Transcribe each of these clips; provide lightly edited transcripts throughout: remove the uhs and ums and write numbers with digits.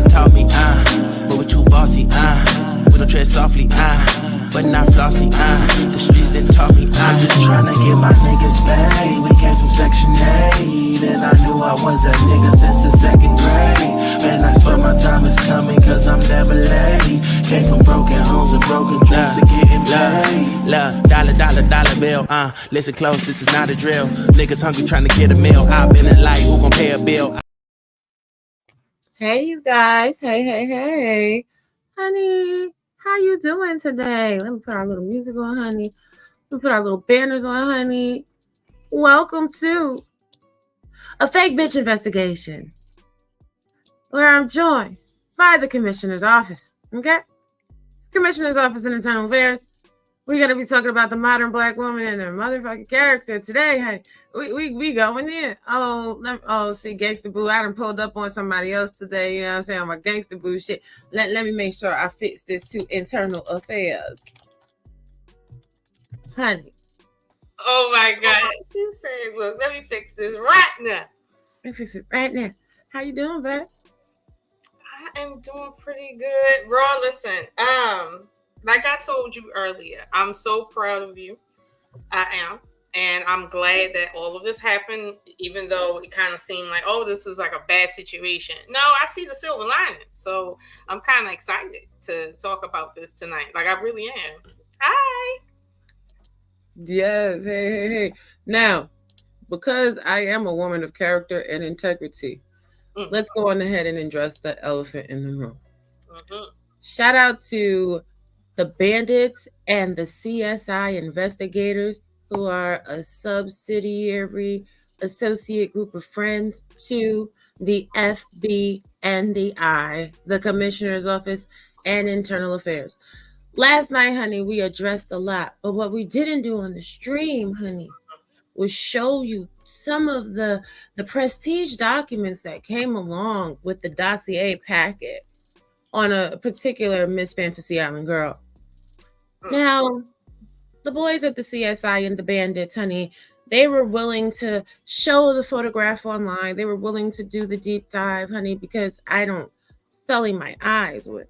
done taught me, but we too bossy, we don't tread softly, but not flossy, the streets done taught me, I'm just trying to get my niggas paid. We came from Section 8, and I knew I was that nigga since the second grade. Man, I swear my time is coming, cause I'm never late. Came from broken homes and broken dreams of getting paid. Love, dollar bill, listen close, this is not a drill. Niggas hungry trying to get a meal. I've been in life, who gon' pay a bill? Hey, you guys. Hey. Honey, how you doing today? Let me put our little music on, honey. Let me put our little banners on, honey. Welcome to a fake bitch investigation, where I'm joined by the Commissioner's Office. Okay? Commissioner's Office in Internal Affairs. We're going to be talking about the modern black woman and their motherfucking character today, honey. We going in. See, Gangsta Boo, I done pulled up on somebody else today, you know what I'm saying, on my Gangsta Boo shit. Let me make sure I fix this to Internal Affairs. Honey. Oh my God. She said, look, let me fix this right now. Let me fix it right now. How you doing, babe? I am doing pretty good. Raw, listen, like I told you earlier, I'm so proud of you. I am. And I'm glad that all of this happened, even though it kind of seemed like, oh, this was like a bad situation. No, I see the silver lining. So I'm kind of excited to talk about this tonight. Like, I really am. Hi. Yes. Hey. Now, because I am a woman of character and integrity, let's go on ahead and address the elephant in the room. Shout out to the bandits and the CSI investigators, who are a subsidiary associate group of friends to the FB and the I, the Commissioner's Office and Internal Affairs. Last night, honey, we addressed a lot, but what we didn't do on the stream, honey, was show you some of the prestige documents that came along with the dossier packet on a particular Miss Fantasy Island girl. Now, the boys at the CSI and the bandits, honey, they were willing to show the photograph online. They were willing to do the deep dive, honey, because I don't sully my eyes with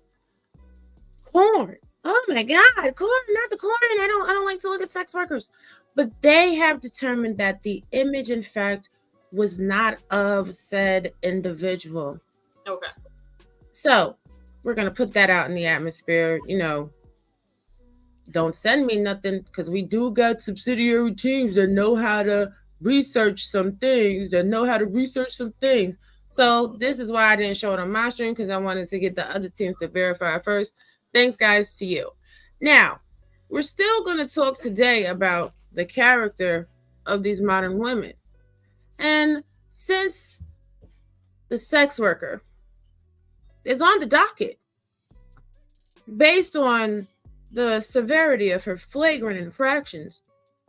porn. Oh my God, corn, not the corn. I don't like to look at sex workers. But they have determined that the image, in fact, was not of said individual. Okay. So we're gonna put that out in the atmosphere, you know. Don't send me nothing, because we do got subsidiary teams that know how to research some things, So this is why I didn't show it on my stream, because I wanted to get the other teams to verify first. Thanks, guys, to you. Now, we're still going to talk today about the character of these modern women. And since the sex worker is on the docket, based on the severity of her flagrant infractions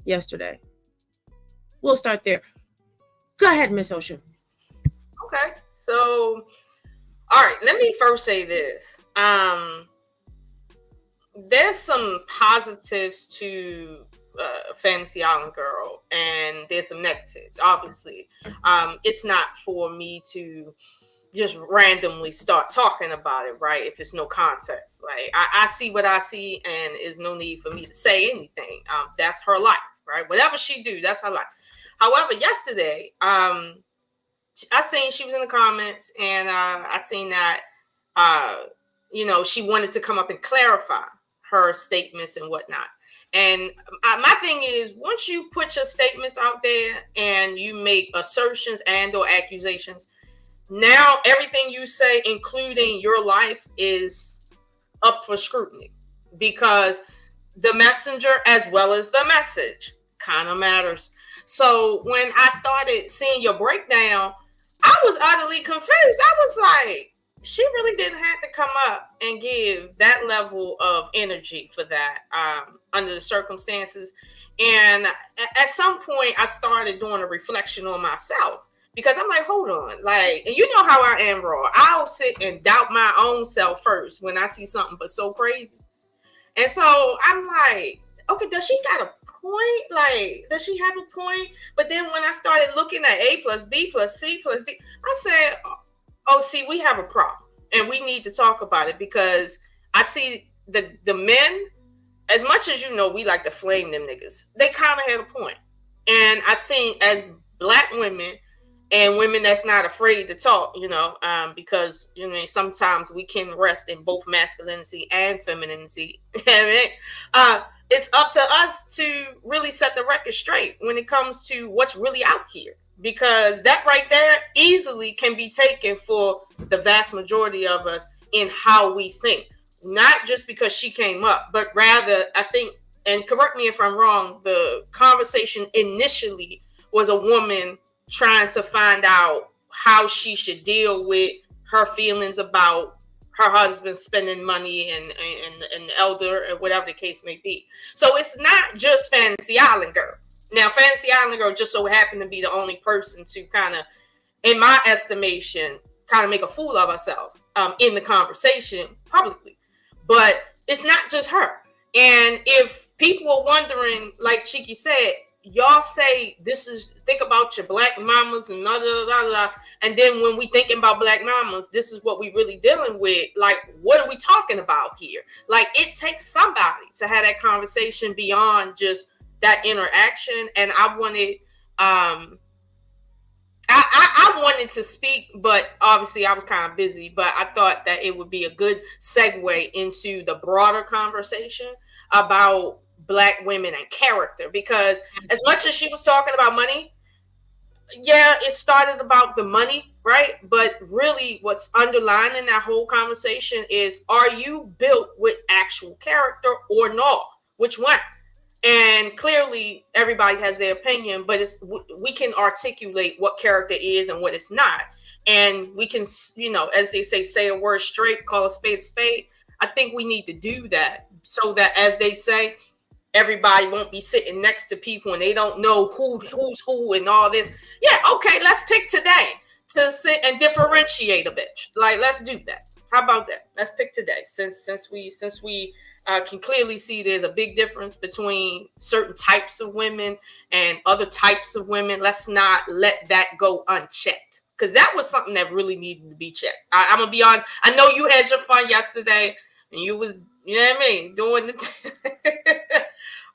yesterday, we'll start there. Go ahead, Miss Ocean. Okay, so, all right, let me first say this. There's some positives to Fantasy Island Girl, and there's some negatives, obviously. It's not for me to just randomly start talking about it, right? If it's no context. Like, I see what I see, and there's no need for me to say anything. That's her life, right? Whatever she do, that's her life. However, yesterday, I seen she was in the comments, and I seen that, she wanted to come up and clarify her statements and whatnot. And my thing is, once you put your statements out there and you make assertions and or accusations, now everything you say, including your life, is up for scrutiny, because the messenger as well as the message kind of matters. So when I started seeing your breakdown, I was utterly confused. I was like, she really didn't have to come up and give that level of energy for that under the circumstances. And at some point, I started doing a reflection on myself, because I'm like, hold on, like, and you know how I am, Raw. I'll sit and doubt my own self first when I see something but so crazy. And so I'm like, okay, does she got a point? Like, does she have a point? But then when I started looking at A plus B plus C plus D, I said, oh, see, we have a problem. and we need to talk about it, because I see the men, as much as we like to flame them niggas, they kind of had a point. And I think as Black women and women that's not afraid to talk, because sometimes we can rest in both masculinity and femininity. It's up to us to really set the record straight when it comes to what's really out here, because that right there easily can be taken for the vast majority of us in how we think. Not just because she came up, but rather, I think, and correct me if I'm wrong, the conversation initially was a woman trying to find out how she should deal with her feelings about her husband spending money and elder, or whatever the case may be. So it's not just Fantasy Island Girl. Now, Fantasy Island Girl just so happened to be the only person to kind of, in my estimation, kind of make a fool of herself in the conversation publicly. But it's not just her. And if people are wondering, like Cheeky said, y'all say think about your Black mamas and and then when we thinking about Black mamas, this is what we really dealing with. Like, what are we talking about here? Like, it takes somebody to have that conversation beyond just that interaction. And I wanted I wanted to speak, but obviously I was kind of busy. But I thought that it would be a good segue into the broader conversation about Black women and character. Because as much as she was talking about money, yeah, it started about the money, right? But really what's underlying that whole conversation is, are you built with actual character or not? Which one? And clearly everybody has their opinion, but we can articulate what character is and what it's not. And we can, as they say a word straight, call a spade a spade. I think we need to do that so that, as they say, everybody won't be sitting next to people and they don't know who's who and all this. Yeah, okay, let's pick today to sit and differentiate a bit. Like, let's do that. How about that? Let's pick today, since we can clearly see there's a big difference between certain types of women and other types of women. Let's not let that go unchecked, because that was something that really needed to be checked. I'm gonna be honest. I know you had your fun yesterday and you was, doing the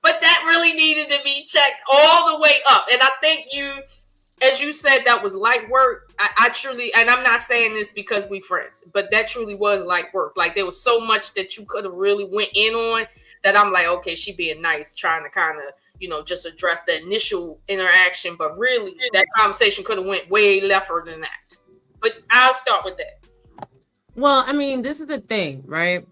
but that really needed to be checked all the way up. And I think you, as you said, that was light work. I truly, and I'm not saying this because we friends, but that truly was light work. Like, there was so much that you could have really went in on that I'm like, okay, she being nice, trying to kind of, just address the initial interaction. But really, that conversation could have went way lefter than that. But I'll start with that. Well, I mean, this is the thing, right?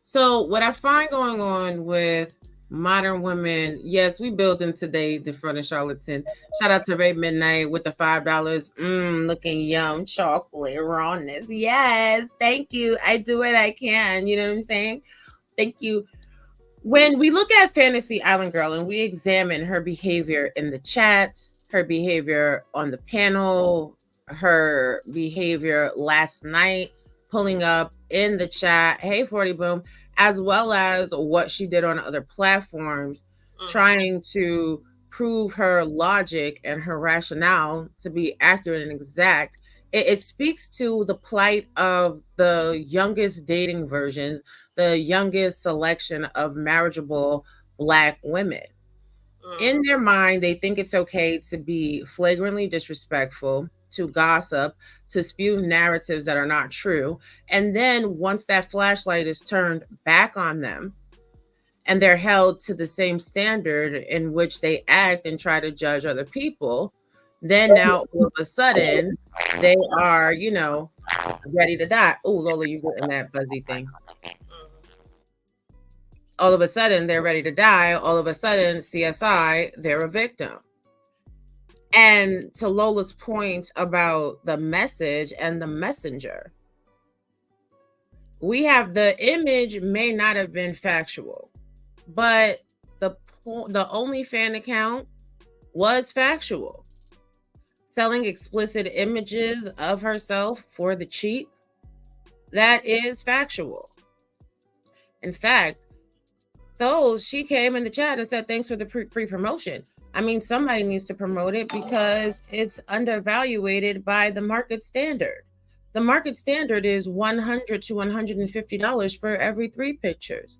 So what I find going on with modern women, yes, we built in today the front of Charlottesville. Shout out to Ray Midnight with the $5. Looking yum, chocolate rawness. Yes, thank you. I do what I can. You know what I'm saying? Thank you. When we look at Fantasy Island Girl and we examine her behavior in the chat, her behavior on the panel, her behavior last night, pulling up in the chat, hey 40 Boom, as well as what she did on other platforms, trying to prove her logic and her rationale to be accurate and exact. It speaks to the plight of the youngest dating version, the youngest selection of marriageable Black women. In their mind, they think it's okay to be flagrantly disrespectful, to gossip, to spew narratives that are not true. And then once that flashlight is turned back on them and they're held to the same standard in which they act and try to judge other people, then now all of a sudden they are, ready to die. Oh, Lola, you getting that fuzzy thing. All of a sudden they're ready to die. All of a sudden, CSI, they're a victim. And to Lola's point about the message and the messenger, we have the image may not have been factual, but the OnlyFans account was factual. Selling explicit images of herself for the cheap, that is factual. In fact, she came in the chat and said, thanks for the free promotion. I mean, somebody needs to promote it because it's undervaluated by the market standard. The market standard is $100 to $150 for every 3 pictures.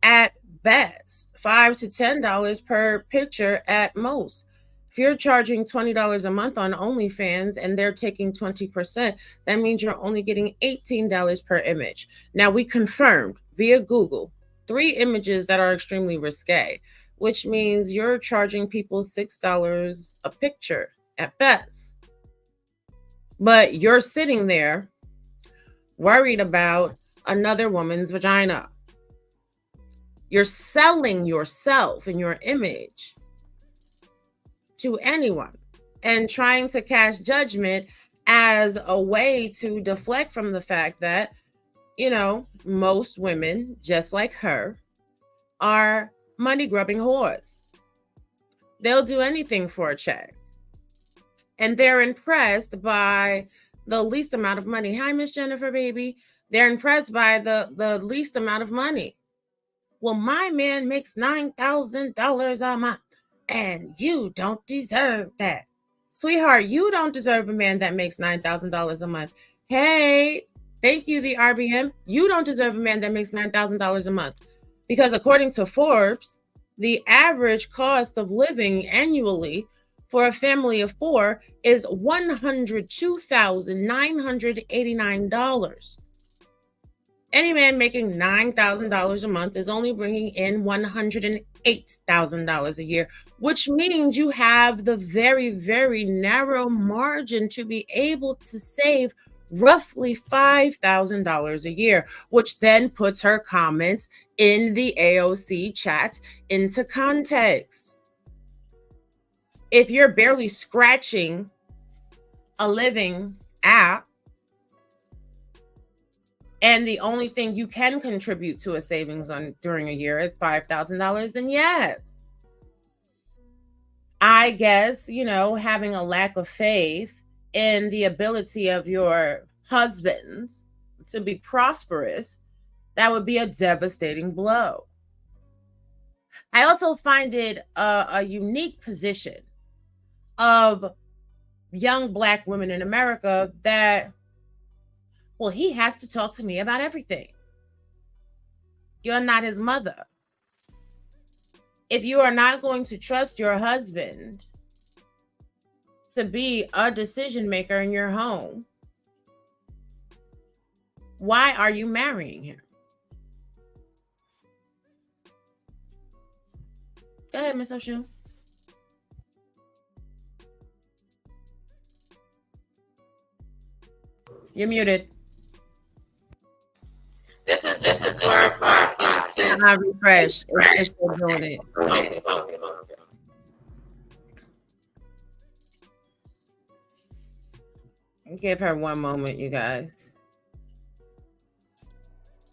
At best, $5 to $10 per picture at most. If you're charging $20 a month on OnlyFans and they're taking 20%, that means you're only getting $18 per image. Now, we confirmed via Google 3 images that are extremely risque, which means you're charging people $6 a picture at best. But you're sitting there worried about another woman's vagina. You're selling yourself and your image to anyone and trying to cast judgment as a way to deflect from the fact that, most women, just like her, are money-grubbing whores. They'll do anything for a check. And they're impressed by the least amount of money. Hi, Miss Jennifer, baby. They're impressed by the least amount of money. Well, my man makes $9,000 a month, and you don't deserve that. Sweetheart, you don't deserve a man that makes $9,000 a month. Hey, thank you, the RBM. You don't deserve a man that makes $9,000 a month. Because according to Forbes, the average cost of living annually for a family of 4 is $102,989. Any man making $9,000 a month is only bringing in $108,000 a year, which means you have the very, very narrow margin to be able to save roughly $5,000 a year, which then puts her comments in the AOC chat into context. If you're barely scratching a living app, and the only thing you can contribute to a savings on during a year is $5,000, then yes. I guess, having a lack of faith in the ability of your husband to be prosperous, that would be a devastating blow. I also find it a unique position of young Black women in America that, well, he has to talk to me about everything. You're not his mother. If you are not going to trust your husband to be a decision maker in your home, why are you marrying him? Go ahead, Miss O'Shoe. You're muted. This is clarified in a sense. I refresh. It's still doing it. Give her one moment, you guys.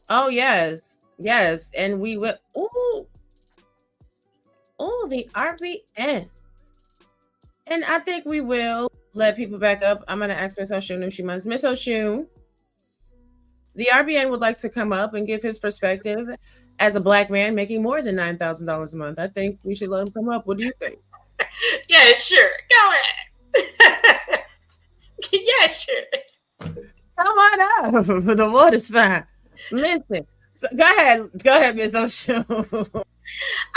Oh, yes. Yes. And we will. Oh, the RBN. And I think we will let people back up. I'm going to ask Miss O'Shoe if she minds. Miss O'Shoe, the RBN would like to come up and give his perspective as a Black man making more than $9,000 a month. I think we should let him come up. What do you think? Yeah, sure. Go ahead. Yeah, sure. Come on up. The water's fine. Listen. So go ahead, Miss O'Shoe.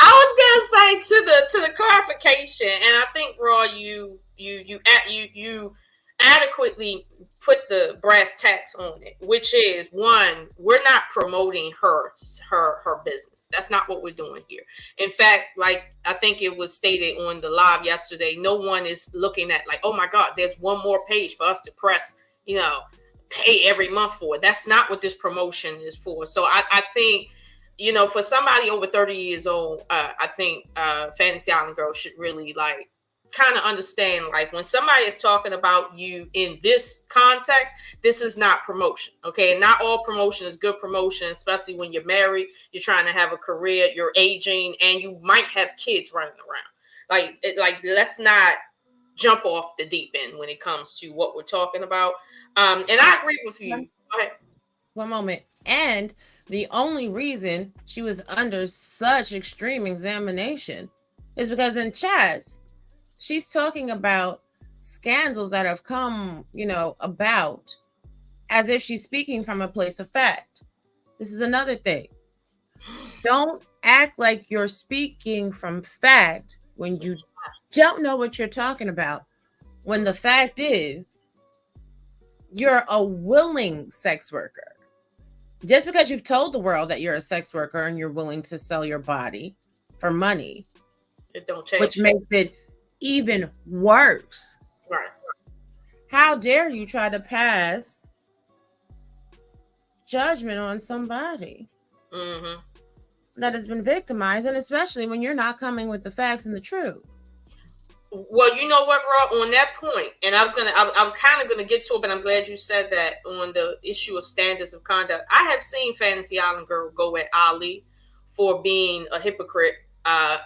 I was gonna say to the clarification, and I think Raw, you adequately put the brass tacks on it, which is, one, we're not promoting her business. That's not what we're doing here. In fact, like I think it was stated on the live yesterday, no one is looking at like, oh my God, there's one more page for us to press, pay every month for. That's not what this promotion is for. So I think, for somebody over 30 years old, I think Fantasy Island Girl should really kind of understand, when somebody is talking about you in this context, this is not promotion. Okay. And not all promotion is good promotion, especially when you're married, you're trying to have a career, you're aging, and you might have kids running around. Let's not jump off the deep end when it comes to what we're talking about. And I agree with you. Go ahead. One moment. And the only reason she was under such extreme examination is because in chats, she's talking about scandals that have come, about as if she's speaking from a place of fact. This is another thing. Don't act like you're speaking from fact when you don't know what you're talking about. When the fact is, you're a willing sex worker. Just because you've told the world that you're a sex worker and you're willing to sell your body for money, it don't change. Which makes it even worse. Right. How dare you try to pass judgment on somebody that has been victimized, and especially when you're not coming with the facts and the truth. Well, you know what, Rob, on that point, and I was kind of gonna get to it, but I'm glad you said that on the issue of standards of conduct. I have seen Fantasy Island Girl go at Ali for being a hypocrite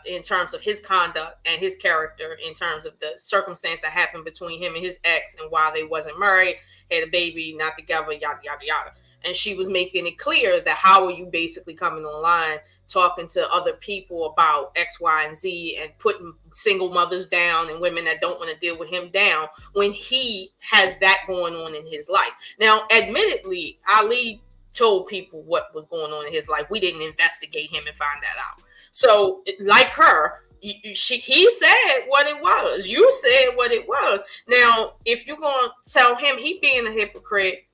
in terms of his conduct and his character, in terms of the circumstance that happened between him and his ex, and why they wasn't married, had a baby, not together, yada yada yada. And she was making it clear that how are you basically coming online, talking to other people about X, Y, and Z, and putting single mothers down and women that don't want to deal with him down when he has that going on in his life. Now, admittedly, Ali told people what was going on in his life. We didn't investigate him and find that out. So, like her, he said what it was. You said what it was. Now, if you're going to tell him he being a hypocrite,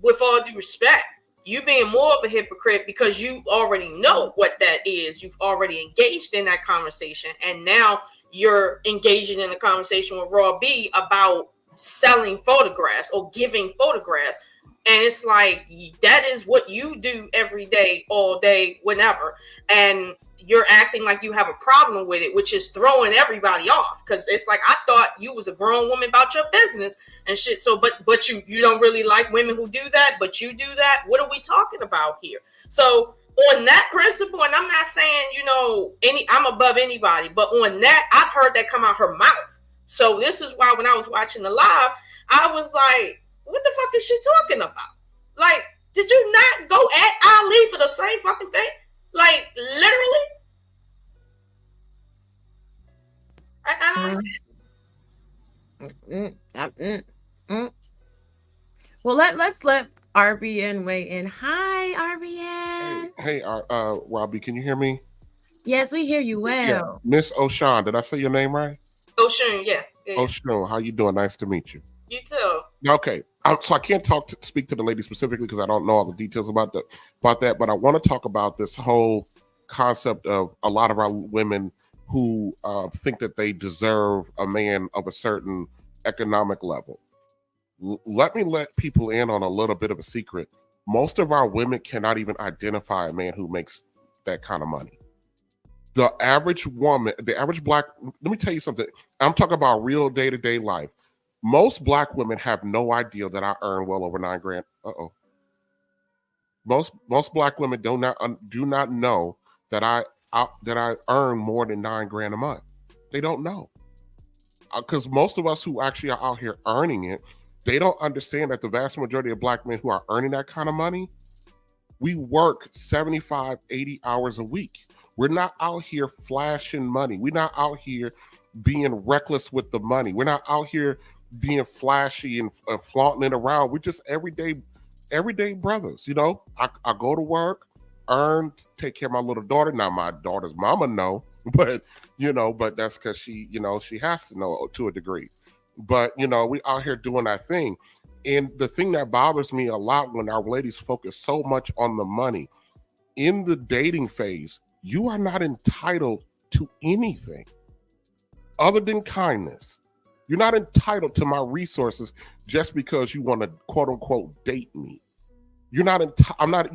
with all due respect, you being more of a hypocrite because you already know what that is. You've already engaged in that conversation, and now you're engaging in a conversation with Raw B about selling photographs or giving photographs. And it's like, that is what you do every day, all day, whenever. And you're acting like you have a problem with it, which is throwing everybody off. Because it's like, I thought you was a grown woman about your business and shit. So, but you don't really like women who do that, but you do that. What are we talking about here? So on that principle, and I'm not saying, I'm above anybody, but on that, I've heard that come out her mouth. So this is why when I was watching the live, I was like, what the fuck is she talking about? Like, did you not go at Ali for the same fucking thing? Like, literally? I don't understand. Well, let's let RBN weigh in. Hi, RBN. Hey, Robbie, can you hear me? Yes, we hear you well. Yeah. Miss O'Shawn, did I say your name right? O'Shawn, yeah. O'Shawn, how you doing? Nice to meet you. You too. Okay, so I can't speak to the lady specifically because I don't know all the details about that. But I want to talk about this whole concept of a lot of our women who think that they deserve a man of a certain economic level. Let me let people in on a little bit of a secret. Most of our women cannot even identify a man who makes that kind of money. The average woman, the average black, let me tell you something. I'm talking about real day-to-day life. Most black women have no idea that I earn well over $9,000. Most black women do not know that I earn more than $9,000 a month. They don't know, because most of us who actually are out here earning it, they don't understand that the vast majority of black men who are earning that kind of money, we work 75, 80 hours a week. We're not out here flashing money. We're not out here being reckless with the money. We're not out here being flashy and flaunting it around. We're just everyday brothers. I go to work, earn, take care of my little daughter. Now my daughter's mama know, but that's because she has to know to a degree. But we out here doing our thing. And the thing that bothers me a lot when our ladies focus so much on the money, in the dating phase, you are not entitled to anything other than kindness. You're not entitled to my resources just because you want to quote unquote date me. You're not entitled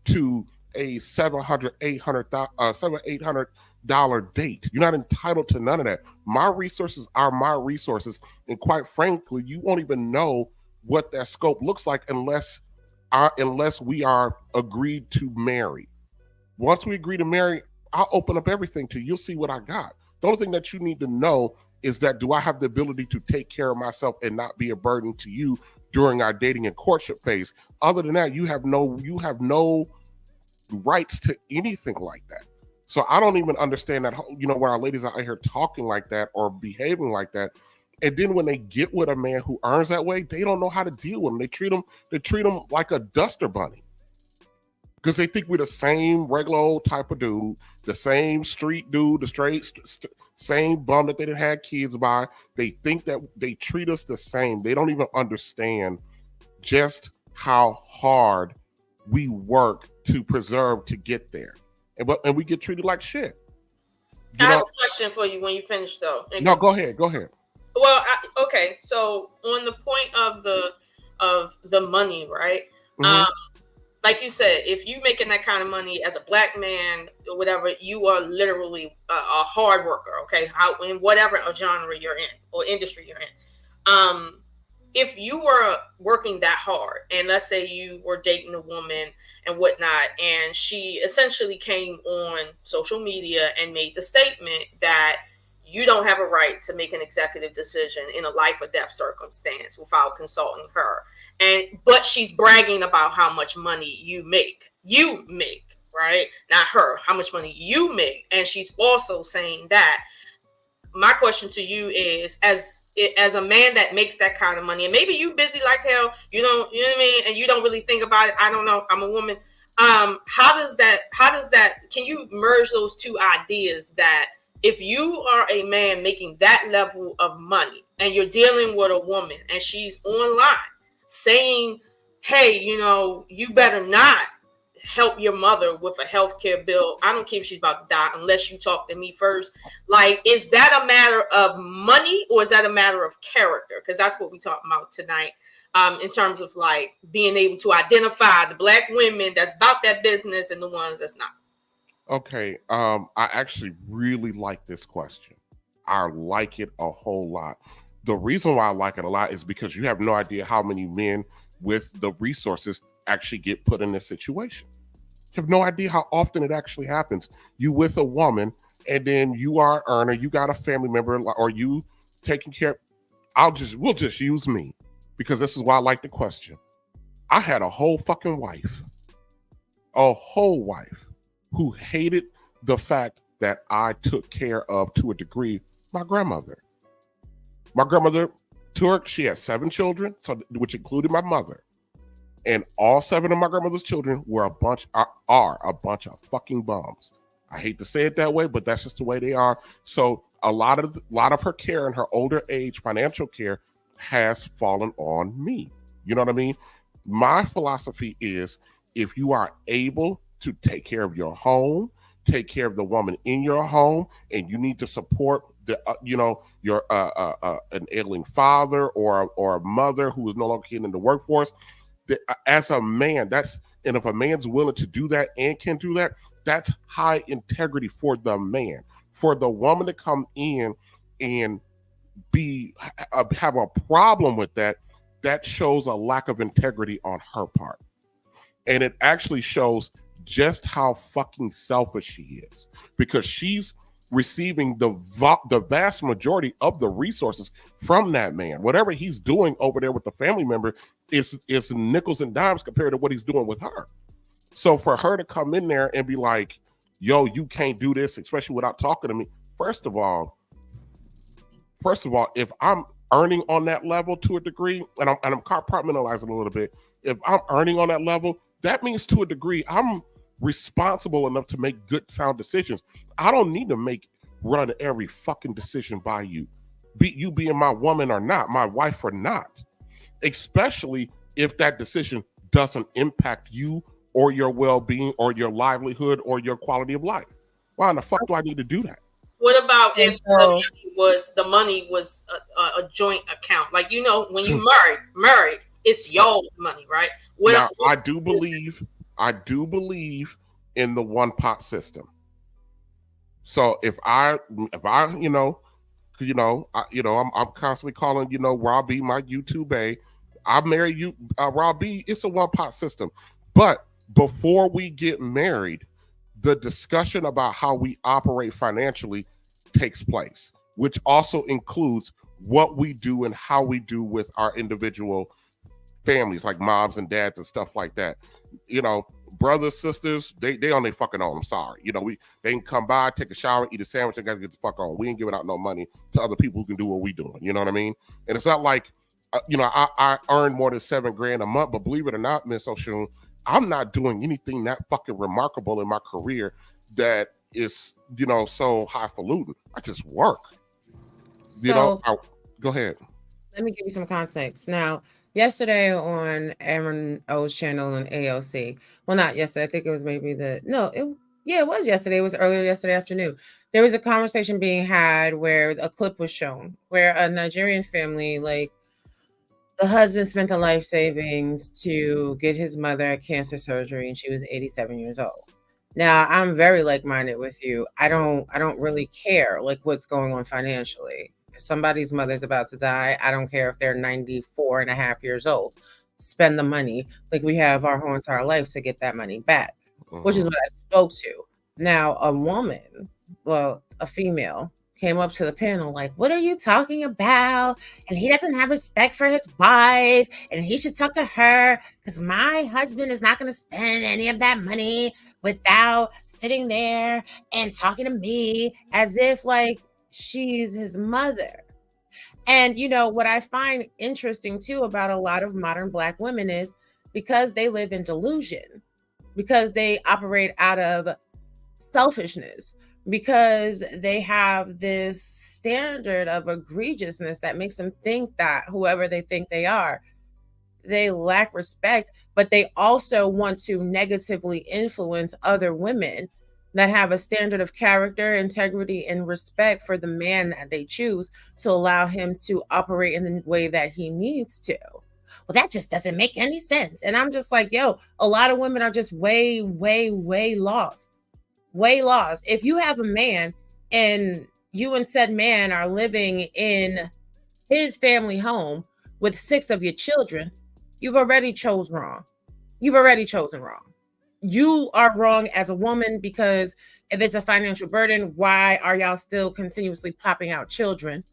to a $700-$800 date. You're not entitled to none of that. My resources are my resources, and quite frankly, you won't even know what that scope looks like unless we are agreed to marry. Once we agree to marry, I'll open up everything to you. You'll see what I got. The only thing that you need to know is that, do I have the ability to take care of myself and not be a burden to you during our dating and courtship phase? Other than that, you have no rights to anything like that. So I don't even understand that, when our ladies are out here talking like that or behaving like that. And then when they get with a man who earns that way, they don't know how to deal with him. They treat him like a duster bunny. Because they think we're the same regular old type of dude, the same street dude, the same bum that they didn't have kids by. They think that they treat us the same. They don't even understand just how hard we work to preserve to get there. And we get treated like shit. I have a question for you when you finish, though. No, go ahead. Well, okay. So on the point of the money, right? Mm-hmm. Like you said, if you making that kind of money as a black man or whatever, you are literally a hard worker. Okay, in whatever genre you're in or industry you're in. If you were working that hard, and let's say you were dating a woman and whatnot, and she essentially came on social media and made the statement that you don't have a right to make an executive decision in a life or death circumstance without consulting her. But she's bragging about how much money you make, right? Not her, how much money you make. And she's also saying that. My question to you is, as a man that makes that kind of money, and maybe you busy like hell, you know what I mean? And you don't really think about it. I don't know. I'm a woman. How does that, can you merge those two ideas that if you are a man making that level of money and you're dealing with a woman and she's online saying, hey, you better not help your mother with a healthcare bill. I don't care if she's about to die unless you talk to me first. Like, is that a matter of money or is that a matter of character? Because that's what we're talking about tonight. In terms of like being able to identify the black women that's about that business and the ones that's not. Okay. I actually really like this question. I like it a whole lot. The reason why I like it a lot is because you have no idea how many men with the resources actually get put in this situation. You have no idea how often it actually happens. You with a woman and then you are an earner, you got a family member or you taking care. We'll just use me because this is why I like the question. I had a whole fucking wife who hated the fact that I took care of, to a degree, my grandmother. My grandmother, she had 7 children, which included my mother. And all 7 of my grandmother's children are a bunch of fucking bums. I hate to say it that way, but that's just the way they are. So a lot of her care in her older age, financial care, has fallen on me. You know what I mean? My philosophy is, if you are able to take care of your home, take care of the woman in your home, and you need to support your an ailing father or a mother who is no longer in the workforce. As a man, and if a man's willing to do that and can do that, that's high integrity for the man. For the woman to come in and have a problem with that shows a lack of integrity on her part. And it actually shows just how fucking selfish she is, because she's receiving the vast majority of the resources from that man. Whatever he's doing over there with the family member is nickels and dimes compared to what he's doing with her. So for her to come in there and be like, yo, you can't do this, especially without talking to me. First of all, if I'm earning on that level to a degree, and I'm compartmentalizing a little bit, if I'm earning on that level, that means to a degree I'm responsible enough to make good, sound decisions. I don't need to run every fucking decision by you, you being my woman or not, my wife or not, especially if that decision doesn't impact you or your well-being or your livelihood or your quality of life. Why in the fuck do I need to do that? What about if the money was a joint account? Like, when you married, it's y'all's money, right? I do believe in the one pot system. So if I I'm constantly calling, Rob B, my YouTube bae. I marry you, Rob B. It's a one pot system. But before we get married, the discussion about how we operate financially takes place, which also includes what we do and how we do with our individual families, like moms and dads and stuff like that. brothers, sisters, they on their fucking own. I'm sorry. You know, they can come by, take a shower, eat a sandwich, and gotta get the fuck on. We ain't giving out no money to other people who can do what we doing. You know what I mean? And it's not like, you know, I earn more than $7,000 a month, but believe it or not, Miss Oshun, I'm not doing anything that fucking remarkable in my career that is, you know, so highfalutin. I just work. You know, go ahead. Let me give you some context. Now, yesterday on Aaron O's channel on AOC, well, not yesterday. I think it was maybe it was yesterday. It was earlier yesterday afternoon. There was a conversation being had where a clip was shown where a Nigerian family, like, the husband spent the life savings to get his mother cancer surgery, and she was 87 years old. Now, I'm very like-minded with you. I don't really care like what's going on financially. If somebody's mother's about to die, I don't care if they're 94 and a half years old. Spend the money like we have our whole entire life to get that money back, which is what I spoke to. Now, a female came up to the panel like, what are you talking about? And he doesn't have respect for his wife, and he should talk to her because my husband is not going to spend any of that money without sitting there and talking to me as if like she's his mother. And you know what I find interesting too about a lot of modern Black women is because they live in delusion, because they operate out of selfishness, because they have this standard of egregiousness that makes them think that whoever they think they are, they lack respect, but they also want to negatively influence other women that have a standard of character, integrity, and respect for the man that they choose to allow him to operate in the way that he needs to. Well, that just doesn't make any sense. And I'm just like, yo, a lot of women are just way, way, way lost. Way lost. If you have a man and you and said man are living in his family home with 6 of your children, you've already chose wrong. You've already chosen wrong. You are wrong as a woman because if it's a financial burden, why are y'all still continuously popping out children?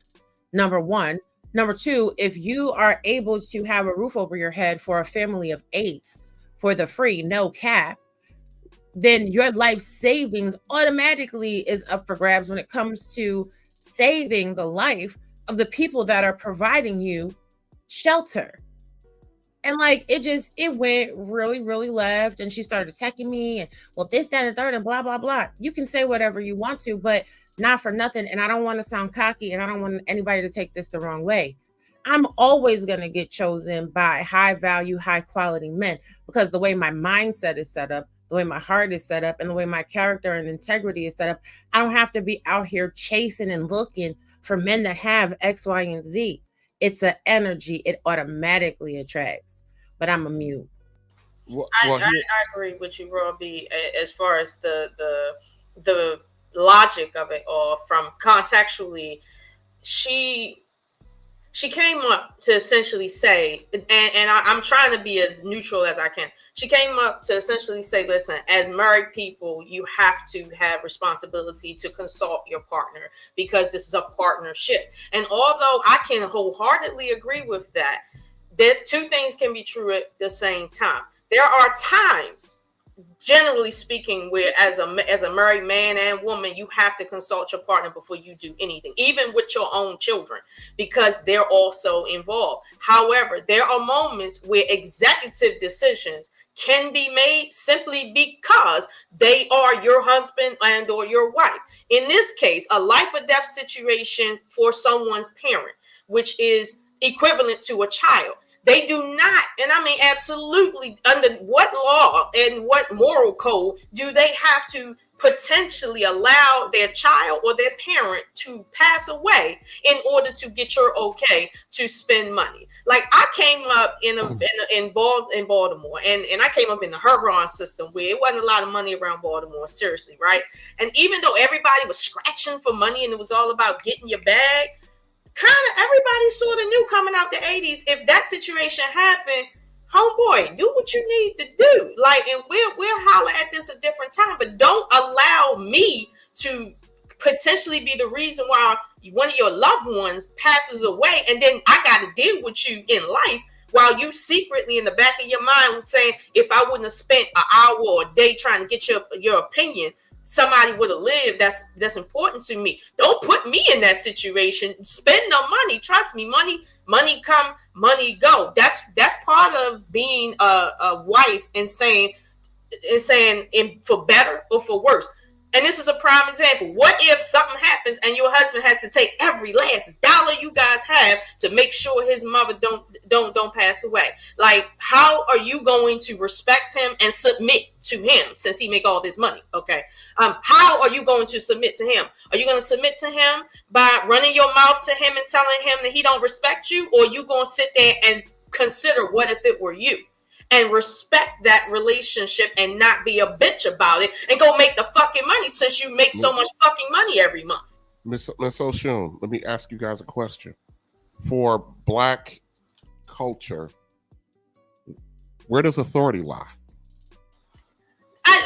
Number one. Number two, if you are able to have a roof over your head for a family of 8 for the free, no cap, then your life savings automatically is up for grabs when it comes to saving the life of the people that are providing you shelter. And like it went really, really left, and she started attacking me and well, this, that, and third, and blah, blah, blah. You can say whatever you want to, but not for nothing. And I don't want to sound cocky, and I don't want anybody to take this the wrong way. I'm always going to get chosen by high value, high quality men because the way my mindset is set up, the way my heart is set up, and the way my character and integrity is set up, I don't have to be out here chasing and looking for men that have X, Y, and Z. It's an energy it automatically attracts. But I'm a mute. I agree with you, Robbie, as far as the logic of it all. From contextually, she came up to essentially say, and I'm trying to be as neutral as I can. She came up to essentially say, listen, as married people, you have to have responsibility to consult your partner because this is a partnership. And although I can wholeheartedly agree with that, that 2 things can be true at the same time. There are times, generally speaking, where as a married man and woman, you have to consult your partner before you do anything, even with your own children, because they're also involved. However, there are moments where executive decisions can be made simply because they are your husband and or your wife. In this case, a life or death situation for someone's parent, which is equivalent to a child. They do not, and I mean absolutely, under what law and what moral code do they have to potentially allow their child or their parent to pass away in order to get your okay to spend money? Like I came up in Baltimore, and I came up in the Huron system where it wasn't a lot of money around Baltimore, seriously, right? And even though everybody was scratching for money and it was all about getting your bag, kind of everybody sort of knew coming out the 80s, if that situation happened, homeboy, do what you need to do. Like, and we'll holler at this a different time, but don't allow me to potentially be the reason why one of your loved ones passes away, and then I got to deal with you in life while you secretly in the back of your mind saying, if I wouldn't have spent an hour or a day trying to get your opinion, somebody would have lived. That's important to me. Don't put me in that situation. Spend no money. Trust me, money come, money go. That's part of being a wife and saying for better or for worse. And this is a prime example. What if something happens and your husband has to take every last dollar you guys have to make sure his mother don't pass away? Like, how are you going to respect him and submit to him since he make all this money? Okay. How are you going to submit to him? Are you going to submit to him by running your mouth to him and telling him that he don't respect you? Or are you going to sit there and consider what if it were you? And respect that relationship and not be a bitch about it and go make the fucking money since you make so much fucking money every month. Miss Oshun, let me ask you guys a question. For Black culture, where does authority lie?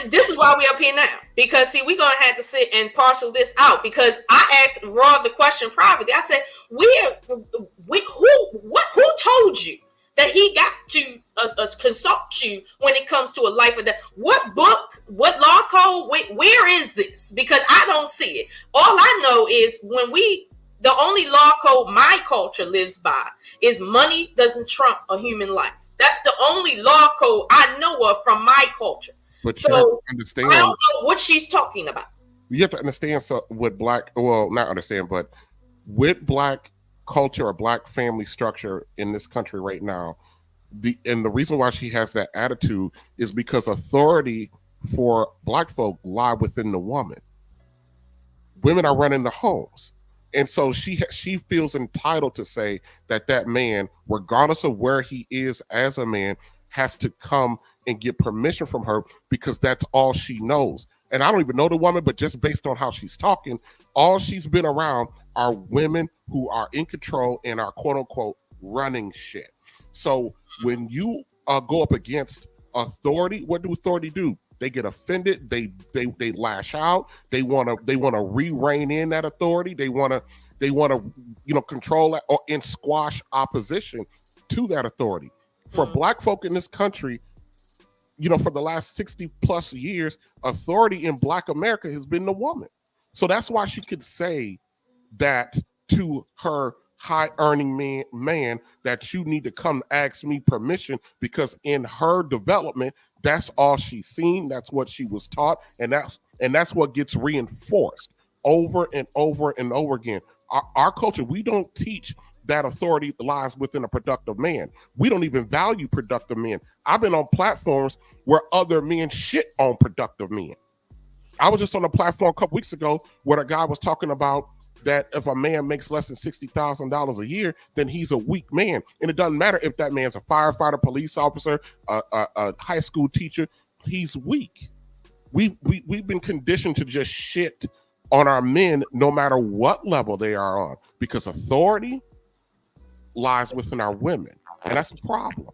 This is why we're up here now. Because, see, we're going to have to sit and parcel this out. Because I asked Raw the question privately. I said, who told you that he got to consult you when it comes to a life or death? What book, what law code, where is this? Because I don't see it. All I know is the only law code my culture lives by is money doesn't trump a human life. That's the only law code I know of from my culture. But so understand, I don't know what she's talking about. You have to understand with Black culture or Black family structure in this country right now. The reason why she has that attitude is because authority for Black folk lie within the woman. Women are running the homes. And so she feels entitled to say that man, regardless of where he is as a man, has to come and get permission from her because that's all she knows. And I don't even know the woman, but just based on how she's talking, all she's been around are women who are in control and are quote unquote running shit. So when you go up against authority, what do authority do? They get offended. They lash out. They want to rein in that authority. They want to control that and squash opposition to that authority. For Black folk in this country, for the last 60 plus years, authority in Black America has been the woman. So that's why she could say that to her high earning man that you need to come ask me permission, because in her development, that's all she's seen. That's what she was taught. And that's what gets reinforced over and over and over again. Our culture, we don't teach that authority lies within a productive man. We don't even value productive men. I've been on platforms where other men shit on productive men. I was just on a platform a couple weeks ago where a guy was talking about that if a man makes less than $60,000 a year, then he's a weak man. And it doesn't matter if that man's a firefighter, police officer, a high school teacher, he's weak. We've been conditioned to just shit on our men no matter what level they are on, because authority lies within our women. And that's a problem.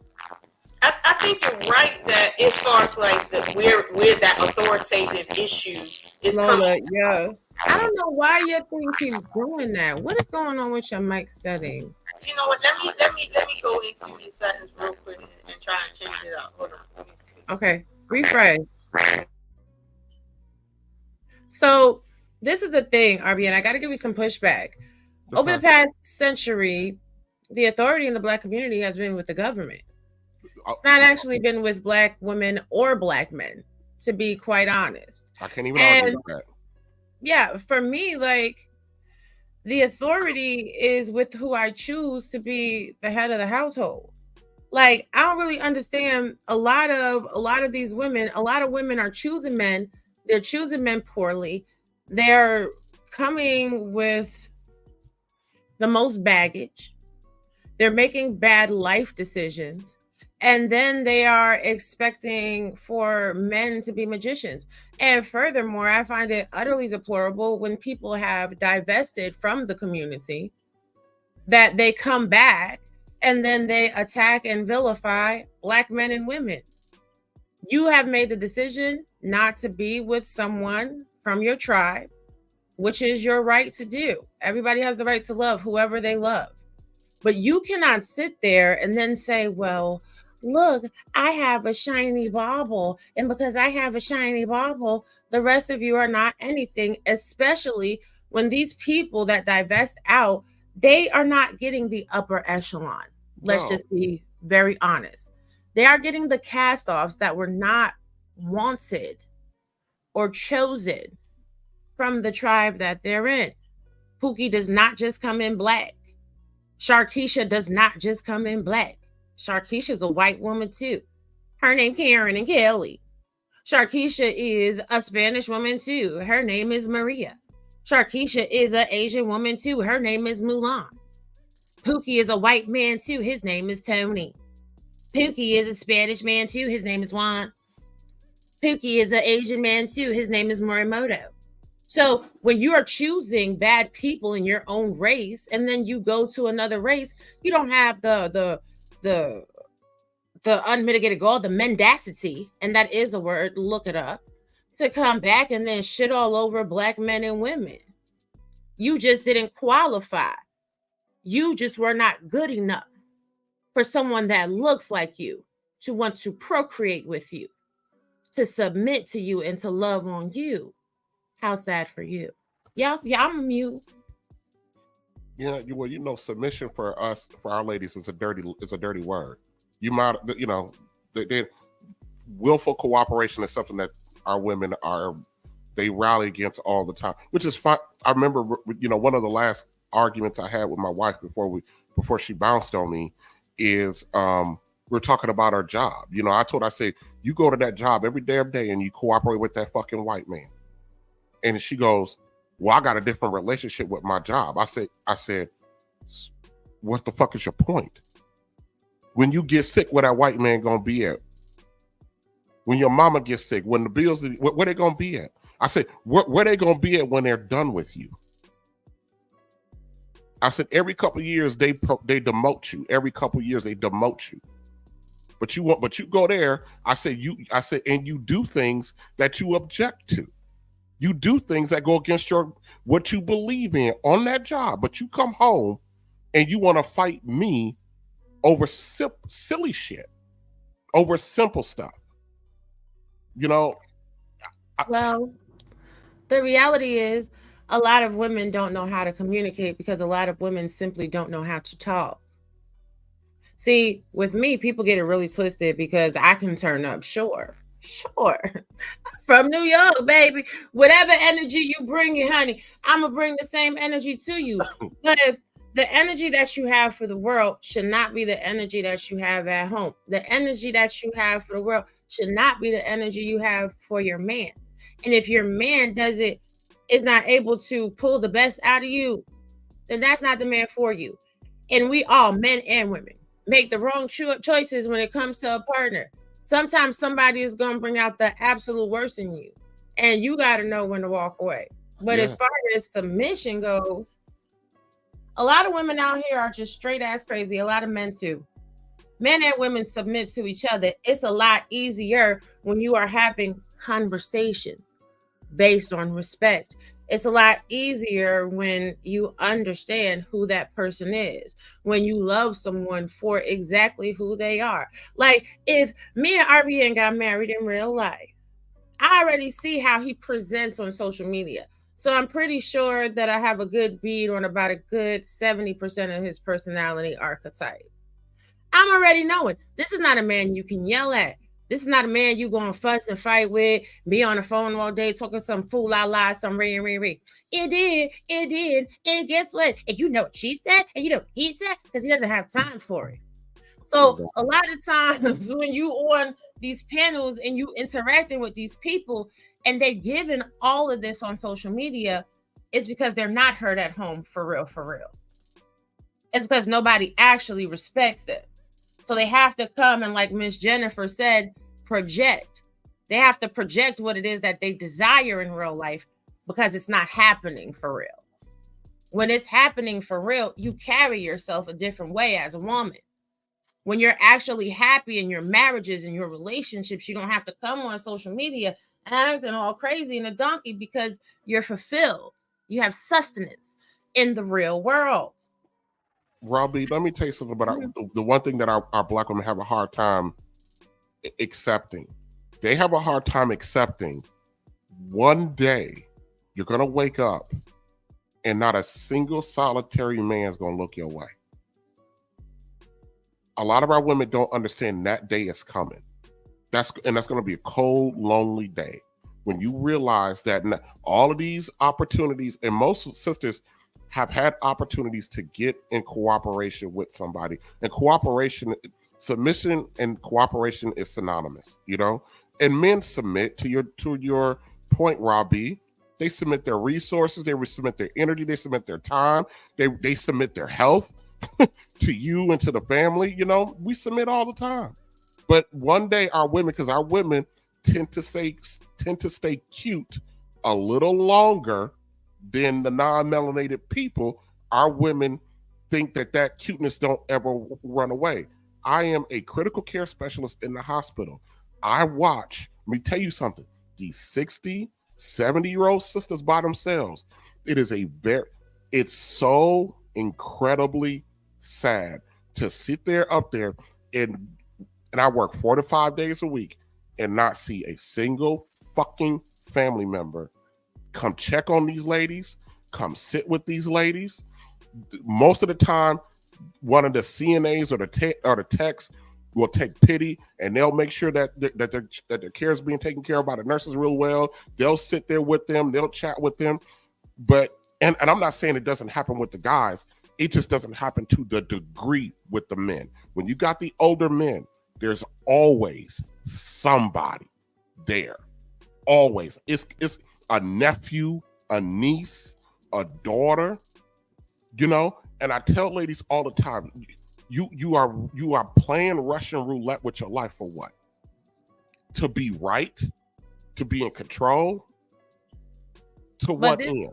I think you're right that as far as like where that authoritative issue is coming. Yeah. I don't know why your thing keeps doing that. What is going on with your mic settings? You know what? Let me go into these settings real quick and try and change it up. Hold on. Let me see. Okay. Refresh. So this is the thing, RB, and I got to give you some pushback. Over the past century, the authority in the Black community has been with the government. It's not actually been with Black women or Black men, to be quite honest. I can't even argue with that. Yeah, for me, like, the authority is with who I choose to be the head of the household. Like, I don't really understand a lot of these women. A lot of women are choosing men. They're choosing men poorly. They're coming with the most baggage. They're making bad life decisions. And then they are expecting for men to be magicians. And furthermore, I find it utterly deplorable when people have divested from the community that they come back and then they attack and vilify Black men and women. You have made the decision not to be with someone from your tribe, which is your right to do. Everybody has the right to love whoever they love. But you cannot sit there and then say, well, look, I have a shiny bauble. And because I have a shiny bauble, the rest of you are not anything, especially when these people that divest out, they are not getting the upper echelon. Let's No. just be very honest. They are getting the cast offs that were not wanted or chosen from the tribe that they're in. Pookie does not just come in black. Sharkeisha does not just come in black. Sharkeisha's a white woman too. Her name Karen and Kelly. Sharkeisha is a Spanish woman too. Her name is Maria. Sharkeisha is an Asian woman too. Her name is Mulan. Pookie is a white man too. His name is Tony. Pookie is a Spanish man too. His name is Juan. Pookie is an Asian man too. His name is Morimoto. So when you are choosing bad people in your own race, and then you go to another race, you don't have the unmitigated gall, the mendacity, and that is a word, look it up, to come back and then shit all over black men and women. You just didn't qualify. You just were not good enough for someone that looks like you to want to procreate with you, to submit to you, and to love on you. How sad for you. Yeah, I'm mute. Yeah, submission for us, for our ladies, is a dirty word. You might, willful cooperation is something that our women they rally against all the time, which is fine. I remember, one of the last arguments I had with my wife before she bounced on me is we're talking about our job. I said, you go to that job every damn day and you cooperate with that fucking white man. And she goes, well, I got a different relationship with my job. I said, what the fuck is your point? When you get sick, where that white man gonna be at? When your mama gets sick, when the bills, where they gonna be at? I said, where they gonna be at when they're done with you? I said, every couple of years they demote you. Every couple of years they demote you. But you go there. I said, and you do things that you object to. You do things that go against what you believe in on that job, but you come home and you want to fight me over silly shit, over simple stuff. Well, the reality is a lot of women don't know how to communicate because a lot of women simply don't know how to talk. See, with me, people get it really twisted because I can turn up, sure. From New York, baby. Whatever energy you bring in, honey, I'm going to bring the same energy to you. But the energy that you have for the world should not be the energy that you have at home. The energy that you have for the world should not be the energy you have for your man. And if your man is not able to pull the best out of you, then that's not the man for you. And we all, men and women, make the wrong choices when it comes to a partner. Sometimes somebody is going to bring out the absolute worst in you, and you got to know when to walk away. But as far as submission goes, a lot of women out here are just straight ass crazy. A lot of men too. Men and women submit to each other. It's a lot easier when you are having conversations based on respect. It's a lot easier when you understand who that person is, when you love someone for exactly who they are. Like if me and RBN got married in real life, I already see how he presents on social media. So I'm pretty sure that I have a good bead on about a good 70% of his personality archetype. I'm already knowing this is not a man you can yell at. This is not a man you going to fuss and fight with, be on the phone all day talking some fool la la, some ring. It did. And guess what? And you know what she said, and you know what he said, because he doesn't have time for it. So a lot of times when you on these panels and you interacting with these people and they giving all of this on social media, it's because they're not heard at home for real. It's because nobody actually respects them. So they have to come and, like Miss Jennifer said, project. They have to project what it is that they desire in real life because it's not happening for real. When it's happening for real, you carry yourself a different way as a woman. When you're actually happy in your marriages and your relationships, you don't have to come on social media acting all crazy and a donkey because you're fulfilled. You have sustenance in the real world. Robbie, let me tell you something about the one thing that our black women have a hard time accepting. They have a hard time accepting one day you're going to wake up and not a single solitary man is going to look your way. A lot of our women don't understand that day is coming. That's going to be a cold, lonely day when you realize that all of these opportunities, and most sisters have had opportunities to get in cooperation with somebody. And cooperation, submission and cooperation is synonymous, you know? And men submit to your point, Robbie. They submit their resources, they submit their energy, they submit their time, they submit their health to you and to the family. You know, we submit all the time. But one day our women, because our women tend to stay cute a little longer than the non-melanated people, our women think that cuteness don't ever run away. I am a critical care specialist in the hospital. I watch, let me tell you something, these 60, 70-year-old sisters by themselves. It's so incredibly sad to sit there up there and I work 4 to 5 days a week and not see a single fucking family member come check on these ladies, come sit with these ladies. Most of the time, one of the CNAs or the techs will take pity and they'll make sure that their care is being taken care of by the nurses real well. They'll sit there with them, they'll chat with them. But and I'm not saying it doesn't happen with the guys. It just doesn't happen to the degree with the men. When you got the older men, there's always somebody there. Always. It's a nephew, a niece, a daughter, you know. And I tell ladies all the time, you are playing Russian roulette with your life for what? To be right? To be in control? To what end?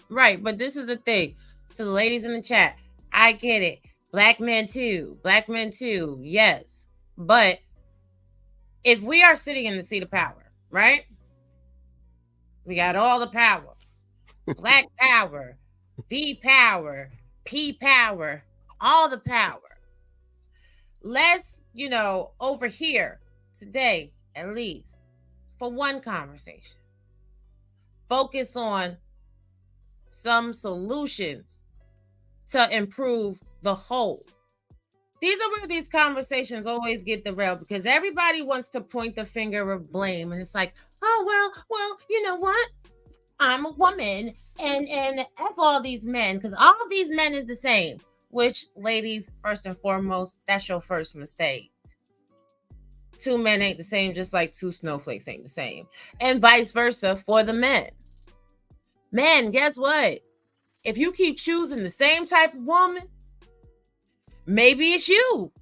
Right, but this is the thing. To the ladies in the chat, I get it. Black men too, yes. But if we are sitting in the seat of power, right? We got all the power. Black power, V power, P power, all the power. Let's, over here today, at least, for one conversation, focus on some solutions to improve the whole. These are where these conversations always get derailed because everybody wants to point the finger of blame. And it's like, oh, well, you know what? I'm a woman and F all these men because all these men is the same. Which, ladies, first and foremost, that's your first mistake. 2 men ain't the same, just like 2 snowflakes ain't the same. And vice versa for the men. Men, guess what? If you keep choosing the same type of woman, maybe it's you.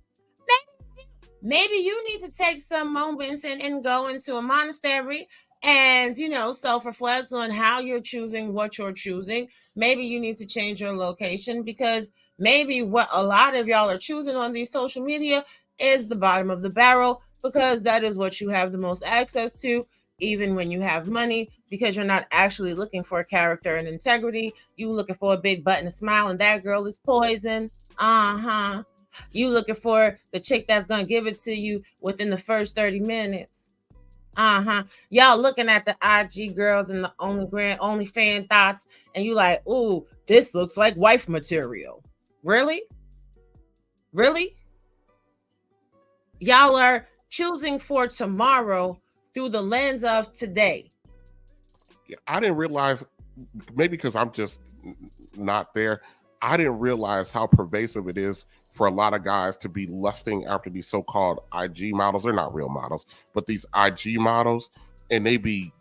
Maybe you need to take some moments and go into a monastery and, self-reflect on how you're choosing what you're choosing. Maybe you need to change your location because maybe what a lot of y'all are choosing on these social media is the bottom of the barrel because that is what you have the most access to, even when you have money, because you're not actually looking for character and integrity. You looking for a big butt and a smile, and that girl is poison. You looking for the chick that's going to give it to you within the first 30 minutes. Y'all looking at the IG girls and the OnlyFans thoughts, and you like, ooh, this looks like wife material. Really? Y'all are choosing for tomorrow through the lens of today. Yeah, I didn't realize, maybe because I'm just not there, I didn't realize how pervasive it is for a lot of guys to be lusting after these so-called IG models. They're not real models, but these IG models, and they be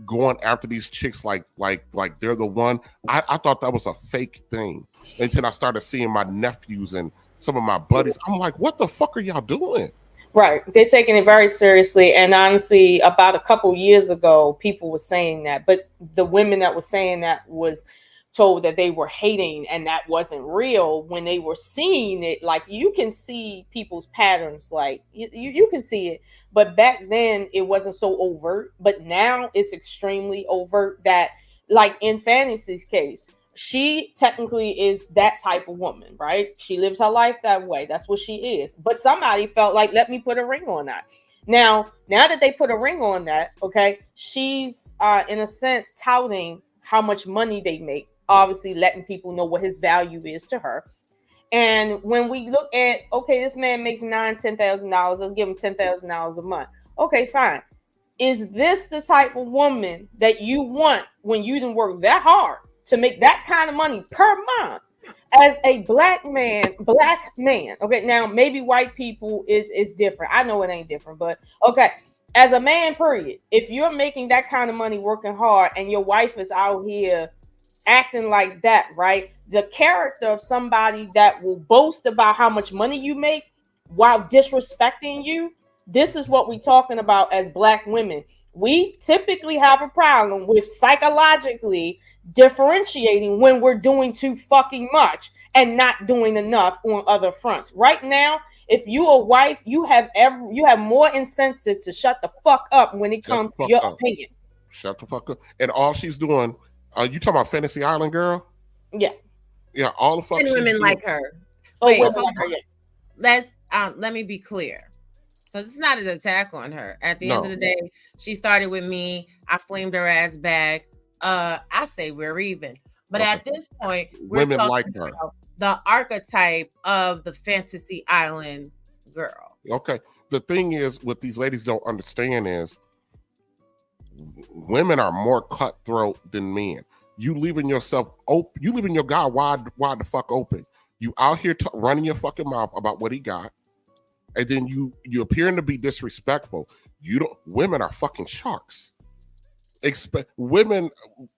going after these chicks like they're the one. I thought that was a fake thing until I started seeing my nephews and some of my buddies. I'm like, what the fuck are y'all doing? Right. They're taking it very seriously. And honestly, about a couple years ago, people were saying that. But the women that were saying that was told that they were hating and that wasn't real when they were seeing it. Like, you can see people's patterns, like you can see it. But back then it wasn't so overt. But now it's extremely overt that, like in Fantasy's case, she technically is that type of woman, right? She lives her life that way. That's what she is. But somebody felt like, let me put a ring on that. Now that they put a ring on that, okay, she's in a sense touting how much money they make, obviously letting people know what his value is to her. And when we look at, okay, this man makes $10,000, let's give him $10,000 a month. Okay, fine. Is this the type of woman that you want when you didn't work that hard to make that kind of money per month as a black man? Okay, now maybe white people is different. I know it ain't different, but okay. As a man, period, if you're making that kind of money working hard and your wife is out here acting like that, right? The character of somebody that will boast about how much money you make while disrespecting you, this is what we're talking about as black women. We typically have a problem with psychologically differentiating when we're doing too fucking much and not doing enough on other fronts. Right now, if you a wife, you have more incentive to shut the fuck up when it comes to your opinion. Shut the fuck up. And all she's doing, you talking about Fantasy Island girl? Yeah. Yeah, all the fuck. And women like her. Wait, hold on. Let's let me be clear. Because it's not an attack on her. At the end of the day, she started with me. I flamed her ass back. I say we're even. But at this point, we're women talking like her. about the archetype of the Fantasy Island girl. Okay. The thing is, what these ladies don't understand is women are more cutthroat than men. You leaving yourself open. You leaving your guy wide the fuck open. You out here running your fucking mouth about what he got. And then you appearing to be disrespectful. Women are fucking sharks. Women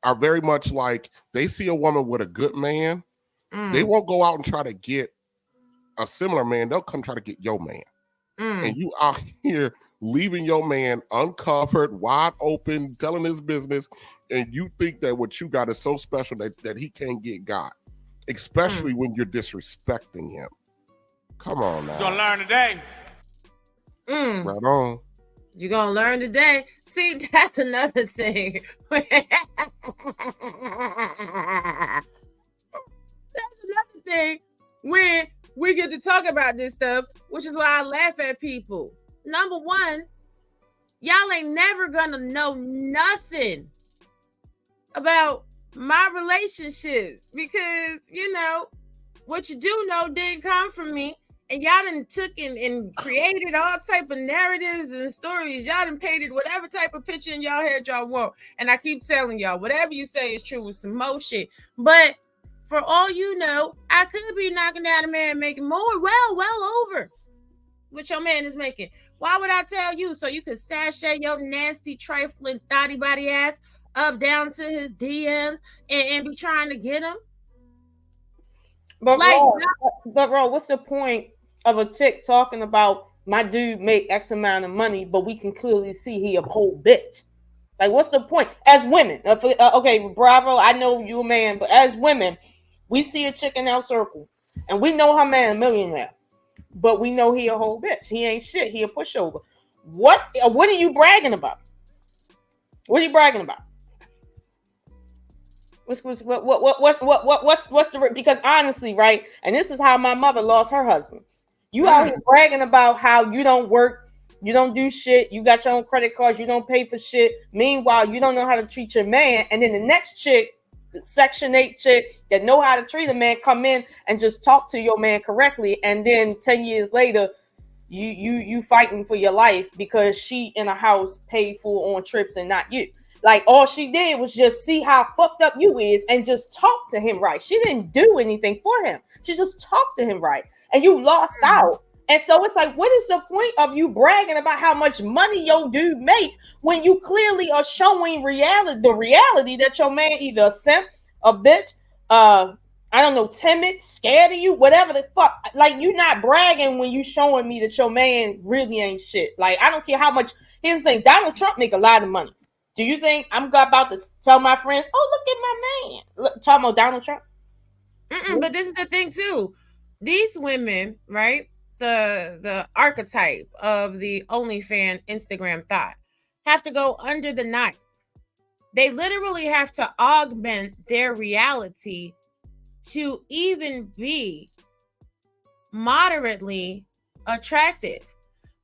are very much like, they see a woman with a good man, they won't go out and try to get a similar man. They'll come try to get your man. And you out here leaving your man uncovered, wide open, telling his business, and you think that what you got is so special that he can't get got, especially when you're disrespecting him. Come on now. You're gonna learn today. Right on. You're gonna learn today. See, that's another thing. That's another thing when we get to talk about this stuff, which is why I laugh at people. Number one, y'all ain't never gonna know nothing about my relationships because, what you do know didn't come from me. And y'all done took and created all type of narratives and stories. Y'all done painted whatever type of picture in y'all head y'all want. And I keep telling y'all, whatever you say is true with some more shit. But for all you know, I could be knocking down a man making more, well over what your man is making. Why would I tell you? So you could sashay your nasty, trifling, thotty body ass up down to his DMs and be trying to get him? But Ro, what's the point of a chick talking about my dude make X amount of money, but we can clearly see he a whole bitch? Like, what's the point? As women, okay, Bravo, I know you a man, but as women, we see a chick in our circle, and we know her man a millionaire, but we know he a whole bitch. He ain't shit. He a pushover. What are you bragging about? What are you bragging about? What's the, because honestly, right, and this is how my mother lost her husband. You out here bragging about how you don't work, you don't do shit, you got your own credit cards, you don't pay for shit. Meanwhile, you don't know how to treat your man, and then the next chick, the Section 8 chick that know how to treat a man, come in and just talk to your man correctly, and then 10 years later, you fighting for your life because she in a house paid for on trips and not you. Like, all she did was just see how fucked up you is and just talk to him right. She didn't do anything for him. She just talked to him right. And you lost out. And so it's like, what is the point of you bragging about how much money your dude make when you clearly are showing the reality that your man either a simp, a bitch, I don't know, timid, scared of you, whatever the fuck. Like, you not bragging when you showing me that your man really ain't shit. Like, I don't care how much. Here's the thing. Donald Trump make a lot of money. Do you think I'm about to tell my friends, oh, look at my man? Look, talking about Donald Trump? But this is the thing, too. These women, right? The archetype of the OnlyFans Instagram thought have to go under the knife They literally have to augment their reality to even be moderately attractive,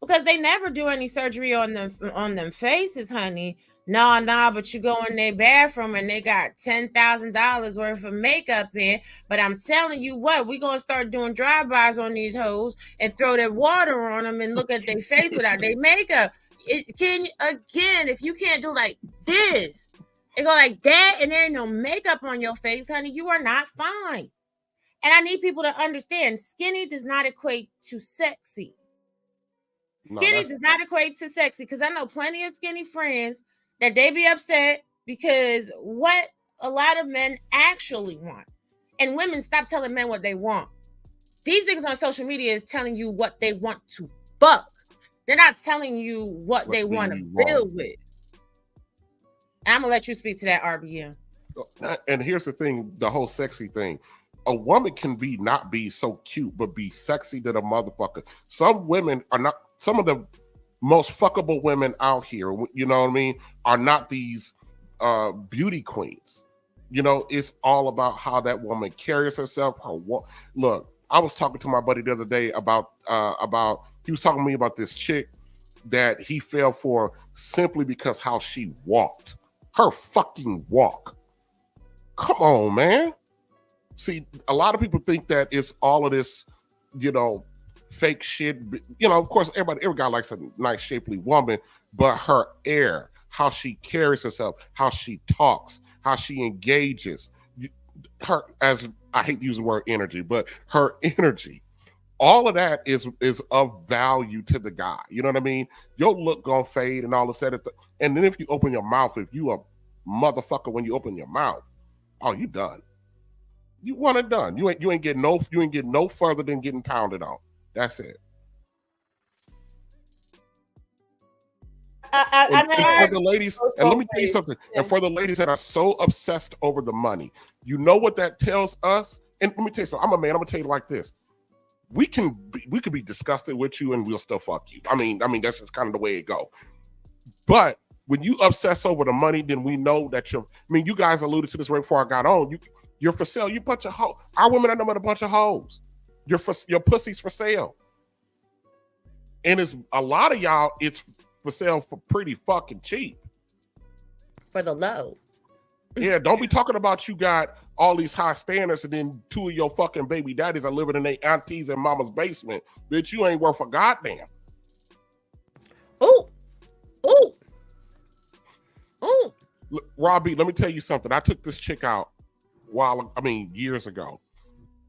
because they never do any surgery on them faces, honey. No, but you go in their bathroom and they got $10,000 worth of makeup in. But I'm telling you what, we're gonna start doing drive-bys on these hoes and throw that water on them and look at their face without their makeup. If you can't do like this, it go like that, and there ain't no makeup on your face, honey, you are not fine. And I need people to understand, skinny does not equate to sexy. Skinny does not equate to sexy, because I know plenty of skinny friends that they be upset because what a lot of men actually want. And women, stop telling men what they want. These niggas on social media is telling you what they want to fuck. They're not telling you what they want to build with. I'm gonna let you speak to that, RBM. And here's the thing, the whole sexy thing. A woman can not be so cute, but be sexy to the motherfucker. Some women are not, some of the most fuckable women out here, you know what I mean, are not these beauty queens. You know, it's all about how that woman carries herself. Look, I was talking to my buddy the other day about he was talking to me about this chick that he fell for simply because how she walked. Her fucking walk. Come on, man. See, a lot of people think that it's all of this, you know, fake shit. You know, of course, every guy likes a nice, shapely woman, but her air, how she carries herself, how she talks, how she engages, her, as I hate to use the word energy, but her energy, all of that is of value to the guy. You know what I mean? Your look gonna fade and all of that. And then if you open your mouth, if you a motherfucker when you open your mouth, oh, you done. You want it done. You ain't getting no further than getting pounded on. That's it. And for the ladies, and let me tell you something. Yeah. And for the ladies that are so obsessed over the money, you know what that tells us? And let me tell you something. I'm a man. I'm gonna tell you like this. We could be disgusted with you and we'll still fuck you. I mean that's just kind of the way it go. But when you obsess over the money, then we know that you guys alluded to this right before I got on. You're for sale. You bunch of hoes. Our women are nothing but a bunch of hoes. Your pussy's for sale. And it's a lot of y'all, it's for sale for pretty fucking cheap. For the low. Yeah, don't be talking about you got all these high standards and then two of your fucking baby daddies are living in their aunties and mama's basement. Bitch, you ain't worth a goddamn. Ooh. Look, Robbie, let me tell you something. I took this chick out years ago,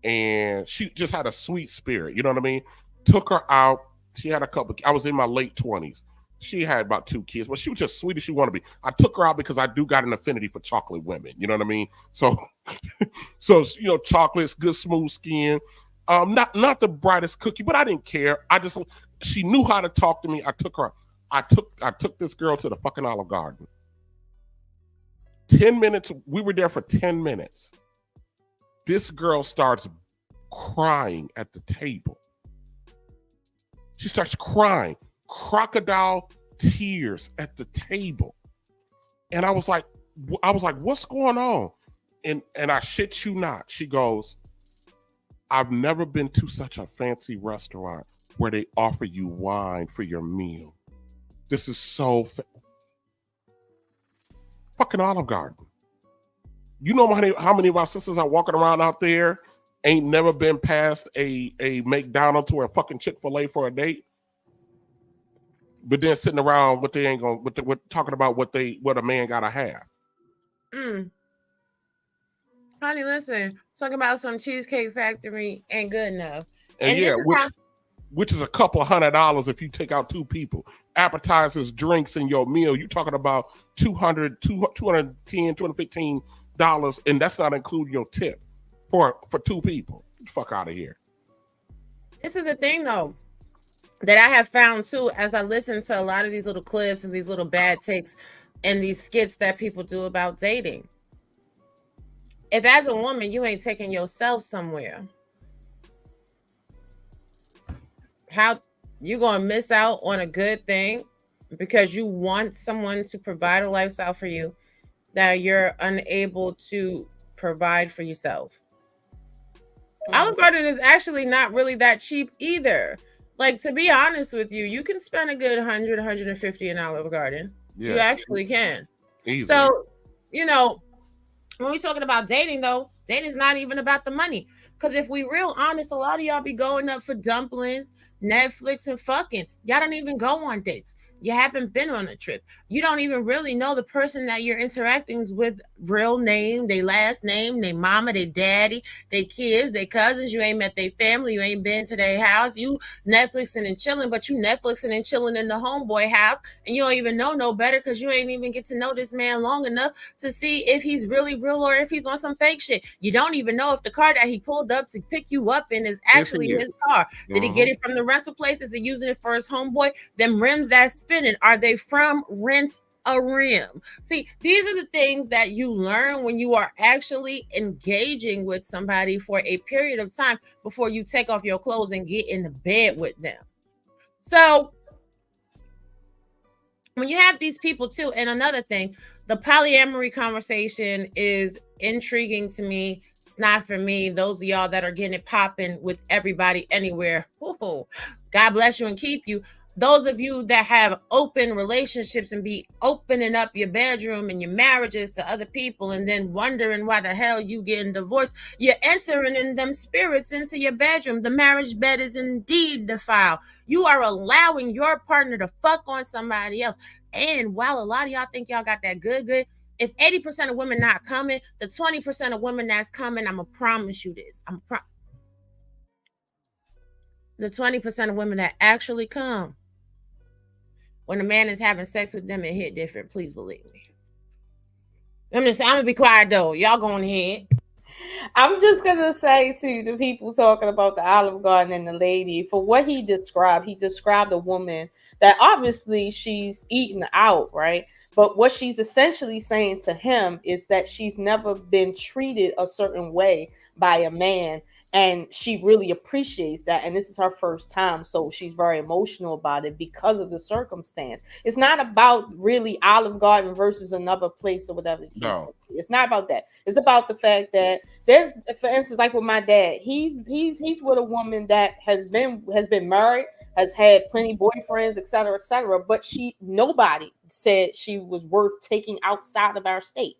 and she just had a sweet spirit. You know what I mean? Took her out. She had I was in my late 20s. She had about 2 kids, but she was just sweet as she wanted to be. I took her out because I do got an affinity for chocolate women. You know what I mean? So you know, chocolates, good smooth skin. Not the brightest cookie, but I didn't care. She knew how to talk to me. I took this girl to the fucking Olive Garden. 10 minutes, we were there for 10 minutes. This girl starts crying at the table. She starts crying, crocodile tears at the table. And I was like, what's going on? And I shit you not, she goes, I've never been to such a fancy restaurant where they offer you wine for your meal. This is so fucking Olive Garden. You know how many of our sisters are walking around out there ain't never been past a McDonald's or a fucking Chick-fil-A for a date, but then sitting around what they ain't gonna talking about what a man gotta have. Honey, listen, talking about some Cheesecake Factory ain't good enough. And yeah, which is a couple $100 if you take out 2 people. Appetizers, drinks, and your meal, you're talking about $210, $215, and that's not including your tip for 2 people. Fuck out of here. This is the thing, though, that I have found, too, as I listen to a lot of these little clips and these little bad takes and these skits that people do about dating. If as a woman, you ain't taking yourself somewhere, how you gonna miss out on a good thing because you want someone to provide a lifestyle for you that you're unable to provide for yourself. Olive Garden is actually not really that cheap either. Like, to be honest with you, you can spend a good 100, 150 in Olive Garden. Yes. You actually can. Easily. So, you know, when we're talking about dating, though, dating's not even about the money. Because if we real honest, a lot of y'all be going up for dumplings, Netflix, and fucking. Y'all don't even go on dates. You haven't been on a trip. You don't even really know the person that you're interacting with, real name, their last name, their mama, their daddy, their kids, their cousins. You ain't met their family. You ain't been to their house. You Netflixing and chilling, but you Netflixing and chilling in the homeboy house, and you don't even know no better because you ain't even get to know this man long enough to see if he's really real or if he's on some fake shit. You don't even know if the car that he pulled up to pick you up in is actually his car. Did he get it from the rental place? Is he using it for his homeboy? Them rims that's spinning, are they from Rent a Rim? See, these are the things that you learn when you are actually engaging with somebody for a period of time before you take off your clothes and get in the bed with them. So when you have these people too, and another thing, the polyamory conversation is intriguing to me. It's not for me. Those of y'all that are getting it popping with everybody anywhere, God bless you and keep you. Those of you that have open relationships and be opening up your bedroom and your marriages to other people and then wondering why the hell you getting divorced, you're entering in them spirits into your bedroom. The marriage bed is indeed defiled. You are allowing your partner to fuck on somebody else. And while a lot of y'all think y'all got that good, if 80% of women not coming, the 20% of women that's coming, I'm going to promise you this. The 20% of women that actually come, when a man is having sex with them, it hit different. Please believe me. I'm gonna be quiet though. Y'all going ahead. I'm just gonna say to the people talking about the Olive Garden and the lady, for what he described a woman that obviously she's eating out, right? But what she's essentially saying to him is that she's never been treated a certain way by a man. And she really appreciates that. And this is her first time. So she's very emotional about it because of the circumstance. It's not about really Olive Garden versus another place or whatever. No. It's not about that. It's about the fact that there's, for instance, like with my dad, he's with a woman that has been married, has had plenty boyfriends, et cetera, but nobody said she was worth taking outside of our state.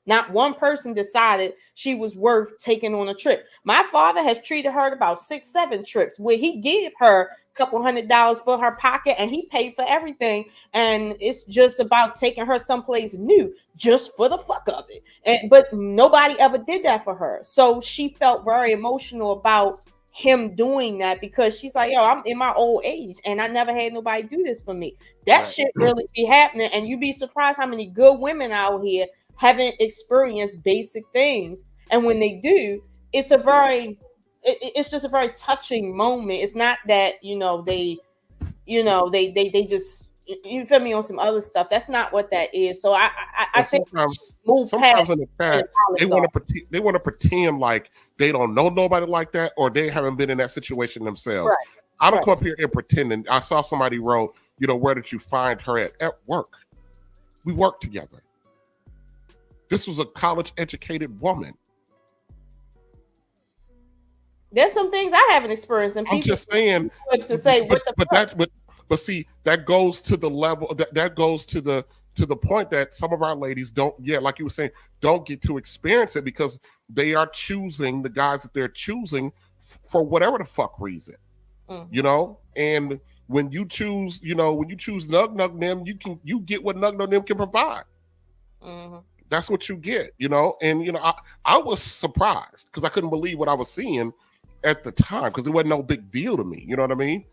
Not one person decided she was worth taking on a trip. My father has treated her about 6-7 trips where he gave her a couple $100 for her pocket and he paid for everything. And it's just about taking her someplace new just for the fuck of it. But nobody ever did that for her. So she felt very emotional about him doing that because she's like, yo, I'm in my old age and I never had nobody do this for me. That shit really be happening. And you'd be surprised how many good women out here haven't experienced basic things, and when they do, it's just a very touching moment. It's not that they just, you feel me, on some other stuff. That's not what that is. So I think sometimes in the past they want to pretend like they don't know nobody like that or they haven't been in that situation themselves. Right. I don't come up here and pretending. I saw somebody wrote, where did you find her at work? We work together. This was a college-educated woman. There's some things I haven't experienced, and I'm just saying. To say, but see, that goes to the level. That goes to the point that some of our ladies don't. Yeah, like you were saying, don't get to experience it because they are choosing the guys that they're choosing for whatever the fuck reason. Mm-hmm. And when you choose, Nug Nug them, you get what Nug Nug them can provide. Mm-hmm. That's what you get, and I was surprised because I couldn't believe what I was seeing at the time because it wasn't no big deal to me. You know what I mean?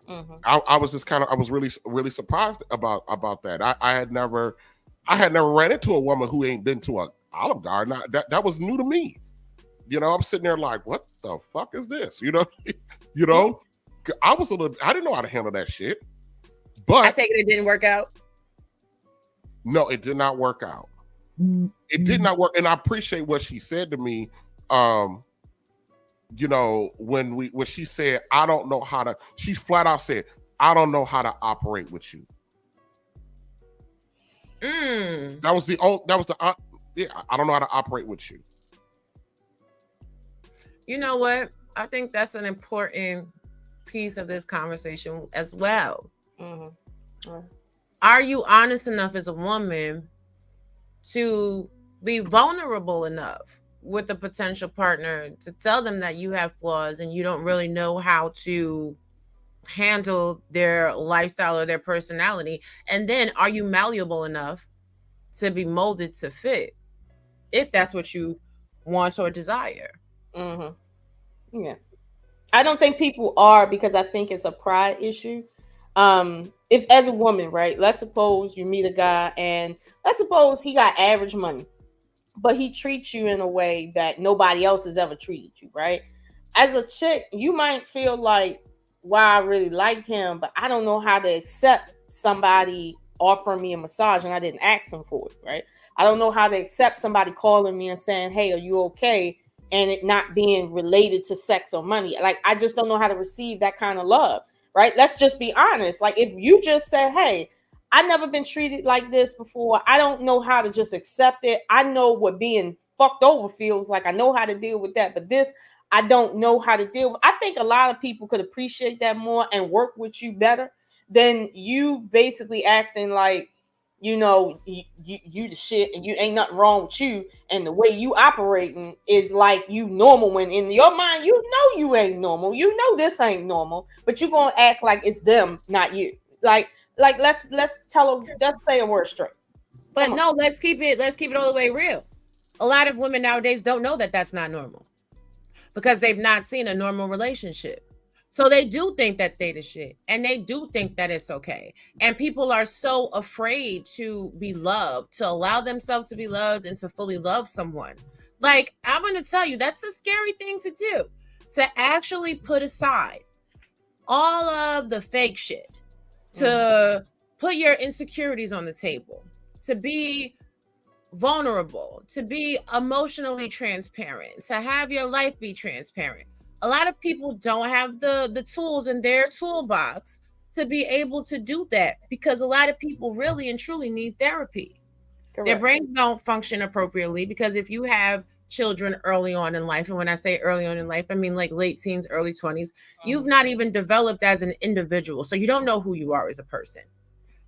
Mm-hmm. I was just I was really, really surprised about that. I had never ran into a woman who ain't been to a Olive Garden. That was new to me. I'm sitting there like, what the fuck is this? I didn't know how to handle that shit. But I take it didn't work out. No, it did not work out. It did not work, and I appreciate what she said to me. When she said, "I don't know how to," she flat out said, "I don't know how to operate with you." That was the Yeah, I don't know how to operate with you. You know what? I think that's an important piece of this conversation as well. Mm-hmm. Are you honest enough as a woman to be vulnerable enough with a potential partner to tell them that you have flaws and you don't really know how to handle their lifestyle or their personality? And then are you malleable enough to be molded to fit if that's what you want or desire? Mm-hmm. Yeah. I don't think people are, because I think it's a pride issue. If as a woman, right? Let's suppose you meet a guy and let's suppose he got average money, but he treats you in a way that nobody else has ever treated you, right? As a chick, you might feel like, wow, I really like him, but I don't know how to accept somebody offering me a massage and I didn't ask him for it, right? I don't know how to accept somebody calling me and saying, hey, are you okay? And it not being related to sex or money. Like, I just don't know how to receive that kind of love, right? Let's just be honest. Like, if you just said, hey, I never been treated like this before, I don't know how to just accept it. I know what being fucked over feels like. I know how to deal with that, but this, I don't know how to deal with. I think a lot of people could appreciate that more and work with you better than you basically acting like, you the shit and you ain't nothing wrong with you, and the way you operating is like you normal, when in your mind you ain't normal, this ain't normal, but you gonna act like it's them, not you. Like let's say a word straight. But no, let's keep it all the way real. A lot of women nowadays don't know that that's not normal because they've not seen a normal relationship. So they do think that they the shit, and they do think that it's okay. And people are so afraid to be loved, to allow themselves to be loved and to fully love someone. Like, I'm going to tell you, that's a scary thing to do, to actually put aside all of the fake shit, to put your insecurities on the table, to be vulnerable, to be emotionally transparent, to have your life be transparent. A lot of people don't have the tools in their toolbox to be able to do that, because a lot of people really and truly need therapy. Correct. Their brains don't function appropriately, because if you have children early on in life, and when I say early on in life, I mean like late teens, early 20s, you've not even developed as an individual, so you don't know who you are as a person.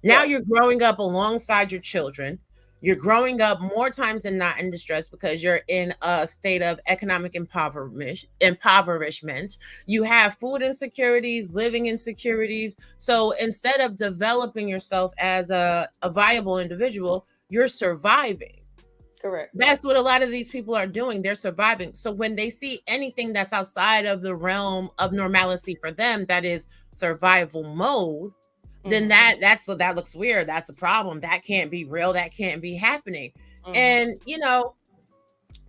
Now you're growing up alongside your children. You're growing up more times than not in distress because you're in a state of economic impoverishment. You have food insecurities, living insecurities. So instead of developing yourself as a viable individual, you're surviving. Correct. That's what a lot of these people are doing. They're surviving. So when they see anything that's outside of the realm of normalcy for them, that is survival mode, then that looks weird. That's a problem. That can't be real. That can't be happening. And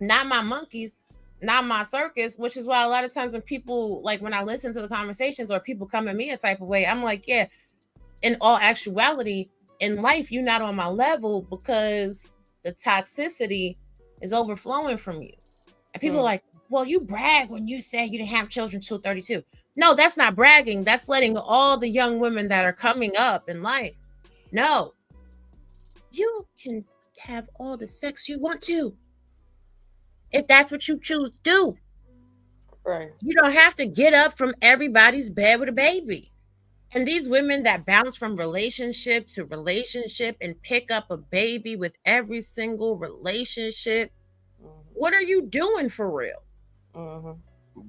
not my monkeys, not my circus, which is why a lot of times when people, like when I listen to the conversations or people come at me a type of way, I'm like, yeah, in all actuality, in life, you're not on my level because the toxicity is overflowing from you. And people are like, well, you brag when you say you didn't have children till 32. No, that's not bragging. That's letting all the young women that are coming up in life know you can have all the sex you want to if that's what you choose to do. Right. You don't have to get up from everybody's bed with a baby. And these women that bounce from relationship to relationship and pick up a baby with every single relationship, what are you doing for real?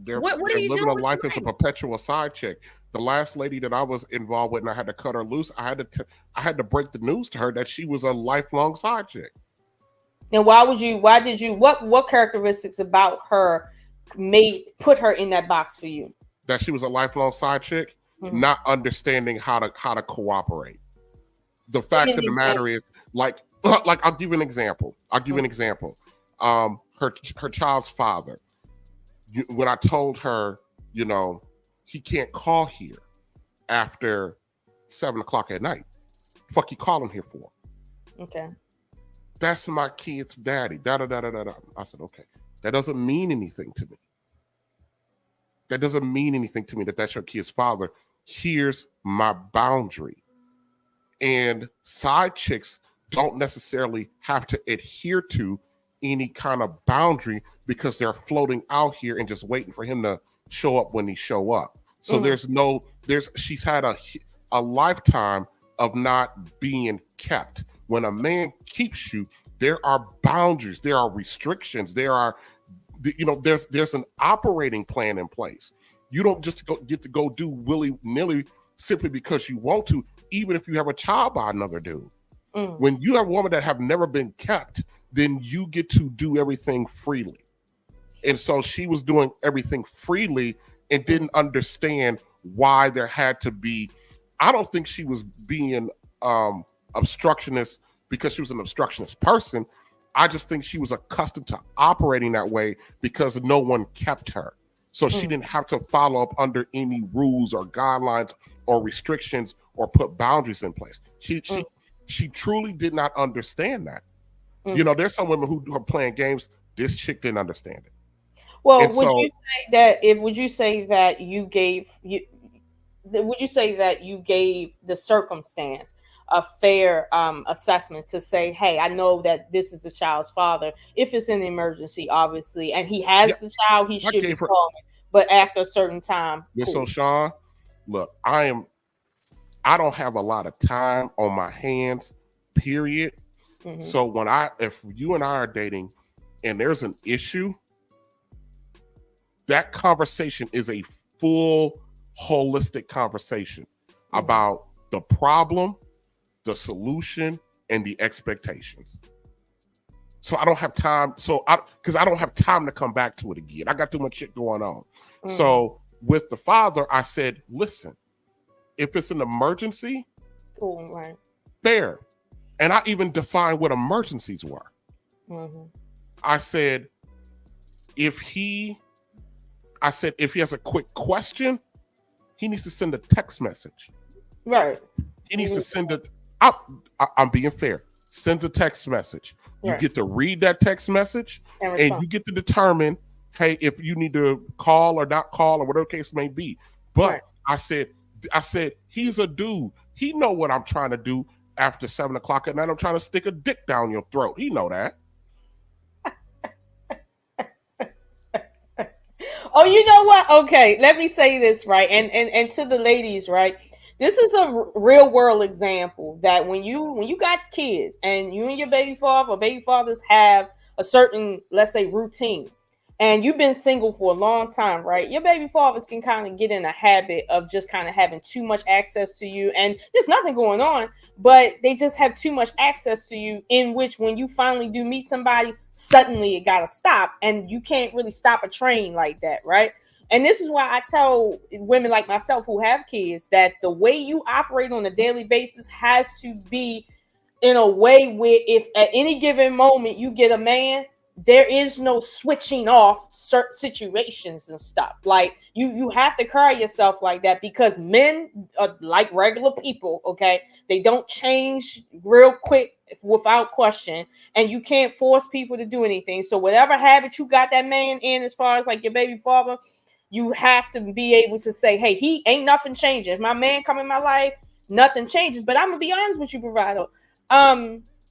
They're what are you living doing a life as a perpetual side chick. The last lady that I was involved with and I had to cut her loose, I had to break the news to her that she was a lifelong side chick. And what characteristics about her put her in that box for you? That she was a lifelong side chick, not understanding how to cooperate. The fact of the matter is, like I'll give you an example. Her child's father. When I told her, he can't call here after 7:00 at night. Fuck you calling here for? Okay. That's my kid's daddy. Da da da da da. I said, okay. That doesn't mean anything to me. That's your kid's father. Here's my boundary. And side chicks don't necessarily have to adhere to any kind of boundary because they're floating out here and just waiting for him to show up when he show up. So she's had a lifetime of not being kept. When a man keeps you, there are boundaries, there are restrictions, there's an operating plan in place. You don't just get to go do willy-nilly simply because you want to, even if you have a child by another dude. When you have a woman that have never been kept, then you get to do everything freely. And so she was doing everything freely and didn't understand why there had to be. I don't think she was being obstructionist because she was an obstructionist person. I just think she was accustomed to operating that way because no one kept her. So she didn't have to follow up under any rules or guidelines or restrictions or put boundaries in place. She truly did not understand that. You know, there's some women who are playing games. This chick didn't understand it. Well, would you say that you gave the circumstance a fair assessment to say, hey, I know that this is the child's father. If it's an emergency, obviously, and he has the child, he should be calling. But after a certain time, So Sean, look, I don't have a lot of time on my hands, period. So if you and I are dating and there's an issue, that conversation is a full holistic conversation about the problem, the solution, and the expectations. So I don't have time. Because I don't have time to come back to it again. I got too much shit going on. So with the father, I said, listen, if it's an emergency, fair. And I even defined what emergencies were. I said, if he has a quick question, he needs to send a text message. Right. He needs to send it. I'm being fair. Sends a text message. You get to read that text message and you get to determine, hey, if you need to call or not call or whatever the case may be. But I said, he's a dude. He know what I'm trying to do after 7:00 at night. I'm trying to stick a dick down your throat. He know that. Oh, you know what? Okay, let me say this, right? And to the ladies, right? This is a real world example that when you got kids and you and your baby father or baby fathers have a certain, let's say, routine, and you've been single for a long time, right? Your baby fathers can kind of get in a habit of just kind of having too much access to you, and there's nothing going on, but they just have too much access to you, in which when you finally do meet somebody, suddenly it gotta stop, and you can't really stop a train like that, right? And this is why I tell women like myself who have kids that the way you operate on a daily basis has to be in a way where if at any given moment you get a man, there is no switching off certain situations and stuff. Like you have to carry yourself like that, because men are like regular people. Okay. They don't change real quick without question, and you can't force people to do anything. So whatever habit you got that man in, as far as like your baby father, you have to be able to say, hey, he ain't nothing changing. If my man come in my life, nothing changes. But I'm gonna be honest with you, Bravado.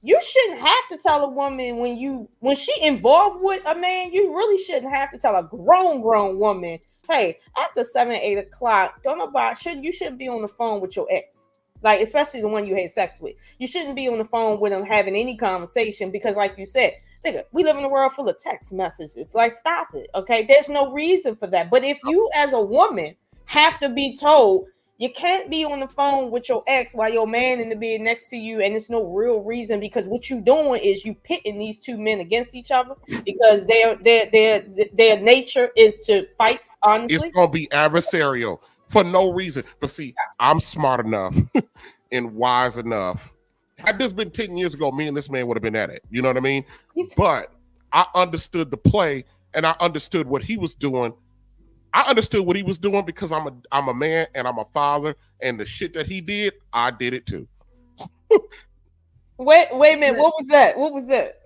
You shouldn't have to tell a woman when she involved with a man, you really shouldn't have to tell a grown woman, hey, after 7-8 o'clock, you shouldn't be on the phone with your ex. Like, especially the one you had sex with. You shouldn't be on the phone with them having any conversation, because like you said, nigga, we live in a world full of text messages. Like, stop it. Okay. There's no reason for that. But if you as a woman have to be told, you can't be on the phone with your ex while your man in the bed next to you, and it's no real reason, because what you doing is you pitting these two men against each other, because their nature is to fight. Honestly, it's gonna be adversarial for no reason. But see, I'm smart enough and wise enough. Had this been 10 years ago, me and this man would have been at it. You know what I mean? But I understood the play, and I understood what he was doing. I understood what he was doing because I'm a man and I'm a father, and the shit that he did, I did it too. Wait a minute. What was that?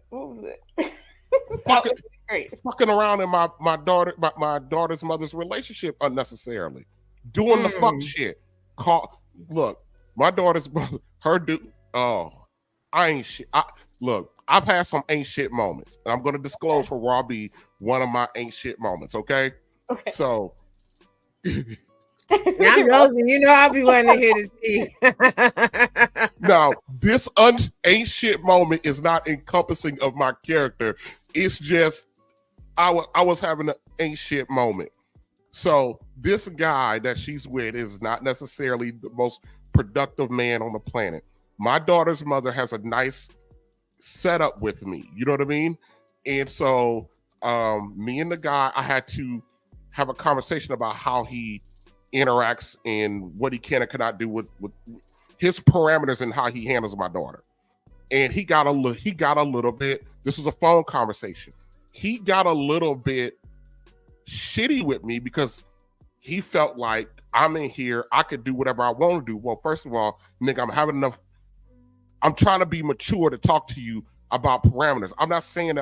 Fucking around in my daughter's mother's relationship unnecessarily. Doing the fuck shit. Look, my daughter's mother, her dude. Oh, I ain't shit. I've had some ain't shit moments, and I'm going to disclose for Robbie one of my ain't shit moments. Okay. So. I'm nosy. You know I'll be wanting to hear the tea. Now, this ain't shit moment is not encompassing of my character. It's just I was having an ain't shit moment. So this guy that she's with is not necessarily the most productive man on the planet. My daughter's mother has a nice setup with me. You know what I mean? And so me and the guy, I had to have a conversation about how he interacts and what he can and cannot do with his parameters and how he handles my daughter. And he got a little bit, this was a phone conversation. He got a little bit shitty with me because he felt like I'm in here, I could do whatever I want to do. Well, first of all, nigga, I'm trying to be mature to talk to you about parameters. I'm not saying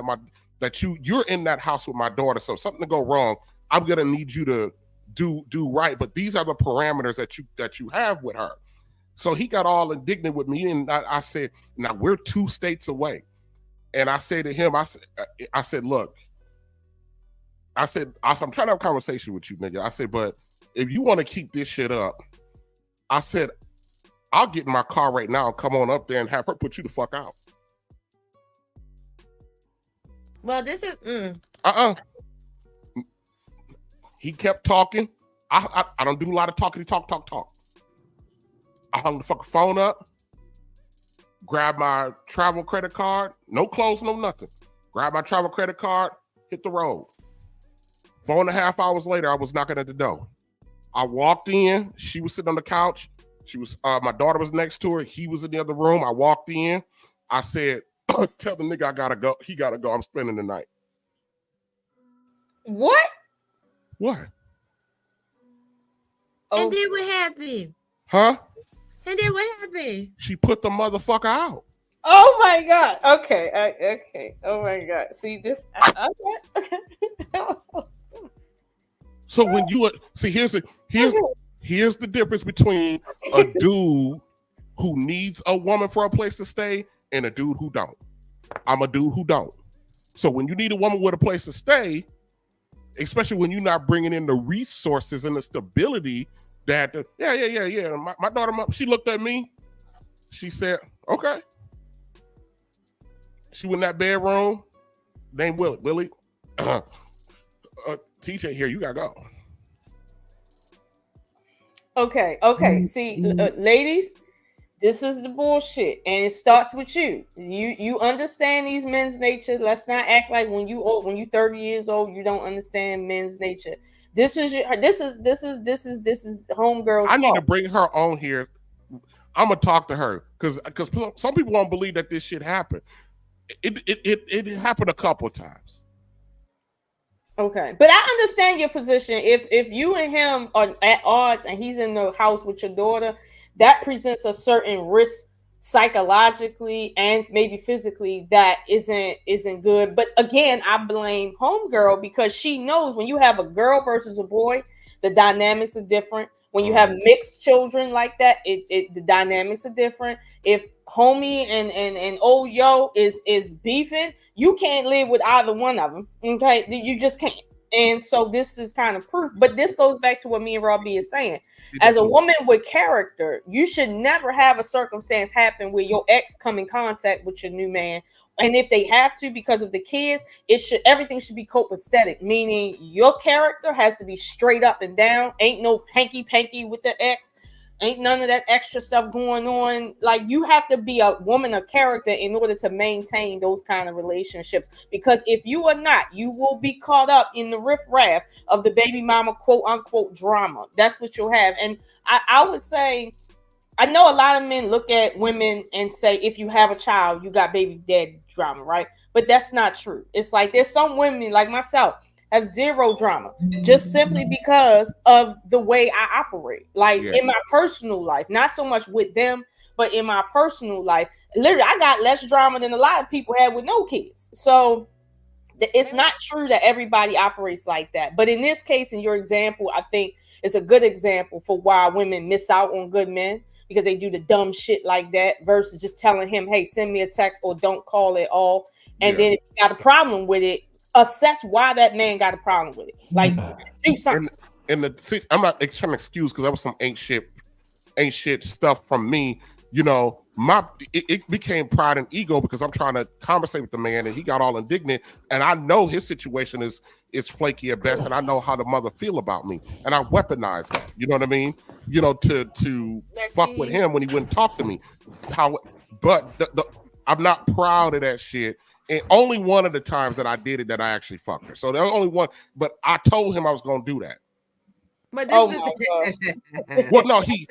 that you're in that house with my daughter, so if something to go wrong, I'm gonna need you to do right, but these are the parameters that you have with her. So he got all indignant with me, and I said, now we're 2 states away. And I said to him, I said, look, I'm trying to have a conversation with you, nigga. I said, but if you want to keep this shit up, I said, I'll get in my car right now and come on up there and have her put you the fuck out. Well, this is He kept talking. I don't do a lot of talking. Talk. I hung the fucking phone up, grabbed my travel credit card, no clothes, no nothing. Grabbed my travel credit card, hit the road. 4.5 hours later, I was knocking at the door. I walked in. She was sitting on the couch. She was. My daughter was next to her. He was in the other room. I walked in. I said, "Tell the nigga I gotta go. He gotta go. I'm spending the night." What? What? And then what happened? Huh? And then what happened? She put the motherfucker out. Oh my God. Okay. Okay. Oh my God. See this. Okay. So when you see, here's the difference between a dude who needs a woman for a place to stay and a dude who don't. I'm a dude who don't. So when you need a woman with a place to stay, especially when you're not bringing in the resources and the stability that, yeah. My daughter, she looked at me. She said, okay. She went in that bedroom. Name Willie. TJ here, you gotta go. Okay. See, ladies, this is the bullshit, and it starts with you. You understand these men's nature. Let's not act like when you 30 years old, you don't understand men's nature. This is homegirl's I need fault. to bring her on here. I'm gonna talk to her because some people won't believe that this shit happened. It happened a couple of times. Okay, but I understand your position. If you and him are at odds and he's in the house with your daughter, that presents a certain risk psychologically and maybe physically that isn't good. But again, I blame homegirl because she knows when you have a girl versus a boy, the dynamics are different. When you have mixed children like that, the dynamics are different. If homie and old yo is beefing, you can't live with either one of them. Okay, you just can't. And so this is kind of proof. But this goes back to what me and Robbie is saying. As a woman with character, you should never have a circumstance happen where your ex come in contact with your new man. And if they have to because of the kids, everything should be copacetic, meaning your character has to be straight up and down. Ain't no hanky-panky with the ex. Ain't none of that extra stuff going on. Like, you have to be a woman of character in order to maintain those kind of relationships. Because if you are not, you will be caught up in the riffraff of the baby mama quote unquote drama. That's what you'll have. And I would say, I know a lot of men look at women and say, if you have a child, you got baby daddy drama, right? But that's not true. It's like there's some women like myself have zero drama just simply because of the way I operate. Like in my personal life, not so much with them, but in my personal life, literally, I got less drama than a lot of people had with no kids. So it's not true that everybody operates like that. But in this case, in your example, I think it's a good example for why women miss out on good men. because they do the dumb shit like that versus just telling him, hey, send me a text or don't call at all. And then if you got a problem with it, assess why that man got a problem with it. Like, do something. I'm not trying to excuse because that was some ain't shit stuff from me. You know, it became pride and ego because I'm trying to conversate with the man and he got all indignant. And I know his situation is flaky at best, and I know how the mother feel about me, and I weaponize that. You know what I mean? You know, to fuck with him when he wouldn't talk to me. But I'm not proud of that shit. And only one of the times that I did it that I actually fucked her. So there was only one. But I told him I was going to do that. But well, no, he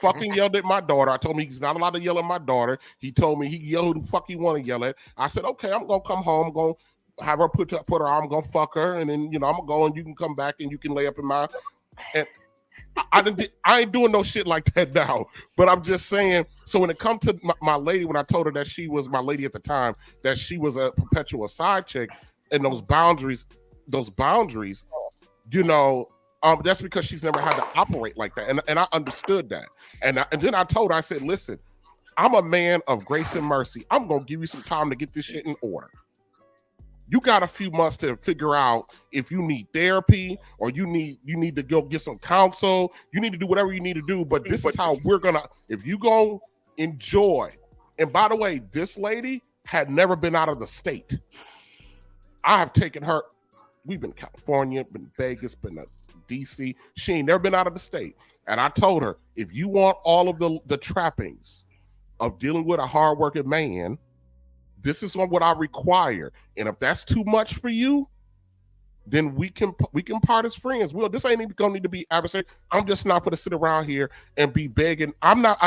fucking yelled at my daughter. I told him he's not allowed to yell at my daughter. He told me he yell who the fuck he want to yell at. I said, okay, I'm gonna come home. I'm gonna have her put her arm. I'm gonna fuck her, and then I'm gonna go and you can come back and you can lay up in my. And I ain't doing no shit like that now. But I'm just saying. So when it comes to my lady, when I told her that she was my lady at the time, that she was a perpetual side chick, and those boundaries, that's because she's never had to operate like that. And I understood that. And then I told her, I said, listen, I'm a man of grace and mercy. I'm going to give you some time to get this shit in order. You got a few months to figure out if you need therapy or you need to go get some counsel. You need to do whatever you need to do. But this is how we're going to, if you go enjoy. And by the way, this lady had never been out of the state. I have taken her. We've been California, been Vegas, been to DC. She ain't never been out of the state. And I told her, if you want all of the trappings of dealing with a hardworking man, this is what I require. And if that's too much for you, then we can part as friends. Well, this ain't even gonna need to be adversary. I'm just not gonna sit around here and be begging. I'm not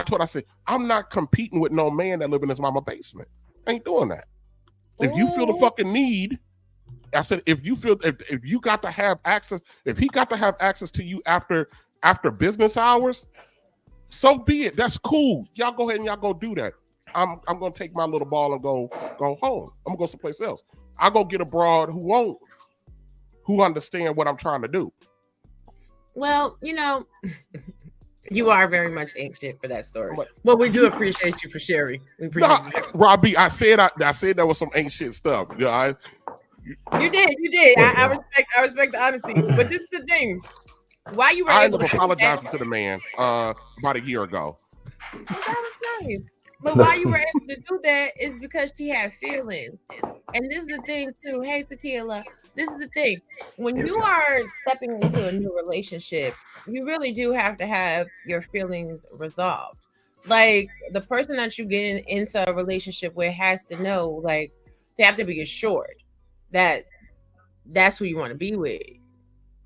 competing with no man that live in his mama basement. I ain't doing that. If you feel the fucking need, I said, if you feel if you got to have access, if he got to have access to you after business hours, so be it. That's cool. Y'all go ahead and y'all go do that. I'm gonna take my little ball and go home. I'm gonna go someplace else. I'll go get a broad who understand what I'm trying to do. Well, you are very ain't shit for that story. Well, we do appreciate you for sharing. Robbie, I said there was some ain't shit stuff. You did. I respect the honesty. But this is the thing. Why you were able to apologize to the man about a year ago. Well, that was nice. But why you were able to do that is because she had feelings. And this is the thing too. Hey, Tequila. This is the thing. When you are stepping into a new relationship, you really do have to have your feelings resolved. Like the person that you get into a relationship with has to know, like, they have to be assured that that's who you want to be with.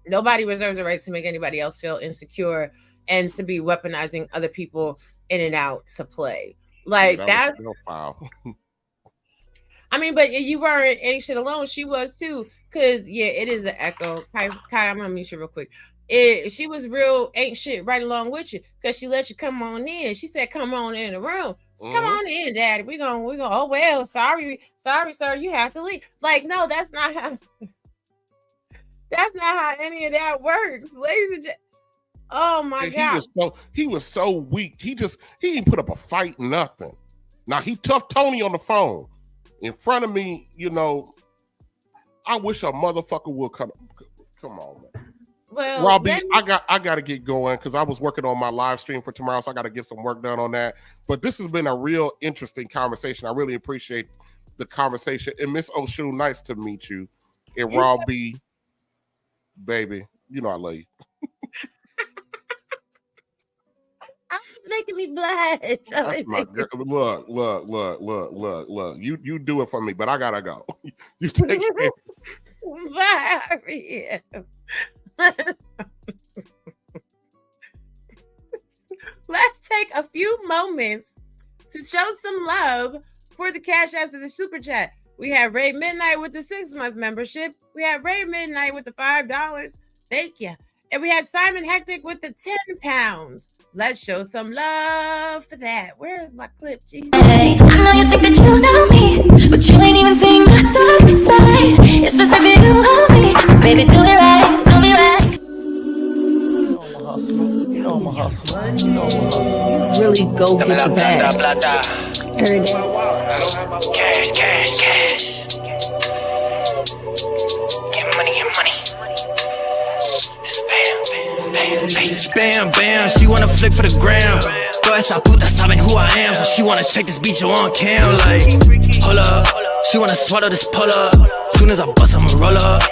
Nobody reserves the right to make anybody else feel insecure and to be weaponizing other people in and out to play. Like that's I mean, but you weren't ain't shit alone. She was too. Cause it is an echo. Kai, I'm gonna mute you real quick. She was real ain't shit right along with you because she let you come on in. She said, "Come on in the room. So come on in, Daddy. We gonna. Oh well, sorry, sir. You have to leave." Like, no, that's not how. That's not how any of that works, ladies and gentlemen. Oh my God. He was so weak. He didn't put up a fight, nothing. Now he tough Tony on the phone in front of me. I wish a motherfucker would come on, man. Well, Robbie, I got to get going because I was working on my live stream for tomorrow, so I got to get some work done on that. But this has been a real interesting conversation. I really appreciate the conversation. And Miss Oshun, nice to meet you. And Robbie, baby, I love you. Making me blush. That's my girl. Look. You do it for me, but I gotta go. You take care. Bye. Let's take a few moments to show some love for the Cash Apps and the Super Chat. We have Ray Midnight with the 6-month membership. We have Ray Midnight with the $5. Thank you. And we had Simon Hectic with the 10 pounds. Let's show some love for that. Where is my clip, Jesus? Hey, I know you think that you know me, but you ain't even seen my dark side. It's just if you know me, so baby, do me right, do me right. You know I'm a hustler. You know I'm a hustler. Really go get the bag. Every day. Cash, cash, cash. Get money, get money. It's bam, bam, bam, bam, bam. She wanna flick for the gram. Toda esa puta saben who I am. So she wanna check this beat on cam. Like, hold up. She wanna swallow this pull up. Soon as I bust, I'ma roll up.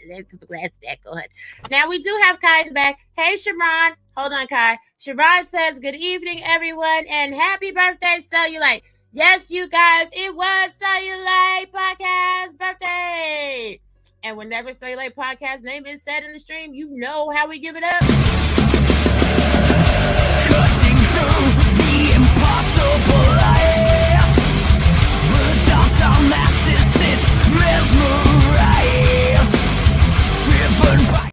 Let me put the glass back on. Now we do have Kai in the back. Hey, Sharon. Hold on, Kai. Sharon says, good evening, everyone, and happy birthday, Cellulite. Yes, you guys, it was Cellulite Podcast birthday. And whenever Cellulite Podcast name is said in the stream, you know how we give it up. Cutting through the impossible life. The docile masses sit mesmerized. Driven by.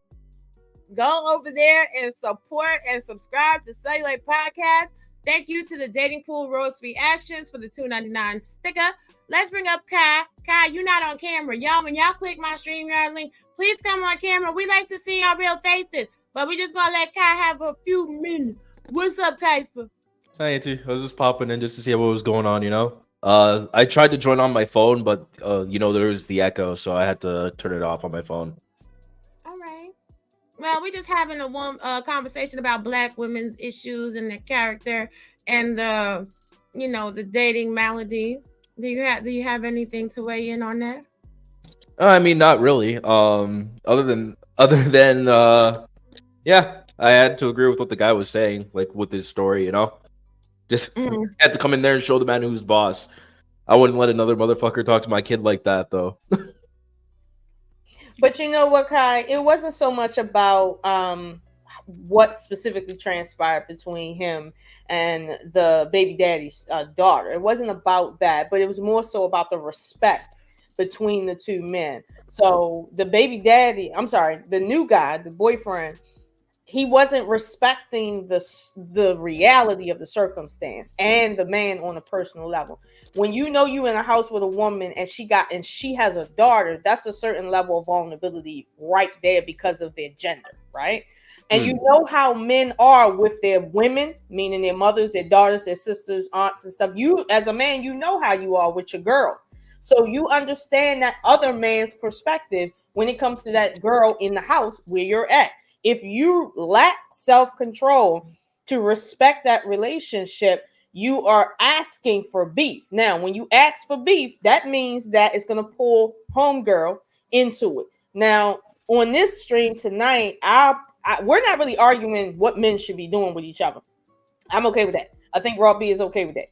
Go over there and support and subscribe to Cellulite Podcast. Thank you to the Dating Pool Roast Reactions for the $2.99 sticker. Let's bring up Kai. Kai, you're not on camera. Y'all, when y'all click my StreamYard link, please come on camera. We like to see your real faces, but we just gonna let Kai have a few minutes. What's up, Kai? Hi, Auntie. I was just popping in just to see what was going on, you know? I tried to join on my phone, but, you know, there was the echo, so I had to turn it off on my phone. All right. Well, we're just having a conversation about Black women's issues and their character and the, you know, the dating maladies. Do you have anything to weigh in on that? I mean, not really. Other than, yeah, I had to agree with what the guy was saying, like with his story, you know? Just had to come in there and show the man who's boss. I wouldn't let another motherfucker talk to my kid like that, though. But you know what, Kai? It wasn't so much about what specifically transpired between him and the baby daddy's daughter. It wasn't about that, but it was more so about the respect between the two men. So the the new guy, the boyfriend, he wasn't respecting the reality of the circumstance and the man on a personal level. When you know you in a house with a woman and she has a daughter, that's a certain level of vulnerability right there because of their gender, right? And you know how men are with their women, meaning their mothers, their daughters, their sisters, aunts, and stuff. You, as a man, you know how you are with your girls. So you understand that other man's perspective when it comes to that girl in the house where you're at. If you lack self-control to respect that relationship, you are asking for beef. Now, when you ask for beef, that means that it's going to pull homegirl into it. Now, on this stream tonight, we're not really arguing what men should be doing with each other. I'm okay with that. I think Raw B is okay with that.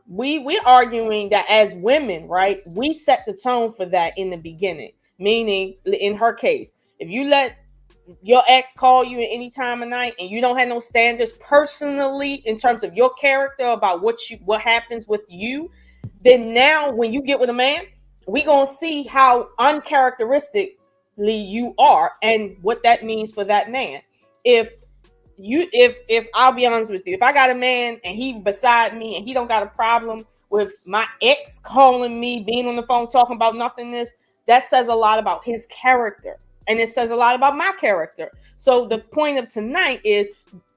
We're arguing that as women, right, we set the tone for that in the beginning. Meaning, in her case, if you let your ex call you at any time of night and you don't have no standards personally in terms of your character about what happens with you, then now when you get with a man, we gonna see how uncharacteristically you are and what that means for that man. If I'll be honest with you, if I got a man and he beside me and he don't got a problem with my ex calling me, being on the phone talking about nothingness, that says a lot about his character. And it says a lot about my character. So the point of tonight is,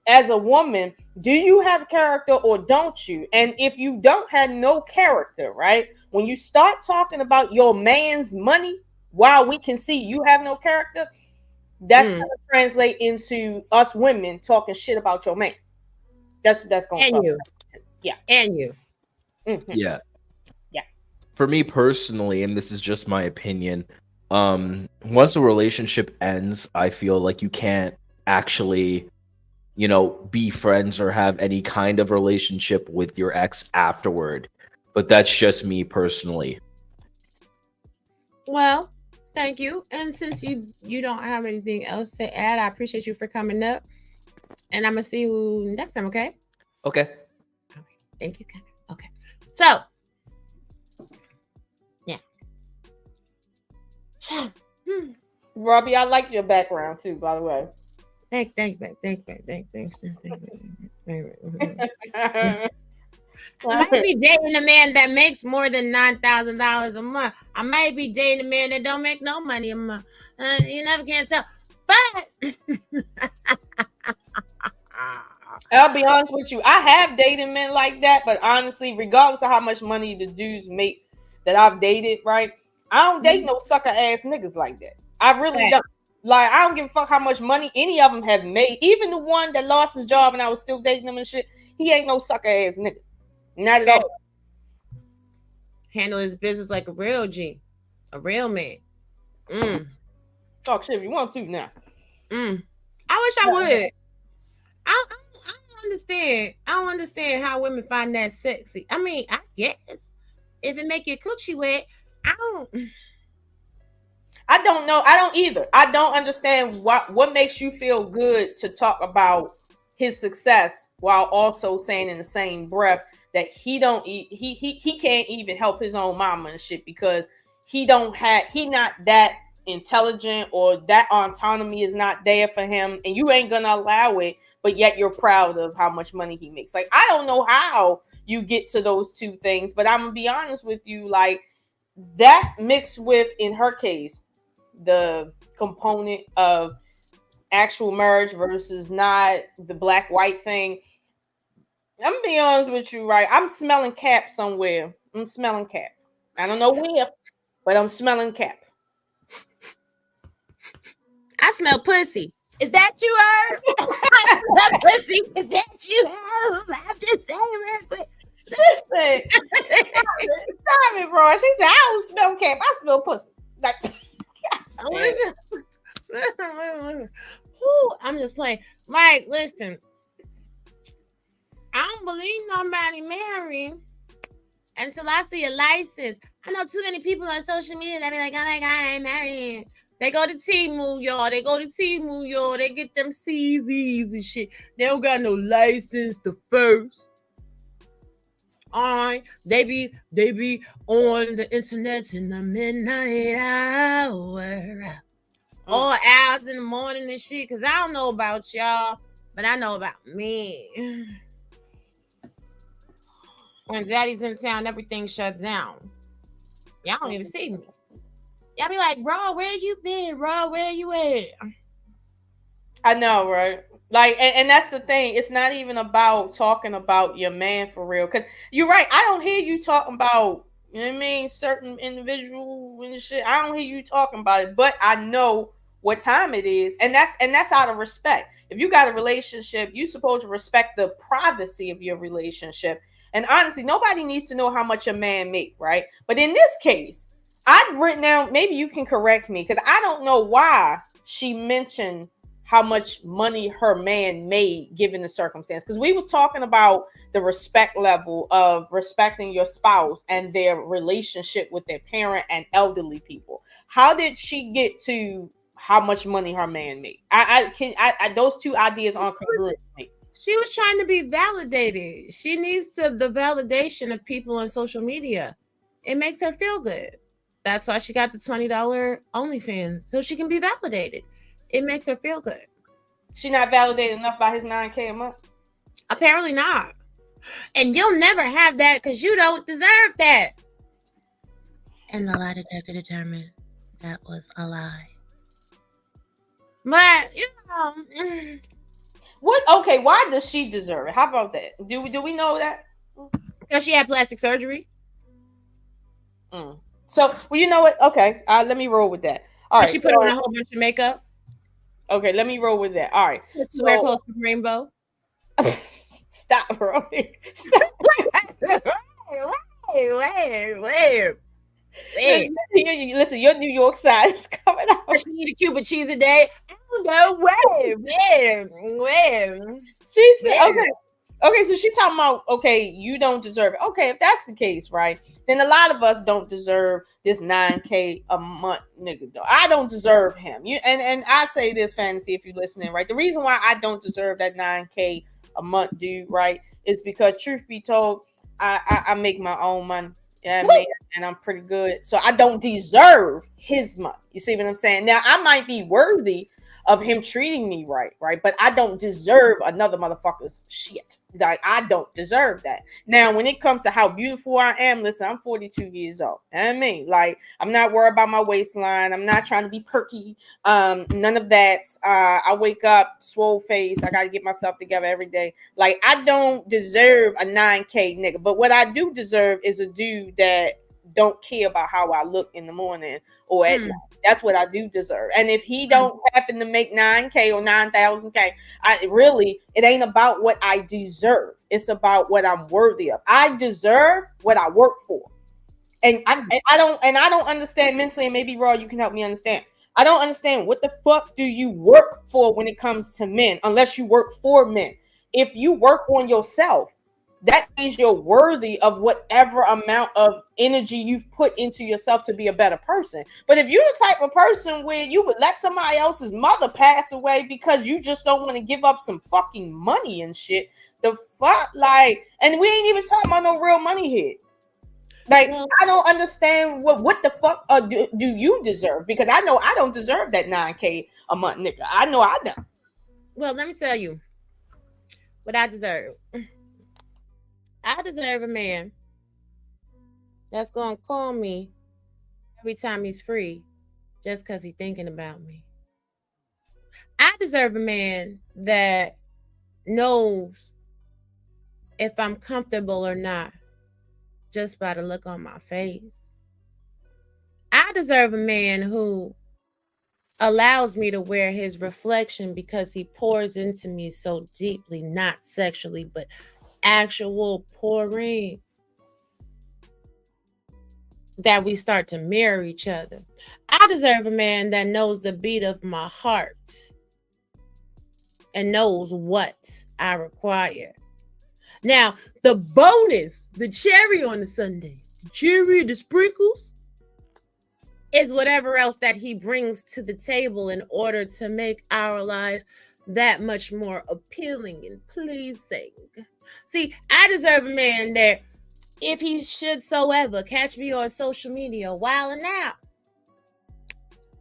as a woman, do you have character or don't you? And if you don't have no character, right? When you start talking about your man's money, while we can see you have no character, that's going to translate into us women talking shit about your man. That's going to. And you. Yeah. And you. Mm-hmm. Yeah. Yeah. For me personally, and this is just my opinion, once a relationship ends, I feel like you can't actually, you know, be friends or have any kind of relationship with your ex afterward. But that's just me personally. Well, thank you. And since you don't have anything else to add, I appreciate you for coming up. And I'm gonna see you next time, okay? Okay. Okay. Thank you, Connor. Okay. So Robbie, I like your background too, by the way. Thanks. I might be dating a man that makes more than $9,000 a month. I might be dating a man that don't make no money a month. You never can tell. But I'll be honest with you. I have dated men like that, but honestly, regardless of how much money the dudes make that I've dated, right? I don't date no sucker ass niggas like that. I really don't. Like, I don't give a fuck how much money any of them have made. Even the one that lost his job and I was still dating him and shit, he ain't no sucker ass nigga. Not at all. Handle his business like a real G, a real man. Talk shit if you want to now. I wish I would. I don't understand. I don't understand how women find that sexy. I mean, I guess if it make your coochie wet, I don't know. I don't either. I don't understand what makes you feel good to talk about his success while also saying in the same breath that he can't even help his own mama and shit because he not that intelligent or that autonomy is not there for him and you ain't gonna allow it, but yet you're proud of how much money he makes. Like, I don't know how you get to those two things, but I'm gonna be honest with you, like that mixed with, in her case, the component of actual marriage versus not the black white thing. I'm gonna be honest with you, right? I'm smelling cap somewhere. I'm smelling cap. I don't know where, but I'm smelling cap. I smell pussy. Is that you, Herb? I smell pussy. Is that you, Herb? I'm just saying real quick. She said, stop it, bro. She said, I don't smell cap. I smell pussy. Like, I'm just playing. Mike, listen. I don't believe nobody married until I see a license. I know too many people on social media that be like, oh my God, I ain't married. They go to Temu, y'all. They get them CZs and shit. They don't got no license to first. They be on the internet in the midnight hour. All hours in the morning and shit. Cause I don't know about y'all, but I know about me. When daddy's in town, everything shuts down. Y'all don't even see me. Y'all be like, bro, where you been, bro? Where you at? I know, right? Like, and that's the thing. It's not even about talking about your man for real. Because you're right. I don't hear you talking about, you know what I mean, certain individual and shit. I don't hear you talking about it. But I know what time it is. And that's out of respect. If you got a relationship, you're supposed to respect the privacy of your relationship. And honestly, nobody needs to know how much a man make, right? But in this case, I've written down, maybe you can correct me, because I don't know why she mentioned how much money her man made given the circumstance. Because we was talking about the respect level of respecting your spouse and their relationship with their parent and elderly people. How did she get to how much money her man made? I those two ideas aren't congruent to me. She was trying to be validated. She needs the validation of people on social media. It makes her feel good. That's why she got the $20 OnlyFans, so she can be validated. It makes her feel good. She not validated enough by his $9,000 a month? Apparently not. And you'll never have that because you don't deserve that. And the lie detector determined that was a lie. But, you know... What? Okay, why does she deserve it? How about that? Do we know that? Because she had plastic surgery. So, well, you know what? Okay, let me roll with that. All right. She put on a whole bunch of makeup. Okay, let me roll with that. All right. So, wear clothes with rainbow. Stop, bro. Stop. Wait. Listen, your New York side is coming out. She need a Cuban cheese a day. I don't know. Where? She said, okay, so she's talking about, okay, you don't deserve it. Okay, if that's the case, right, then a lot of us don't deserve this $9,000 a month nigga. Though I don't deserve him. And I say this, Fantasy, if you're listening, right, the reason why I don't deserve that $9,000 a month dude, right, is because truth be told, I make my own money. Yeah, and I'm pretty good. So I don't deserve his money. You see what I'm saying? Now, I might be worthy of him treating me right? But I don't deserve another motherfucker's shit. Like, I don't deserve that. Now, when it comes to how beautiful I am, listen, I'm 42 years old. You know what I mean? Like, I'm not worried about my waistline. I'm not trying to be perky. None of that. I wake up swole face. I got to get myself together every day. Like, I don't deserve a 9K nigga. But what I do deserve is a dude that don't care about how I look in the morning or at night. That's what I do deserve. And if he don't happen to make 9K or 9,000K, it ain't about what I deserve. It's about what I'm worthy of. I deserve what I work for. And I don't understand mentally, and maybe Raw, you can help me understand. I don't understand what the fuck do you work for when it comes to men, unless you work for men. If you work on yourself, that means you're worthy of whatever amount of energy you've put into yourself to be a better person. But if you're the type of person where you would let somebody else's mother pass away because you just don't want to give up some fucking money and shit, the fuck, like, and we ain't even talking about no real money here. Like, I don't understand what the fuck do you deserve? Because I know I don't deserve that 9K a month, nigga. I know I don't. Well, let me tell you what I deserve. I deserve a man that's going to call me every time he's free just because he's thinking about me. I deserve a man that knows if I'm comfortable or not just by the look on my face. I deserve a man who allows me to wear his reflection because he pours into me so deeply, not sexually, but actual pouring, that we start to mirror each other. I deserve a man that knows the beat of my heart and knows what I require. Now, the bonus, the cherry on the sundae, the cherry, the sprinkles, is whatever else that he brings to the table in order to make our life that much more appealing and pleasing. See, I deserve a man that, if he should so ever catch me on social media wilding out,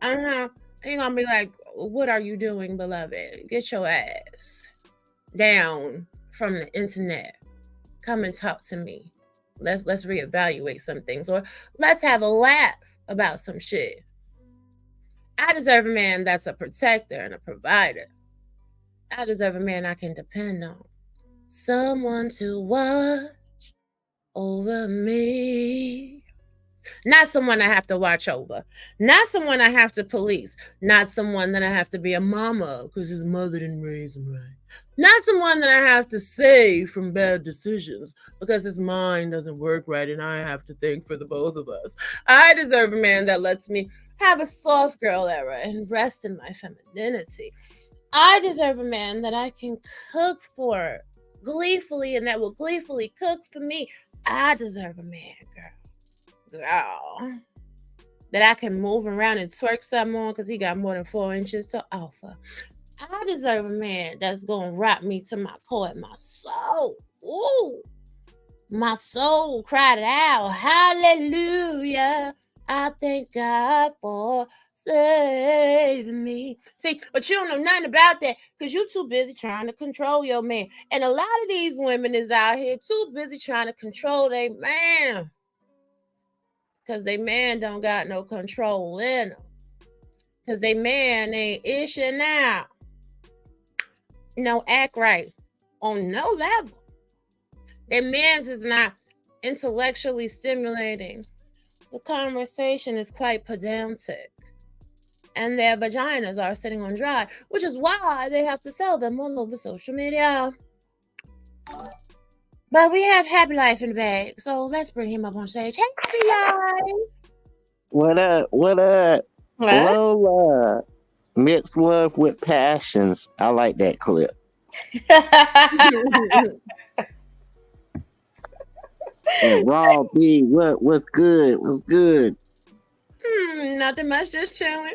ain't gonna be like, what are you doing, beloved? Get your ass down from the internet. Come and talk to me. Let's reevaluate some things, or let's have a laugh about some shit. I deserve a man that's a protector and a provider. I deserve a man I can depend on. Someone to watch over me. Not someone I have to watch over. Not someone I have to police. Not someone that I have to be a mama because his mother didn't raise him right. Not someone that I have to save from bad decisions because his mind doesn't work right and I have to think for the both of us. I deserve a man that lets me have a soft girl era and rest in my femininity. I deserve a man that I can cook for gleefully and that will gleefully cook for me. I deserve a man, girl, that I can move around and twerk something on because he got more than 4 inches to offer. I deserve a man that's going to rock me to my core and my soul. Ooh, my soul cried out, hallelujah. I thank God for saving me. See, but you don't know nothing about that because you're too busy trying to control your man. And a lot of these women is out here too busy trying to control their man because they man don't got no control in them. Because they man ain't ishing now. No, act right on no level. Their man's is not intellectually stimulating. The conversation is quite pedantic. And their vaginas are sitting on dry, which is why they have to sell them all over social media. But we have Happy Life in the bag, so let's bring him up on stage. Hey, Happy Life! What up? What up? What? Lola. Mixed love with passions. I like that clip. And Raw B, what's good? What's good? Nothing much, just chilling.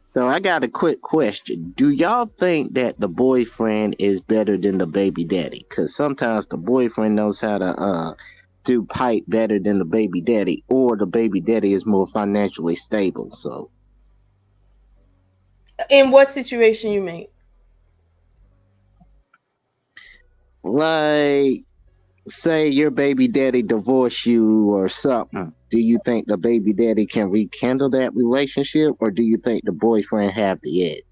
So I got a quick question. Do y'all think that the boyfriend is better than the baby daddy? Because sometimes the boyfriend knows how to do pipe better than the baby daddy, or the baby daddy is more financially stable. So In what situation you mean? Like, say your baby daddy divorced you or something. Do you think the baby daddy can rekindle that relationship, or do you think the boyfriend have the edge?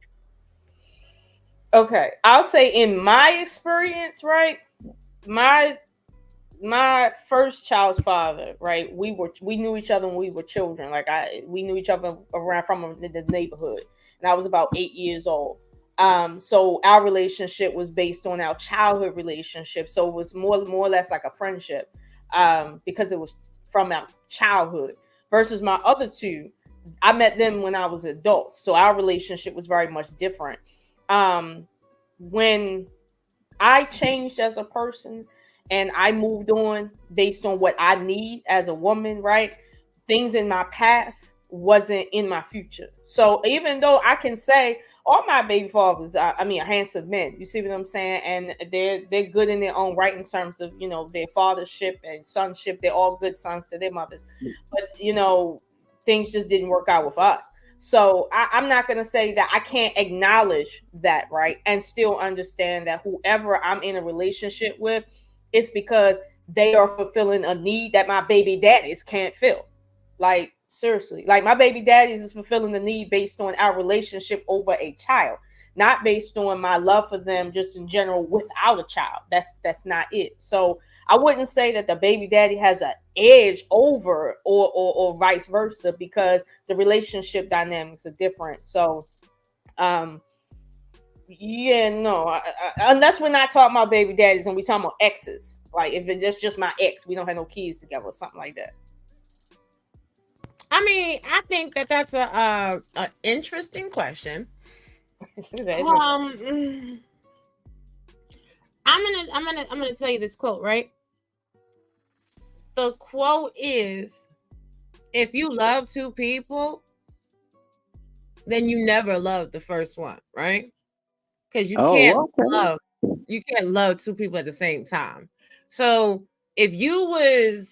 Okay, I'll say in my experience, right? My first child's father, right? We knew each other when we were children. Like we knew each other around from the neighborhood, and I was about 8 years old. So our relationship was based on our childhood relationship. So it was more or less like a friendship, because it was from our childhood. Versus my other two, I met them when I was adults. So our relationship was very much different. When I changed as a person and I moved on based on what I need as a woman, right? Things in my past wasn't in my future. So even though I can say all my baby fathers, I mean, are handsome men. You see what I'm saying? And they're good in their own right in terms of, you know, their fathership and sonship. They're all good sons to their mothers. But you know, things just didn't work out with us. So I'm not going to say that I can't acknowledge that, right? And still understand that whoever I'm in a relationship with, it's because they are fulfilling a need that my baby daddies can't fill. Like, seriously. Like, my baby daddies is fulfilling the need based on our relationship over a child, not based on my love for them just in general without a child. That's not it. So I wouldn't say that the baby daddy has an edge over or vice versa, because the relationship dynamics are different. So yeah, no, unless we're not talking about baby daddies and we talking about exes. Like if it's just my ex, we don't have no kids together or something like that. I mean, I think that that's a interesting question. I'm gonna tell you this quote, right? The quote is, if you love two people, then you never loved the first one, right? Because you can't love two people at the same time. So if you was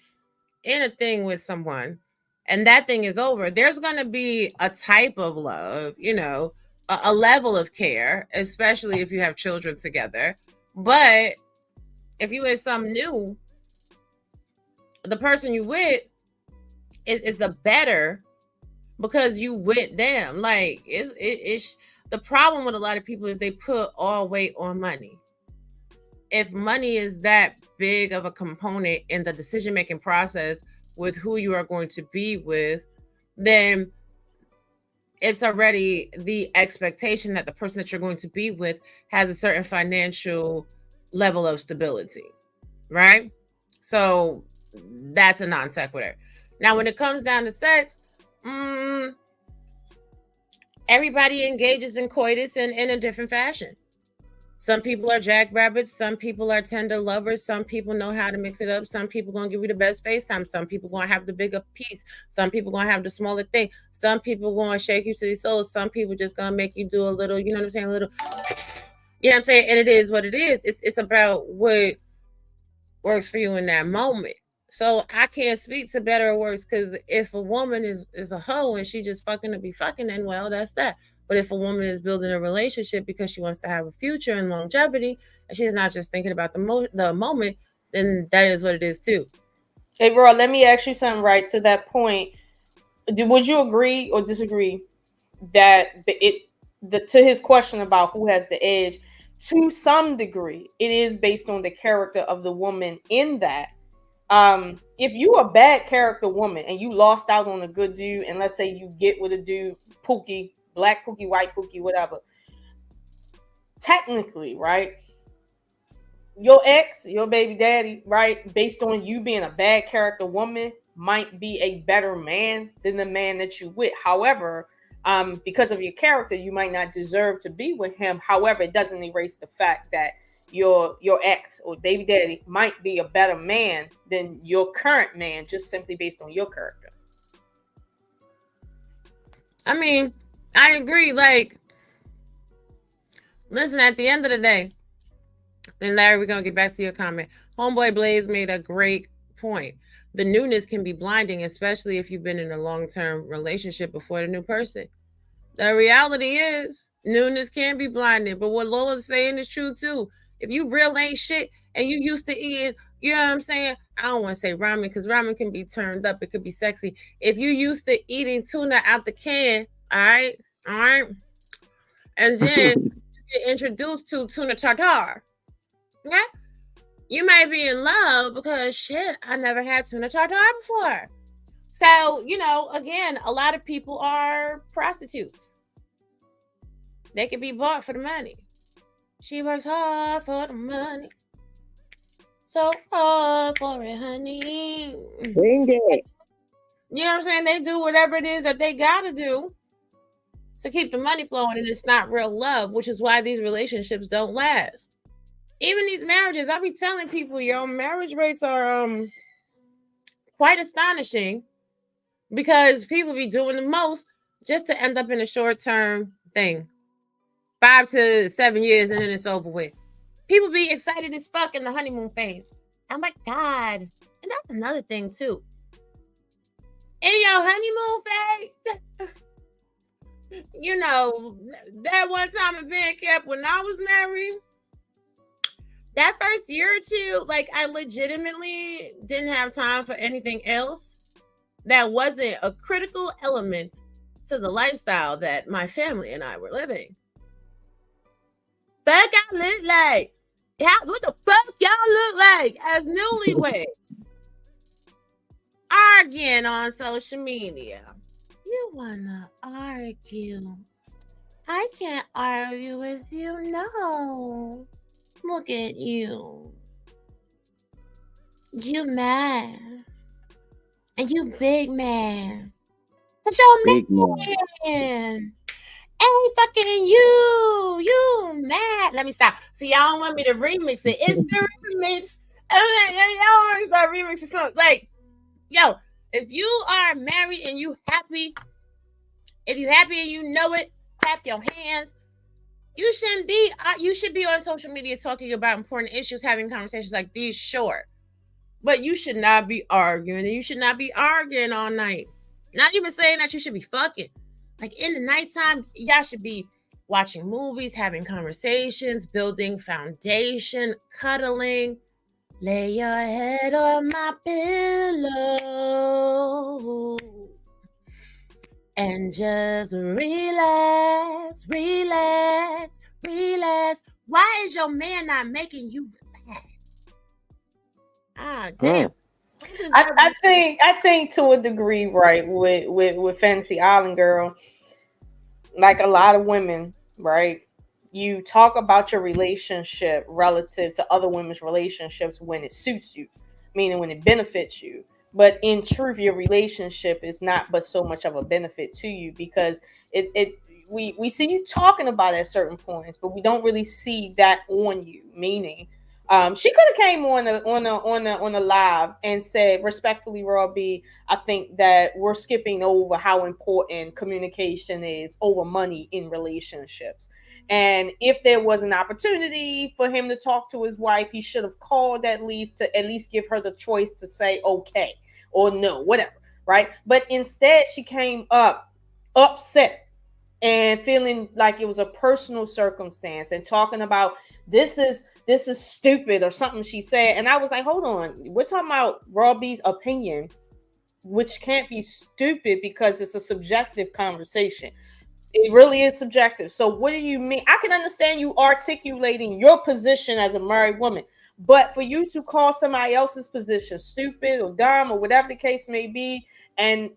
in a thing with someone and that thing is over, there's gonna be a type of love, you know, a level of care, especially if you have children together. But if you with something new, the person you with is the better because you with them. Like it's the problem with a lot of people is they put all weight on money. If money is that big of a component in the decision-making process with who you are going to be with, then it's already the expectation that the person that you're going to be with has a certain financial level of stability, right? So that's a non sequitur. Now, when it comes down to sex, everybody engages in coitus in a different fashion. Some people are jackrabbits. Some people are tender lovers. Some people know how to mix it up. Some people gonna give you the best FaceTime. Some people gonna have the bigger piece. Some people gonna have the smaller thing. Some people gonna shake you to the soul. Some people just gonna make you do a little, you know what I'm saying, a little, you know what I'm saying? And it is what it is. It's about what works for you in that moment. So I can't speak to better or worse, because if a woman is a hoe and she just fucking to be fucking, then well, that's that. But if a woman is building a relationship because she wants to have a future and longevity, and she's not just thinking about the moment, then that is what it is too. Hey, bro, let me ask you something right to that point. Would you agree or disagree that to his question about who has the edge, to some degree, it is based on the character of the woman in that. If you a bad character woman and you lost out on a good dude, and let's say you get with a dude, Pookie, black Pookie, white Pookie, whatever, technically, right, your ex, your baby daddy, right, based on you being a bad character woman, might be a better man than the man that you with. However, because of your character, you might not deserve to be with him. However, it doesn't erase the fact that your ex or baby daddy might be a better man than your current man, just simply based on your character. I mean, I agree. Like, listen, at the end of the day, and Larry, we're gonna get back to your comment. Homeboy Blaze made a great point. The newness can be blinding, especially if you've been in a long-term relationship before the new person. The reality is, newness can be blinding. But what Lola's saying is true too. If you real ain't shit and you used to eating, you know what I'm saying? I don't want to say ramen because ramen can be turned up. It could be sexy. If you used to eating tuna out the can, all right, and then you get introduced to tuna tartare, okay? You might be in love because shit, I never had tuna tartare before. So, you know, again, a lot of people are prostitutes. They can be bought for the money. She works hard for the money. So hard for it, honey. Bring it. You know what I'm saying? They do whatever it is that they gotta do to keep the money flowing, and it's not real love, which is why these relationships don't last. Even these marriages, I be telling people, yo, marriage rates are quite astonishing because people be doing the most just to end up in a short-term thing. 5 to 7 years and then it's over with. People be excited as fuck in the honeymoon phase. Oh my God. And that's another thing too. In your honeymoon phase, you know, that one time in band camp when I was married, that first year or two, like I legitimately didn't have time for anything else that wasn't a critical element to the lifestyle that my family and I were living. Fuck I look like? What the fuck y'all look like as newlyweds? Arguing on social media. You wanna argue? I can't argue with you, no. Look at you. You mad. And you big man. Cause you're Big man. Ain't fucking you mad. Let me stop. See, y'all don't want me to remix it. It's the remix. Y'all want me to start remixing songs. Like, yo, if you are married and you happy, if you happy and you know it, clap your hands. You shouldn't be. You should be on social media talking about important issues, having conversations like these. Sure, but you should not be arguing, and you should not be arguing all night. Not even saying that you should be fucking. Like in the nighttime, y'all should be watching movies, having conversations, building foundation, cuddling. Lay your head on my pillow and just relax, relax, relax. Why is your man not making you relax? Ah, damn. I think to a degree, right, with Fantasy Island Girl, like a lot of women, right, you talk about your relationship relative to other women's relationships when it suits you, meaning when it benefits you. But in truth, your relationship is not but so much of a benefit to you because we see you talking about it at certain points, but we don't really see that on you. Meaning, she could have came on the live and said respectfully, Raw B, I think that we're skipping over how important communication is over money in relationships. And if there was an opportunity for him to talk to his wife, he should have called at least give her the choice to say okay or no, whatever, right? But instead, she came up upset and feeling like it was a personal circumstance and talking about this is stupid or something she said. And I was like, hold on, we're talking about Robbie's opinion, which can't be stupid because it's a subjective conversation. It really is subjective. So what do you mean? I can understand you articulating your position as a married woman, but for you to call somebody else's position stupid or dumb or whatever the case may be, and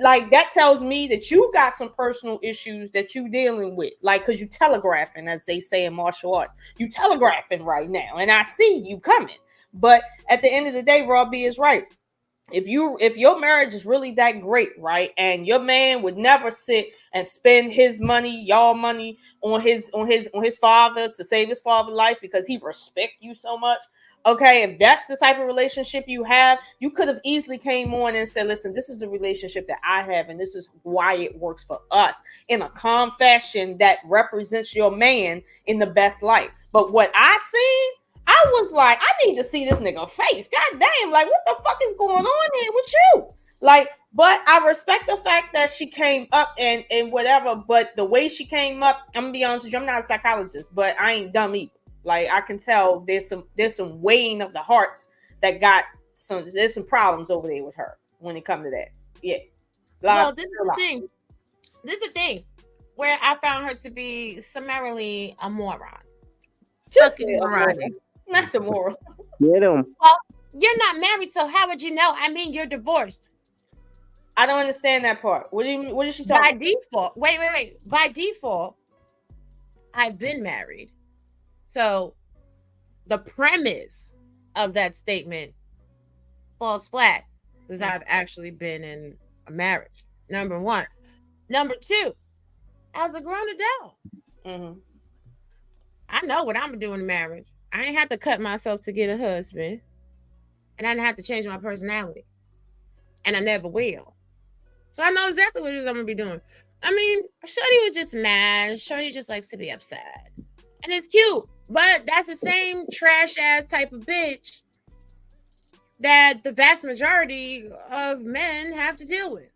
like that tells me that you got some personal issues that you dealing with, like because you telegraphing, as they say in martial arts, you telegraphing right now, and I see you coming. But at the end of the day, Robbie is right. If your marriage is really that great, right, and your man would never sit and spend his money, y'all money, on his father to save his father's life because he respect you so much, okay, if that's the type of relationship you have, you could have easily came on and said, listen, this is the relationship that I have and this is why it works for us, in a calm fashion that represents your man in the best light. But what I seen, I was like, I need to see this nigga face. God damn, like what the fuck is going on here with you? Like, But I respect the fact that she came up and whatever. But the way she came up, I'm gonna be honest with you, I'm not a psychologist, but I ain't dumb either. Like I can tell there's some weighing of the hearts that got there's some problems over there with her when it comes to that. Yeah. Well, this is the thing. This is the thing where I found her to be summarily a moron. Just Fucking moronic. Not the moral. Get him. Well, you're not married, so how would you know? I mean, you're divorced. I don't understand that part. What do you mean? What is she talking? By default, wait. By default, I've been married. So the premise of that statement falls flat because I've actually been in a marriage. Number one. Number two, as a grown adult, I know what I'm doing in marriage. I ain't have to cut myself to get a husband, and I didn't have to change my personality, and I never will. So I know exactly what it is I'm gonna be doing. I mean, Shorty was just mad. Shorty just likes to be upset, and it's cute. But that's the same trash ass type of bitch that the vast majority of men have to deal with.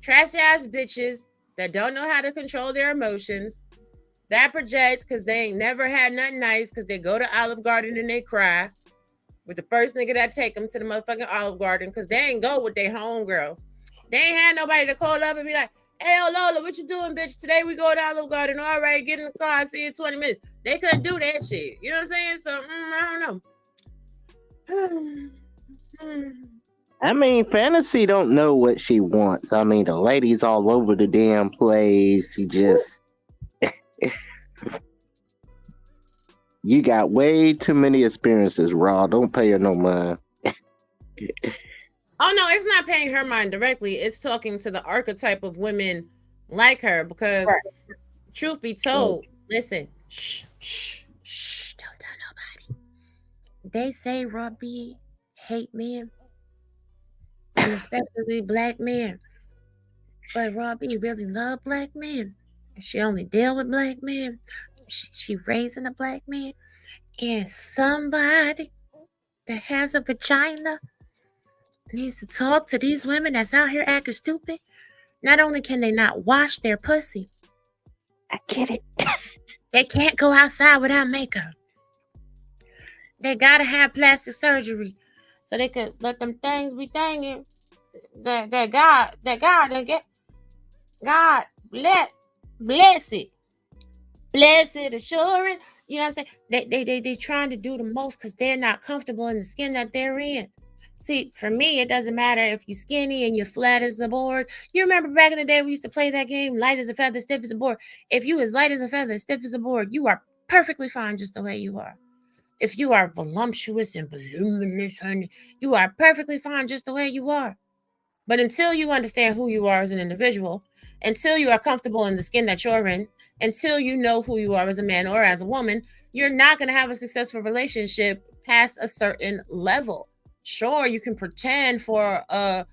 Trash ass bitches that don't know how to control their emotions, that project because they ain't never had nothing nice because they go to Olive Garden and they cry with the first nigga that take them to the motherfucking Olive Garden because they ain't go with their homegirl. They ain't had nobody to call up and be like, hey, Lola, what you doing, bitch? Today we go to Olive Garden. All right, get in the car. See you in 20 minutes. They couldn't do that shit. You know what I'm saying? So, I don't know. I mean, Fantasy don't know what she wants. I mean, the lady's all over the damn place. She just... You got way too many experiences, Raw. Don't pay her no mind. Oh, no, it's not paying her mind directly. It's talking to the archetype of women like her because, truth be told, listen, shh, don't tell nobody. They say Robbie hate men, and especially black men. But Robbie really love black men. She only deal with black men. She raising a black man. And somebody that has a vagina needs to talk to these women that's out here acting stupid. Not only can they not wash their pussy, I get it. They can't go outside without makeup. They gotta have plastic surgery so they could let them things be thanging. God bless it. Blessed assurance. You know what I'm saying? They trying to do the most because they're not comfortable in the skin that they're in. See, for me, it doesn't matter if you're skinny and you're flat as a board. You remember back in the day we used to play that game, light as a feather, stiff as a board. If you as light as a feather, stiff as a board, you are perfectly fine just the way you are. If you are voluptuous and voluminous, honey, you are perfectly fine just the way you are. But until you understand who you are as an individual, until you are comfortable in the skin that you're in, until you know who you are as a man or as a woman, you're not going to have a successful relationship past a certain level. Sure, you can pretend for a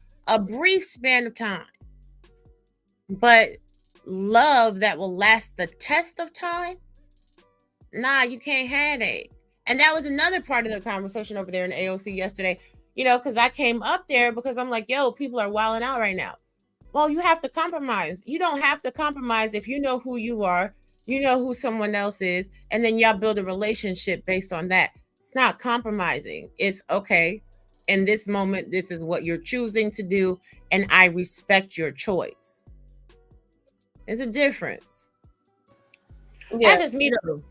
brief span of time, but love that will last the test of time, nah, you can't have it. And that was another part of the conversation over there in AOC yesterday, you know, because I came up there because I'm like, yo, people are wilding out right now. Well, you have to compromise. You don't have to compromise if you know who you are, you know who someone else is, and then y'all build a relationship based on that. It's not compromising. It's okay. In this moment, this is what you're choosing to do, and I respect your choice. There's a difference. Yeah. That's just me though.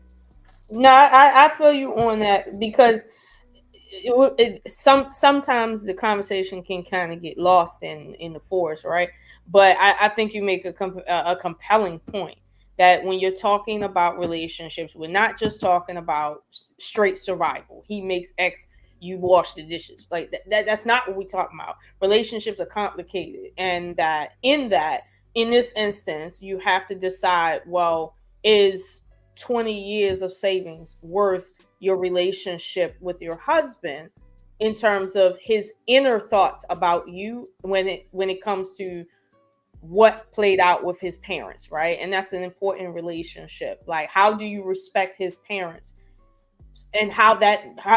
No, I feel you on that because sometimes the conversation can kind of get lost in the forest, right? But I think you make a compelling point that when you're talking about relationships, we're not just talking about straight survival. He makes X, you wash the dishes. Like that's not what we're talking about. Relationships are complicated, and that in this instance, you have to decide, well, is 20 years of savings worth your relationship with your husband in terms of his inner thoughts about you when it comes to what played out with his parents, right? And that's an important relationship. Like, how do you respect his parents and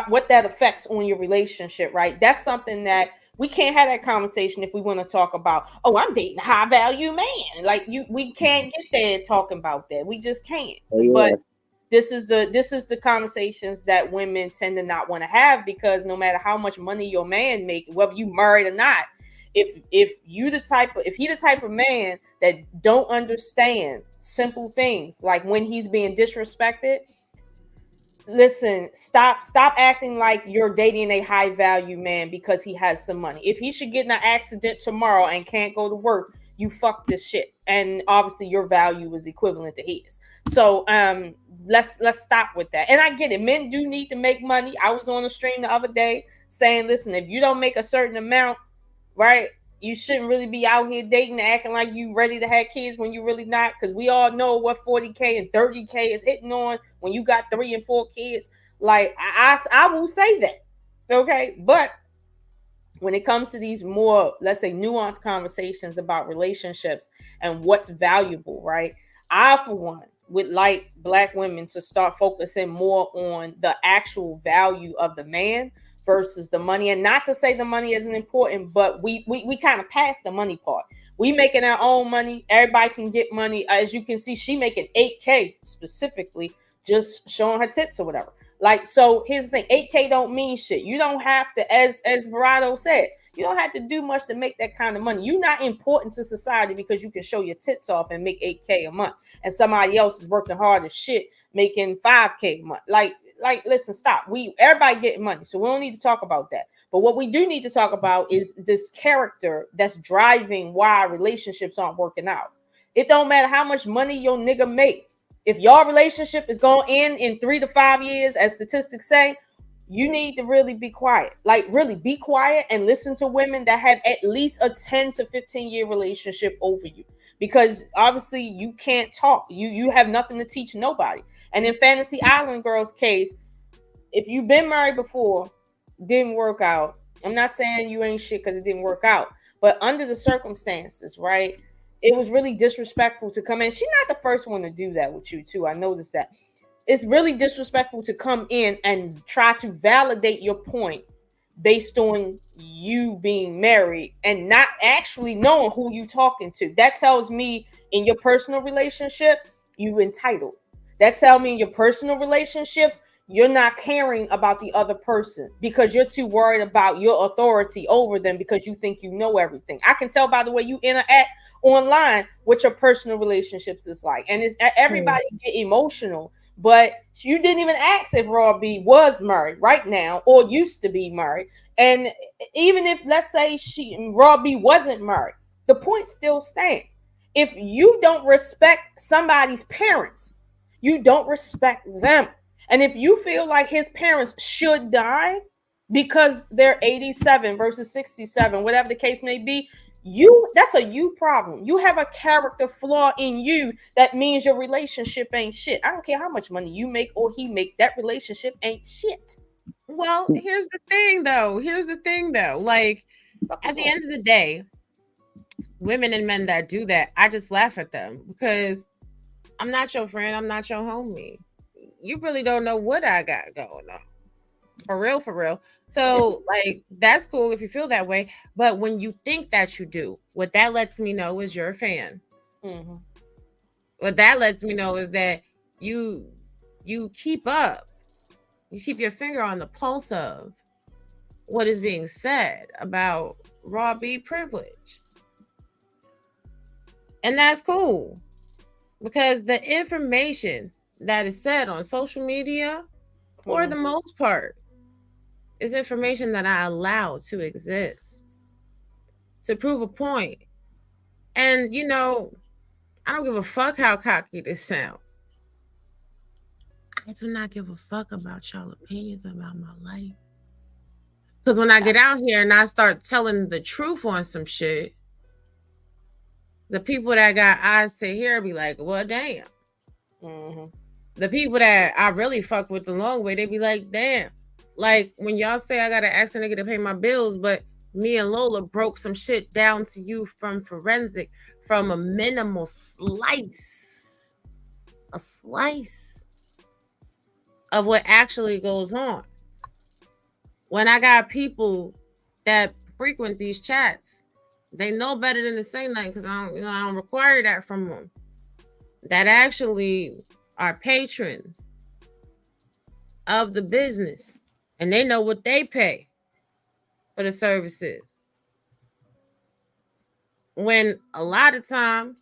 what that affects on your relationship, right? That's something that We can't have that conversation if we want to talk about, oh, I'm dating a high value man. Like we can't get there talking about that. We just can't. Oh, yeah. But this is the conversations that women tend to not want to have, because no matter how much money your man make, whether you married or not, if he the type of man that don't understand simple things, like when he's being disrespected, listen, stop acting like you're dating a high value man because he has some money. If he should get in an accident tomorrow and can't go to work, you fuck this shit, and obviously your value is equivalent to his. So let's stop with that. And I get it, men do need to make money. I was on a stream the other day saying, listen, if you don't make a certain amount, right, you shouldn't really be out here dating and acting like you ready to have kids when you really not, because we all know what 40K and 30K is hitting on when you got 3 and 4 kids. Like I will say that, okay? But when it comes to these more, let's say, nuanced conversations about relationships and what's valuable, right, I for one would like Black women to start focusing more on the actual value of the man versus the money. And not to say the money isn't important, but we kind of passed the money part. We making our own money. Everybody can get money. As you can see, she making 8K specifically, just showing her tits or whatever. Like, so here's the thing, 8K don't mean shit. You don't have to, as Verado said, you don't have to do much to make that kind of money. You're not important to society because you can show your tits off and make 8K a month, and somebody else is working hard as shit making 5K a month. Like, listen, stop. Everybody getting money, so we don't need to talk about that. But what we do need to talk about is this character that's driving why relationships aren't working out. It don't matter how much money your nigga make. If your relationship is going in 3 to 5 years, as statistics say, you need to really be quiet. Like, really be quiet and listen to women that have at least a 10 to 15 year relationship over you. Because obviously you can't talk. You have nothing to teach nobody. And in Fantasy Island Girl's case, if you've been married before, didn't work out. I'm not saying you ain't shit because it didn't work out. But under the circumstances, right, it was really disrespectful to come in. She's not the first one to do that with you, too. I noticed that. It's really disrespectful to come in and try to validate your point based on you being married and not actually knowing who you talking to. That tells me in your personal relationship, you entitled. That tells me in your personal relationships, you're not caring about the other person because you're too worried about your authority over them because you think you know everything. I can tell by the way you interact online what your personal relationships is like. And it's everybody get emotional, but you didn't even ask if Raw B was married right now or used to be married. And even if, let's say, Raw B wasn't married, the point still stands. If you don't respect somebody's parents, you don't respect them. And if you feel like his parents should die because they're 87 versus 67, whatever the case may be, that's a you problem. You have a character flaw in you that means your relationship ain't shit. I don't care how much money you make or he make, that relationship ain't shit. Well, here's the thing though. Like, at the end of the day, women and men that do that, I just laugh at them because I'm not your friend. I'm not your homie. You really don't know what I got going on. For real. So, like, that's cool if you feel that way. But when you think that you do, what that lets me know is you're a fan. Mm-hmm. What that lets me know is that you keep up. You keep your finger on the pulse of what is being said about Raw B privilege. And that's cool. Because the information that is said on social media, for the most part, is information that I allow to exist to prove a point. And, you know, I don't give a fuck how cocky this sounds. I do not give a fuck about y'all opinions about my life. Because when I get out here and I start telling the truth on some shit, the people that got eyes to hear be like, well, damn. Mm-hmm. The people that I really fuck with the long way, they be like, damn. Like, when y'all say I gotta ask a nigga to pay my bills, but me and Lola broke some shit down to you from forensic, from a minimal slice of what actually goes on. When I got people that frequent these chats. They know better than to say nothing because I don't require that from them. That actually are patrons of the business, and they know what they pay for the services. When a lot of times,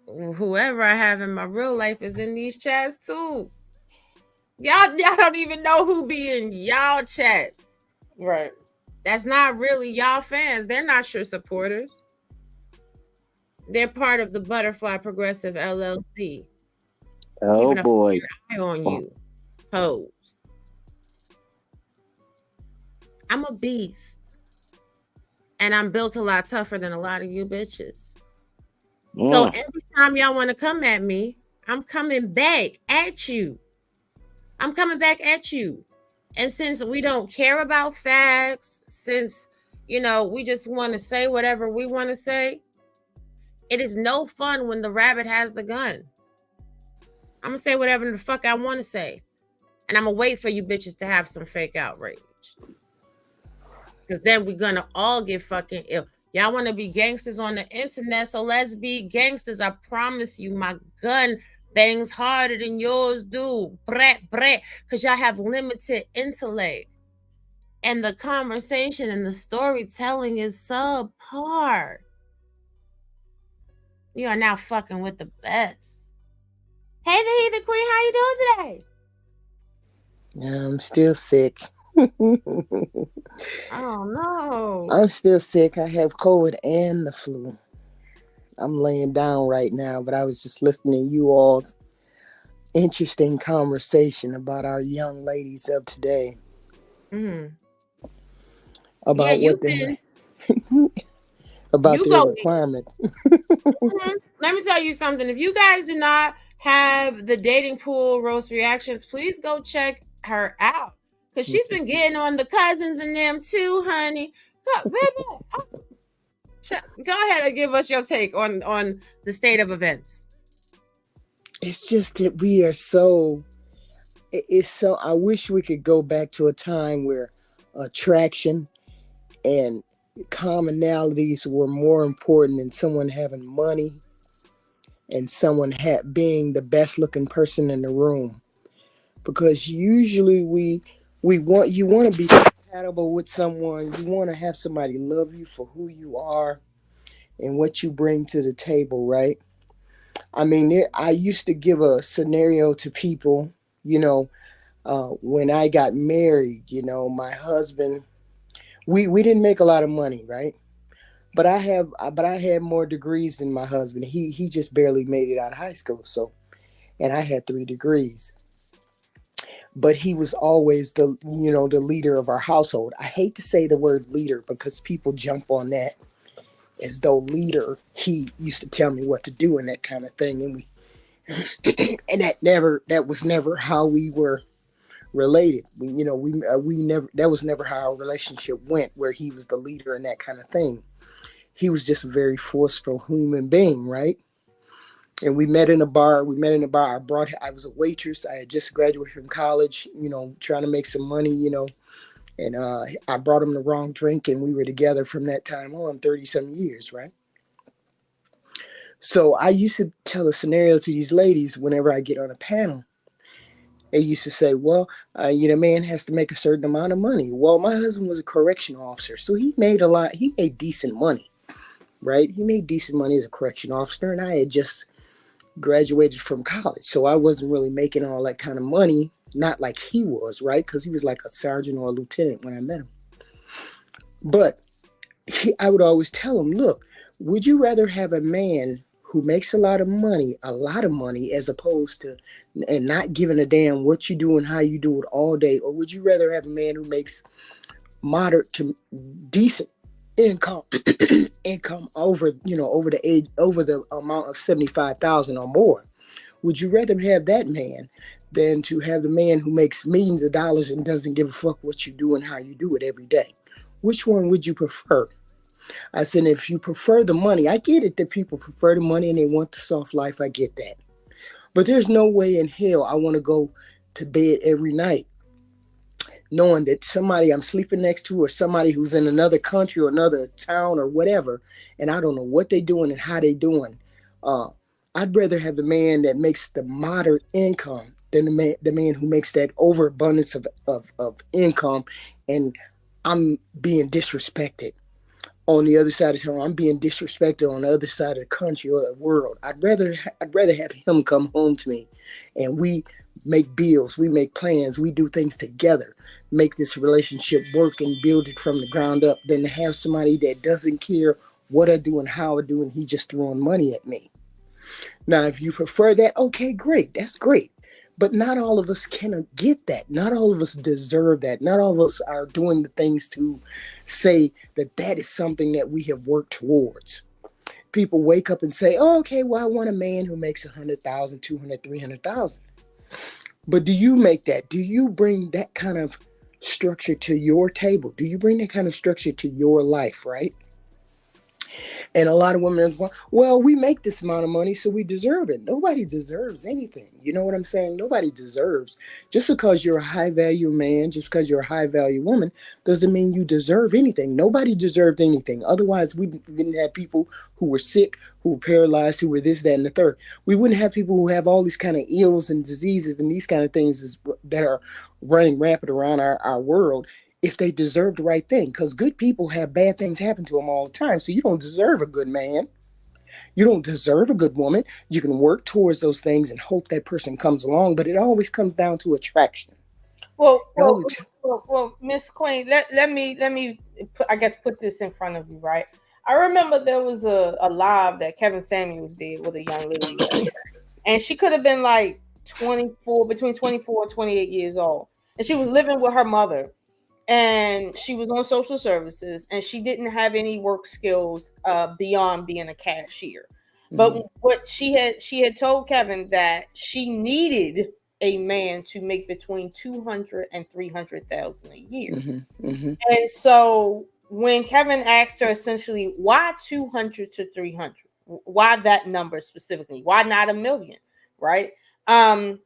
whoever I have in my real life is in these chats too. Y'all don't even know who be in y'all chats. Right. That's not really y'all fans. They're not your supporters. They're part of the Butterfly Progressive LLC. Oh Keeping boy. an eye on you, hoes. I'm a beast. And I'm built a lot tougher than a lot of you bitches. So every time y'all want to come at me, I'm coming back at you. I'm coming back at you. And since we don't care about facts, since, we just want to say whatever we want to say, it is no fun when the rabbit has the gun. I'm going to say whatever the fuck I want to say. And I'm going to wait for you bitches to have some fake outrage. Because then we're going to all get fucking ill. Y'all want to be gangsters on the internet, so let's be gangsters. I promise you, my gun bangs harder than yours do. Brat, brat. Because y'all have limited intellect. And the conversation and the storytelling is subpar. You are now fucking with the best. Hey, the Heathen Queen, how you doing today? I'm still sick. Oh, no. I'm still sick. I have COVID and the flu. I'm laying down right now, but I was just listening to you all's interesting conversation about our young ladies of today. About what they about their requirements. Let me tell you something. If you guys do not have the dating pool roast reactions, please go check her out. Because she's been getting on the cousins and them too, honey. Go ahead and give us your take on the state of events. It's just that we are I wish we could go back to a time where attraction and commonalities were more important than someone having money and someone being the best looking person in the room. Because usually you want to be compatible with someone. You want to have somebody love you for who you are and what you bring to the table, right? I mean, I used to give a scenario to people, when I got married, my husband, we didn't make a lot of money, right? But I had more degrees than my husband. He just barely made it out of high school. So, and I had 3 degrees. But he was always the leader of our household. I hate to say the word leader because people jump on that as though leader. He used to tell me what to do and that kind of thing. And and that was never how we were related. We never, that was never how our relationship went, where he was the leader and that kind of thing. He was just a very forceful human being, right? And we met in a bar. I was a waitress. I had just graduated from college, trying to make some money, and I brought him the wrong drink, and we were together from that time on, 30-some years, right? So I used to tell a scenario to these ladies whenever I get on a panel. They used to say, well, man has to make a certain amount of money. Well, my husband was a correctional officer, so he made decent money, right? He made decent money as a correction officer, and I had just graduated from college, so I wasn't really making all that kind of money, not like he was, right? Because he was like a sergeant or a lieutenant when I met him. But I would always tell him, look, would you rather have a man who makes a lot of money, as opposed to and not giving a damn what you do and how you do it all day, or would you rather have a man who makes moderate to decent income over the amount of 75,000 or more? Would you rather have that man than to have the man who makes millions of dollars and doesn't give a fuck what you do and how you do it every day? Which one would you prefer? I said, if you prefer the money, I get it that people prefer the money and they want the soft life. I get that. But there's no way in hell I want to go to bed every night knowing that somebody I'm sleeping next to or somebody who's in another country or another town or whatever, and I don't know what they're doing and how they're doing. Uh, I'd rather have the man that makes the moderate income than the man who makes that overabundance of income, and I'm being disrespected on the other side of town. I'm being disrespected on the other side of the country or the world. I'd rather have him come home to me, and we make bills, we make plans, we do things together, make this relationship work and build it from the ground up, than to have somebody that doesn't care what I do and how I do, and he just throwing money at me. Now, if you prefer that, okay, great, that's great. But not all of us can get that. Not all of us deserve that. Not all of us are doing the things to say that that is something that we have worked towards. People wake up and say, oh, okay, well, I want a man who makes 100,000, 200, 300,000. But do you make that? Do you bring that kind of structure to your table? Do you bring that kind of structure to your life, right? And a lot of women are, well, we make this amount of money, so we deserve it. Nobody deserves anything. You know what I'm saying? Nobody deserves. Just because you're a high value man, just because you're a high value woman, doesn't mean you deserve anything. Nobody deserved anything. Otherwise, we didn't have people who were sick, who were paralyzed, who were this, that, and the third. We wouldn't have people who have all these kind of ills and diseases and these kind of things that are running rampant around our world, if they deserve the right thing. Because good people have bad things happen to them all the time. So you don't deserve a good man. You don't deserve a good woman. You can work towards those things and hope that person comes along, but it always comes down to attraction. Well, Miss Queen, let me I guess put this in front of you, right? I remember there was a live that Kevin Samuels did with a young lady, right? And she could have been like 24, between 24 and 28 years old, and she was living with her mother. And she was on social services, and she didn't have any work skills beyond being a cashier. But what she had told Kevin that she needed a man to make between 200 and 300,000 a year. And so when Kevin asked her essentially, why 200 to 300? Why that number specifically? Why not a million? Right?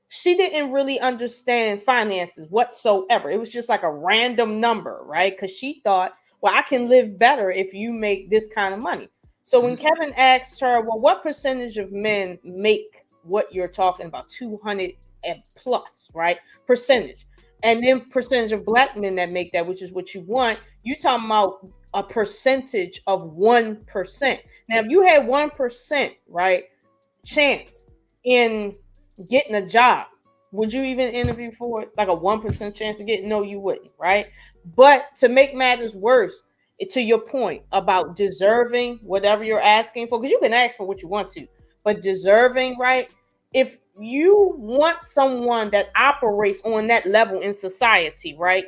She didn't really understand finances whatsoever. It was just like a random number, right? Because she thought, well, I can live better if you make this kind of money. So when Kevin asked her, well, what percentage of men make what you're talking about, 200 and plus, right? Percentage. And then percentage of black men that make that, which is what you want, you talking about a percentage of 1%. Now, if you had 1%, right, chance in getting a job, would you even interview for it? Like a 1% chance of getting? No, you wouldn't, right? But to make matters worse, to your point about deserving whatever you're asking for, because you can ask for what you want to, but deserving, right? If you want someone that operates on that level in society, right?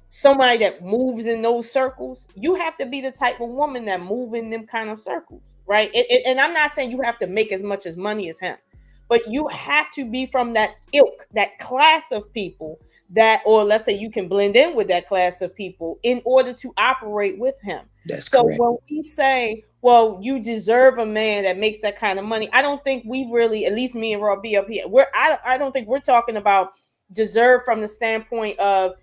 Somebody that moves in those circles, you have to be the type of woman that move in them kind of circles, right? And I'm not saying you have to make as much as money as him, but you have to be from that ilk, that class of people that, or let's say you can blend in with that class of people in order to operate with him. That's so correct. When we say, well, you deserve a man that makes that kind of money, I don't think we really, at least me and Rob B up here, I don't think we're talking about deserve from the standpoint of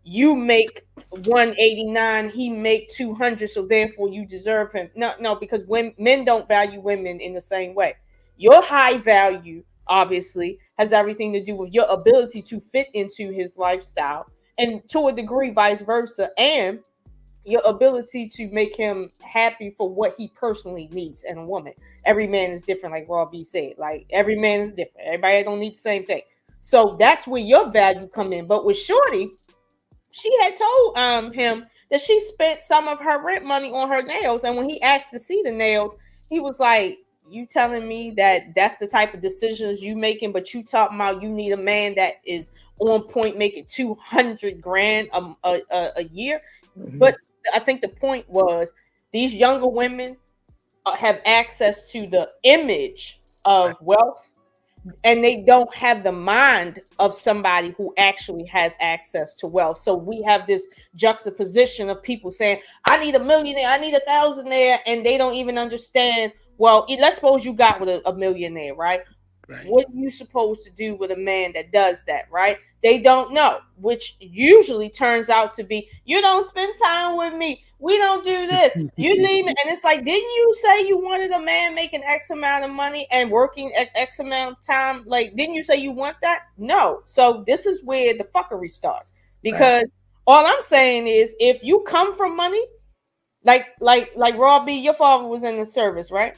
you make 189, he make 200, so therefore you deserve him. No, because men don't value women in the same way. Your high value obviously has everything to do with your ability to fit into his lifestyle, and to a degree vice versa, and your ability to make him happy for what he personally needs in a woman. Every man is different, like Rob B said. Like, every man is different. Everybody don't need the same thing. So that's where your value come in. But with Shorty, she had told him that she spent some of her rent money on her nails, and when he asked to see the nails, he was like, you telling me that that's the type of decisions you making, but you talking about you need a man that is on point making 200 grand a year? But I think the point was these younger women have access to the image of wealth, and they don't have the mind of somebody who actually has access to wealth. So we have this juxtaposition of people saying, I need a millionaire, I need 1,000 there, and they don't even understand. Well, let's suppose you got with a millionaire, right? Right. What are you supposed to do with a man that does that, right? They don't know, which usually turns out to be, you don't spend time with me. We don't do this. You leave me. And it's like, didn't you say you wanted a man making X amount of money and working X amount of time? Like, didn't you say you want that? No. So this is where the fuckery starts. Because all I'm saying is, if you come from money, like Raw B, your father was in the service, right?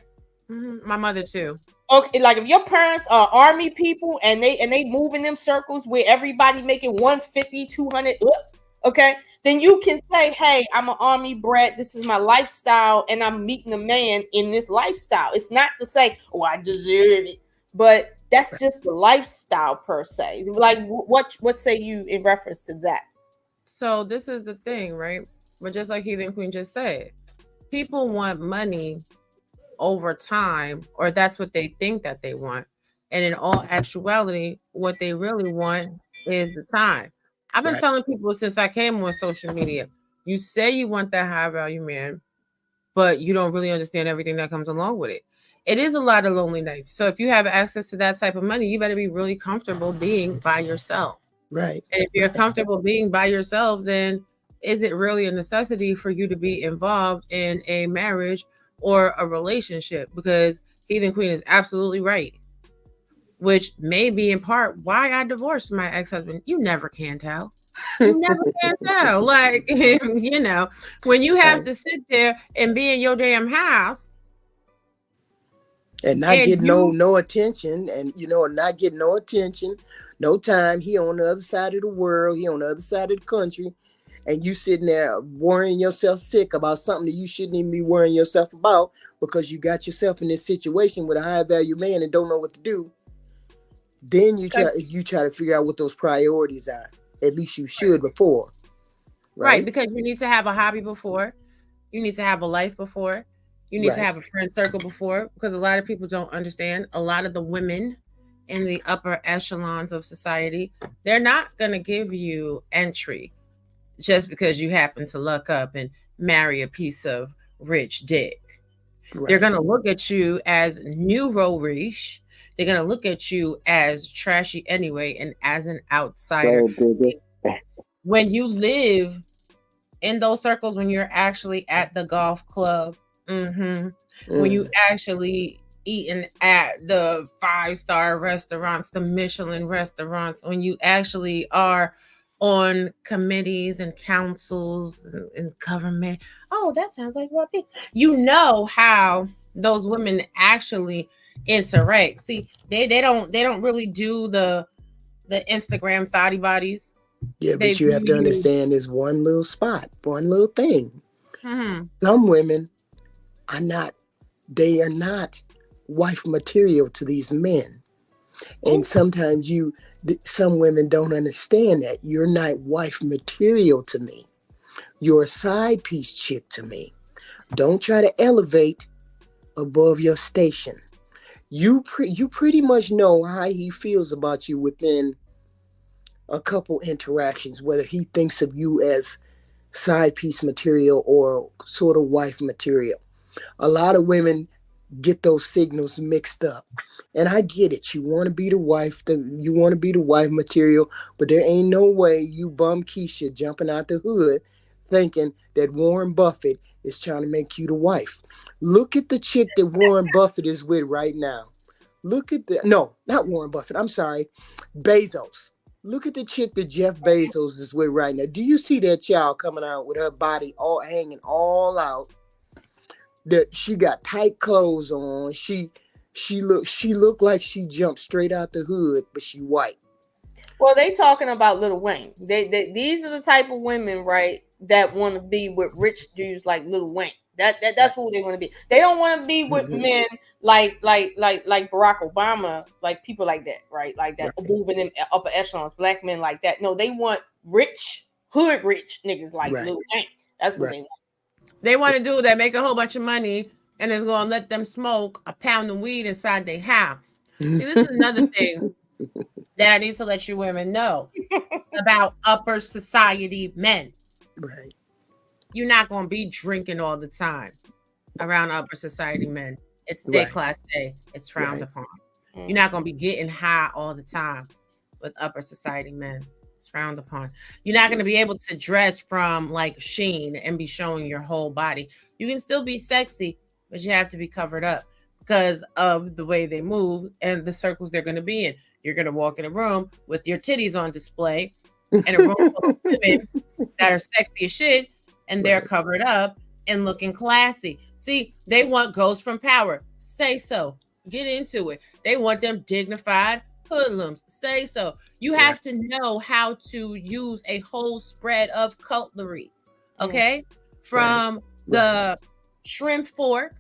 Mm-hmm. My mother too. Okay, like if your parents are army people and they move in them circles where everybody making 150, 200, okay, then you can say, hey, I'm an army brat, this is my lifestyle, and I'm meeting a man in this lifestyle. It's not to say, oh, I deserve it, but that's just the lifestyle per se. Like, what say you in reference to that? So this is the thing, right? But just like Heathen Queen just said, people want money over time, or that's what they think that they want. And in all actuality, what they really want is the time. I've been telling people since I came on social media, you say you want that high value man, but you don't really understand everything that comes along with it. It is a lot of lonely nights. So if you have access to that type of money, you better be really comfortable being by yourself. Right. And if you're comfortable being by yourself, then is it really a necessity for you to be involved in a marriage or a relationship? Because Heathen Queen is absolutely right, which may be in part why I divorced my ex-husband. You never can tell. You never can tell. Like, you know, when you have to sit there and be in your damn house and not get no attention, and not get no attention, no time. He on the other side of the world, he on the other side of the country, and you sitting there worrying yourself sick about something that you shouldn't even be worrying yourself about because you got yourself in this situation with a high value man and don't know what to do. Then you try to figure out what those priorities are. At least you should before. Right, because you need to have a hobby before. You need to have a life before. You need to have a friend circle before, because a lot of people don't understand. A lot of the women in the upper echelons of society, they're not going to give you entry just because you happen to luck up and marry a piece of rich dick. They're going to look at you as nouveau riche. They're going to look at you as trashy anyway and as an outsider. When you live in those circles, when you're actually at the golf club, when you actually eating at the 5-star restaurants, the Michelin restaurants, when you actually are on committees and councils and government. Oh, that sounds like what people. You know how those women actually interact. See, they don't really do the Instagram thotty bodies. Yeah, but you have to understand this one little spot, one little thing. Some women are not wife material to these men. And sometimes some women don't understand that. You're not wife material to me. You're a side piece chick to me. Don't try to elevate above your station. You pretty much know how he feels about you within a couple interactions, whether he thinks of you as side piece material or sort of wife material. A lot of women get those signals mixed up. And I get it. You want to be the wife, you want to be the wife material, but there ain't no way you bum Keisha jumping out the hood thinking that Warren Buffett is trying to make you the wife. Look at the chick that Warren Buffett is with right now. No, not Warren Buffett. I'm sorry. Bezos. Look at the chick that Jeff Bezos is with right now. Do you see that child coming out with her body all hanging all out? That she got tight clothes on. She looked like she jumped straight out the hood, but she white. Well, they talking about Lil Wayne. These are the type of women, right, that want to be with rich dudes like Lil Wayne. That's who they want to be. They don't want to be with men like Barack Obama, like people like that, right? Like that, moving in upper echelons, black men like that. No, they want rich, hood rich niggas like Lil Wayne. That's what they want. They want a dude that make a whole bunch of money and is going to let them smoke a pound of weed inside their house. See, this is another thing that I need to let you women know about upper society men. Right. You're not going to be drinking all the time around upper society men. It's day class A. It's frowned upon. You're not going to be getting high all the time with upper society men. It's frowned upon. You're not going to be able to dress from like Sheen and be showing your whole body. You can still be sexy, but you have to be covered up because of the way they move and the circles they're going to be in. You're going to walk in a room with your titties on display and a room full of women that are sexy as shit and they're covered up and looking classy. See, they want ghosts from power. Say so. Get into it. They want them dignified hoodlums. Say so. You have to know how to use a whole spread of cutlery. Okay? From the shrimp fork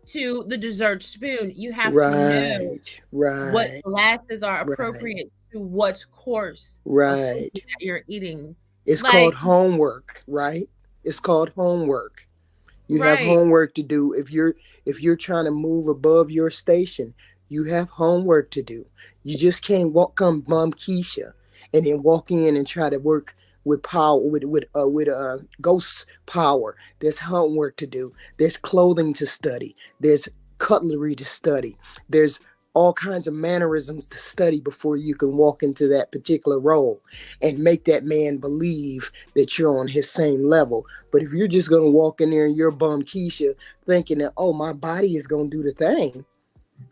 to the dessert spoon. You have to know what glasses are appropriate to what course that you're eating. It's called homework, right? It's called homework. You have homework to do. If you're trying to move above your station, you have homework to do. You just can't come bum Keisha and then walk in and try to work with power, with ghost power. There's homework to do. There's clothing to study. There's cutlery to study. There's all kinds of mannerisms to study before you can walk into that particular role and make that man believe that you're on his same level. But if you're just going to walk in there and you're bum Keisha thinking that, oh, my body is going to do the thing.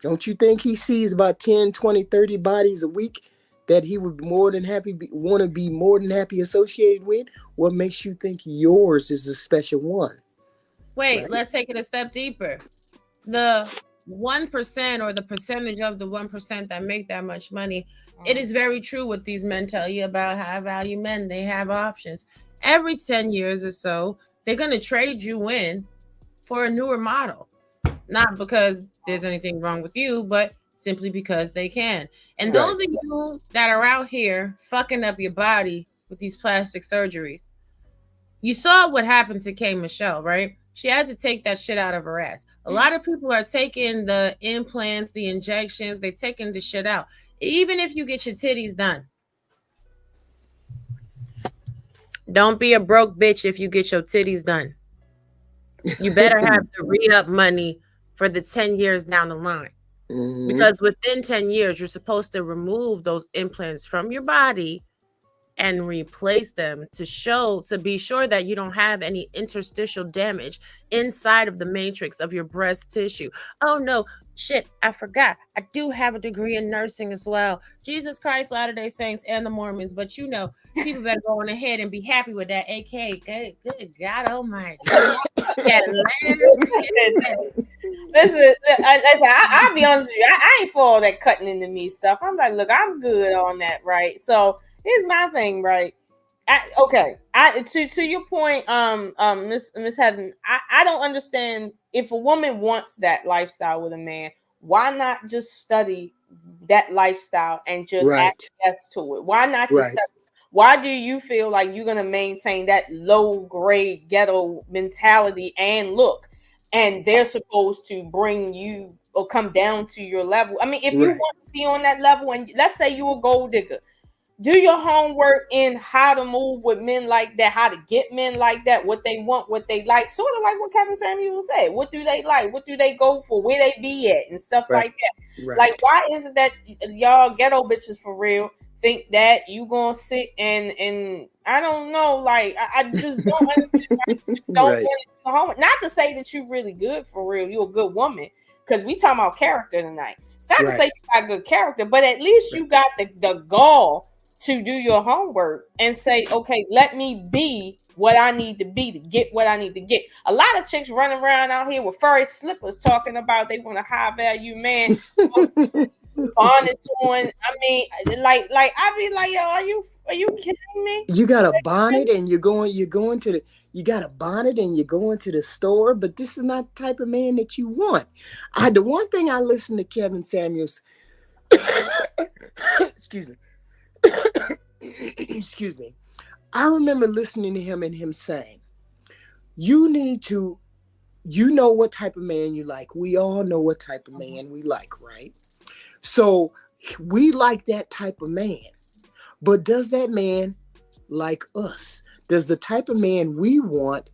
Don't you think he sees about 10, 20, 30 bodies a week that he would want to be more than happy associated with? What makes you think yours is a special one? Wait, let's take it a step deeper. The 1% or the percentage of the 1% that make that much money, it is very true what these men tell you about high value men. They have options. Every 10 years or so, they're going to trade you in for a newer model. Not because there's anything wrong with you, but simply because they can. And those of you that are out here fucking up your body with these plastic surgeries, you saw what happened to K. Michelle, right? She had to take that shit out of her ass. A lot of people are taking the implants, the injections, they're taking the shit out. Even if you get your titties done. Don't be a broke bitch if you get your titties done. You better have the re-up money for the 10 years down the line. Because within 10 years, you're supposed to remove those implants from your body and replace them to be sure that you don't have any interstitial damage inside of the matrix of your breast tissue. Oh no, shit, I forgot. I do have a degree in nursing as well. Jesus Christ, Latter-day Saints, and the Mormons. But you know, people better go on ahead and be happy with that AK. Good God Almighty. Listen, I'll be honest with you. I ain't for all that cutting into me stuff. I'm like, look, I'm good on that, right? So here's my thing, right? To your point, Miss Heaven, I don't understand if a woman wants that lifestyle with a man, why not just study that lifestyle and just access to it? Why not just study? Why do you feel like you're gonna maintain that low grade ghetto mentality and look, and they're supposed to bring you or come down to your level? I mean, if you want to be on that level, and let's say you a gold digger, do your homework in how to move with men like that, how to get men like that, what they want, what they like, sort of like what Kevin Samuel said. What do they like? What do they go for? Where they be at and stuff like that. Like, why is it that y'all ghetto bitches for real think that you gonna sit and I don't know, like I just don't understand why you don't want to do the homework. Not to say that you're really good for real, you're a good woman, because we talking about character tonight. It's not to say you got good character, but at least you got the gall to do your homework and say, okay, let me be what I need to be to get what I need to get. A lot of chicks running around out here with furry slippers talking about they want a high value man. Bonnets on. I mean, like I be like, yo, are you kidding me? You got a bonnet and you got a bonnet and you're going to the store, but this is not the type of man that you want. The one thing I listened to Kevin Samuels excuse me. Excuse me. I remember listening to him and him saying, you know what type of man you like. We all know what type of man we like, right? So we like that type of man. But does that man like us? Does the type of man we want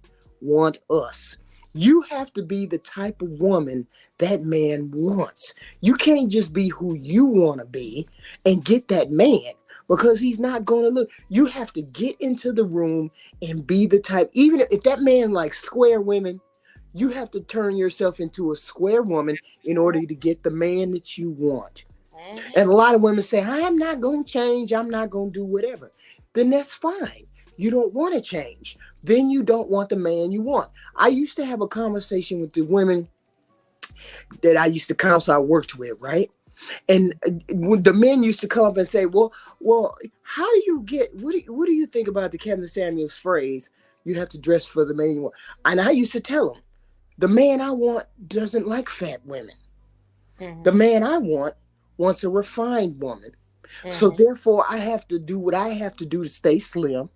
us? You have to be the type of woman that man wants. You can't just be who you want to be and get that man, because he's not going to look. You have to get into the room and be the type. Even if that man likes square women, you have to turn yourself into a square woman in order to get the man that you want. And a lot of women say, I'm not going to change. I'm not going to do whatever. Then that's fine. You don't want to change. Then you don't want the man you want. I used to have a conversation with the women that I used to counsel, I worked with, right? And when the men used to come up and say, well, how do you get, what do you think about the Kevin Samuels phrase, you have to dress for the man you want? And I used to tell them, the man I want doesn't like fat women. Mm-hmm. The man I want wants a refined woman. Mm-hmm. So therefore, I have to do what I have to do to stay slim.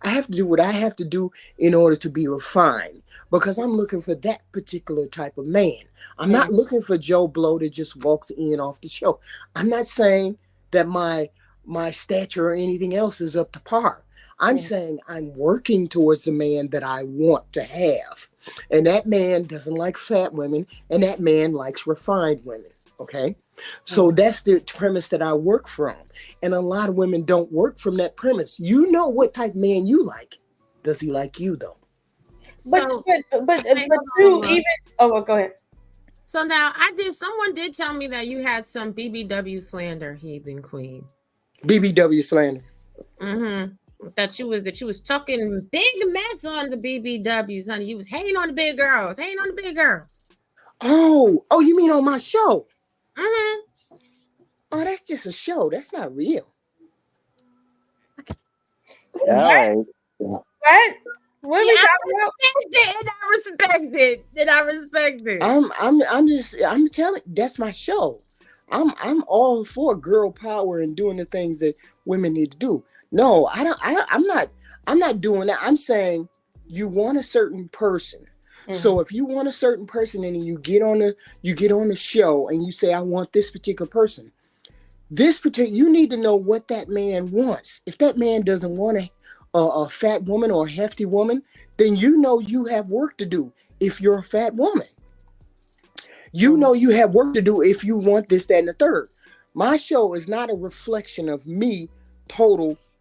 I have to do what I have to do in order to be refined, because I'm looking for that particular type of man. I'm not looking for Joe Blow that just walks in off the show. I'm not saying that my stature or anything else is up to par. I'm saying I'm working towards the man that I want to have. And that man doesn't like fat women, and that man likes refined women. Okay? So that's the premise that I work from. And a lot of women don't work from that premise. You know what type of man you like. Does he like you though? But too, even go ahead. So now someone did tell me that you had some BBW slander, Heathen Queen. BBW slander. Mm-hmm. That you was talking big mess on the BBWs, honey. You was hating on the big girls. Oh, you mean on my show? Mm-hmm. Oh, that's just a show. That's not real. All right. What are we talking about? I respect it. I'm telling, that's my show. I'm all for girl power and doing the things that women need to do. No, I'm not doing that. I'm saying you want a certain person. Mm-hmm. So if you want a certain person and you get on the show and you say, I want this particular person, you need to know what that man wants. If that man doesn't want a fat woman or a hefty woman, then you know you have work to do. If you're a fat woman, you know you have work to do if you want this, that, and the third. My show is not a reflection of me,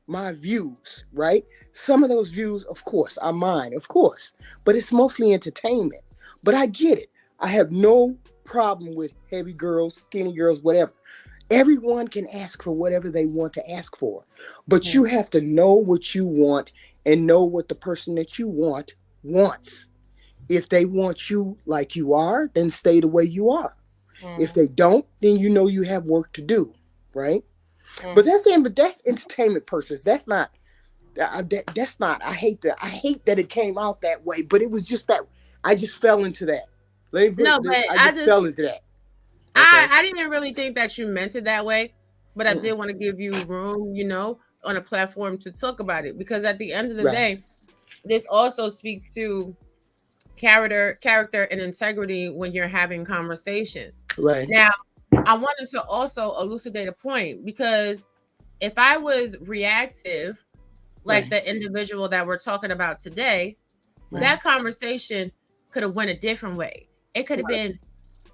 my views, right? Some of those views, of course, are mine, of course, but it's mostly entertainment. But I get it. I have no problem with heavy girls, skinny girls, whatever. Everyone can ask for whatever they want to ask for, but you have to know what you want and know what the person that you want wants. If they want you like you are, then stay the way you are. If they don't, then you know you have work to do, right? But that's entertainment purpose. That's not. I hate that it came out that way. But it was just that I just fell into that. I just fell into that. Okay. I didn't really think that you meant it that way, but I did want to give you room, on a platform to talk about it, because at the end of the day, this also speaks to character and integrity when you're having conversations. Right. Now, I wanted to also elucidate a point, because if I was reactive, like the individual that we're talking about today, that conversation could have went a different way. It could have been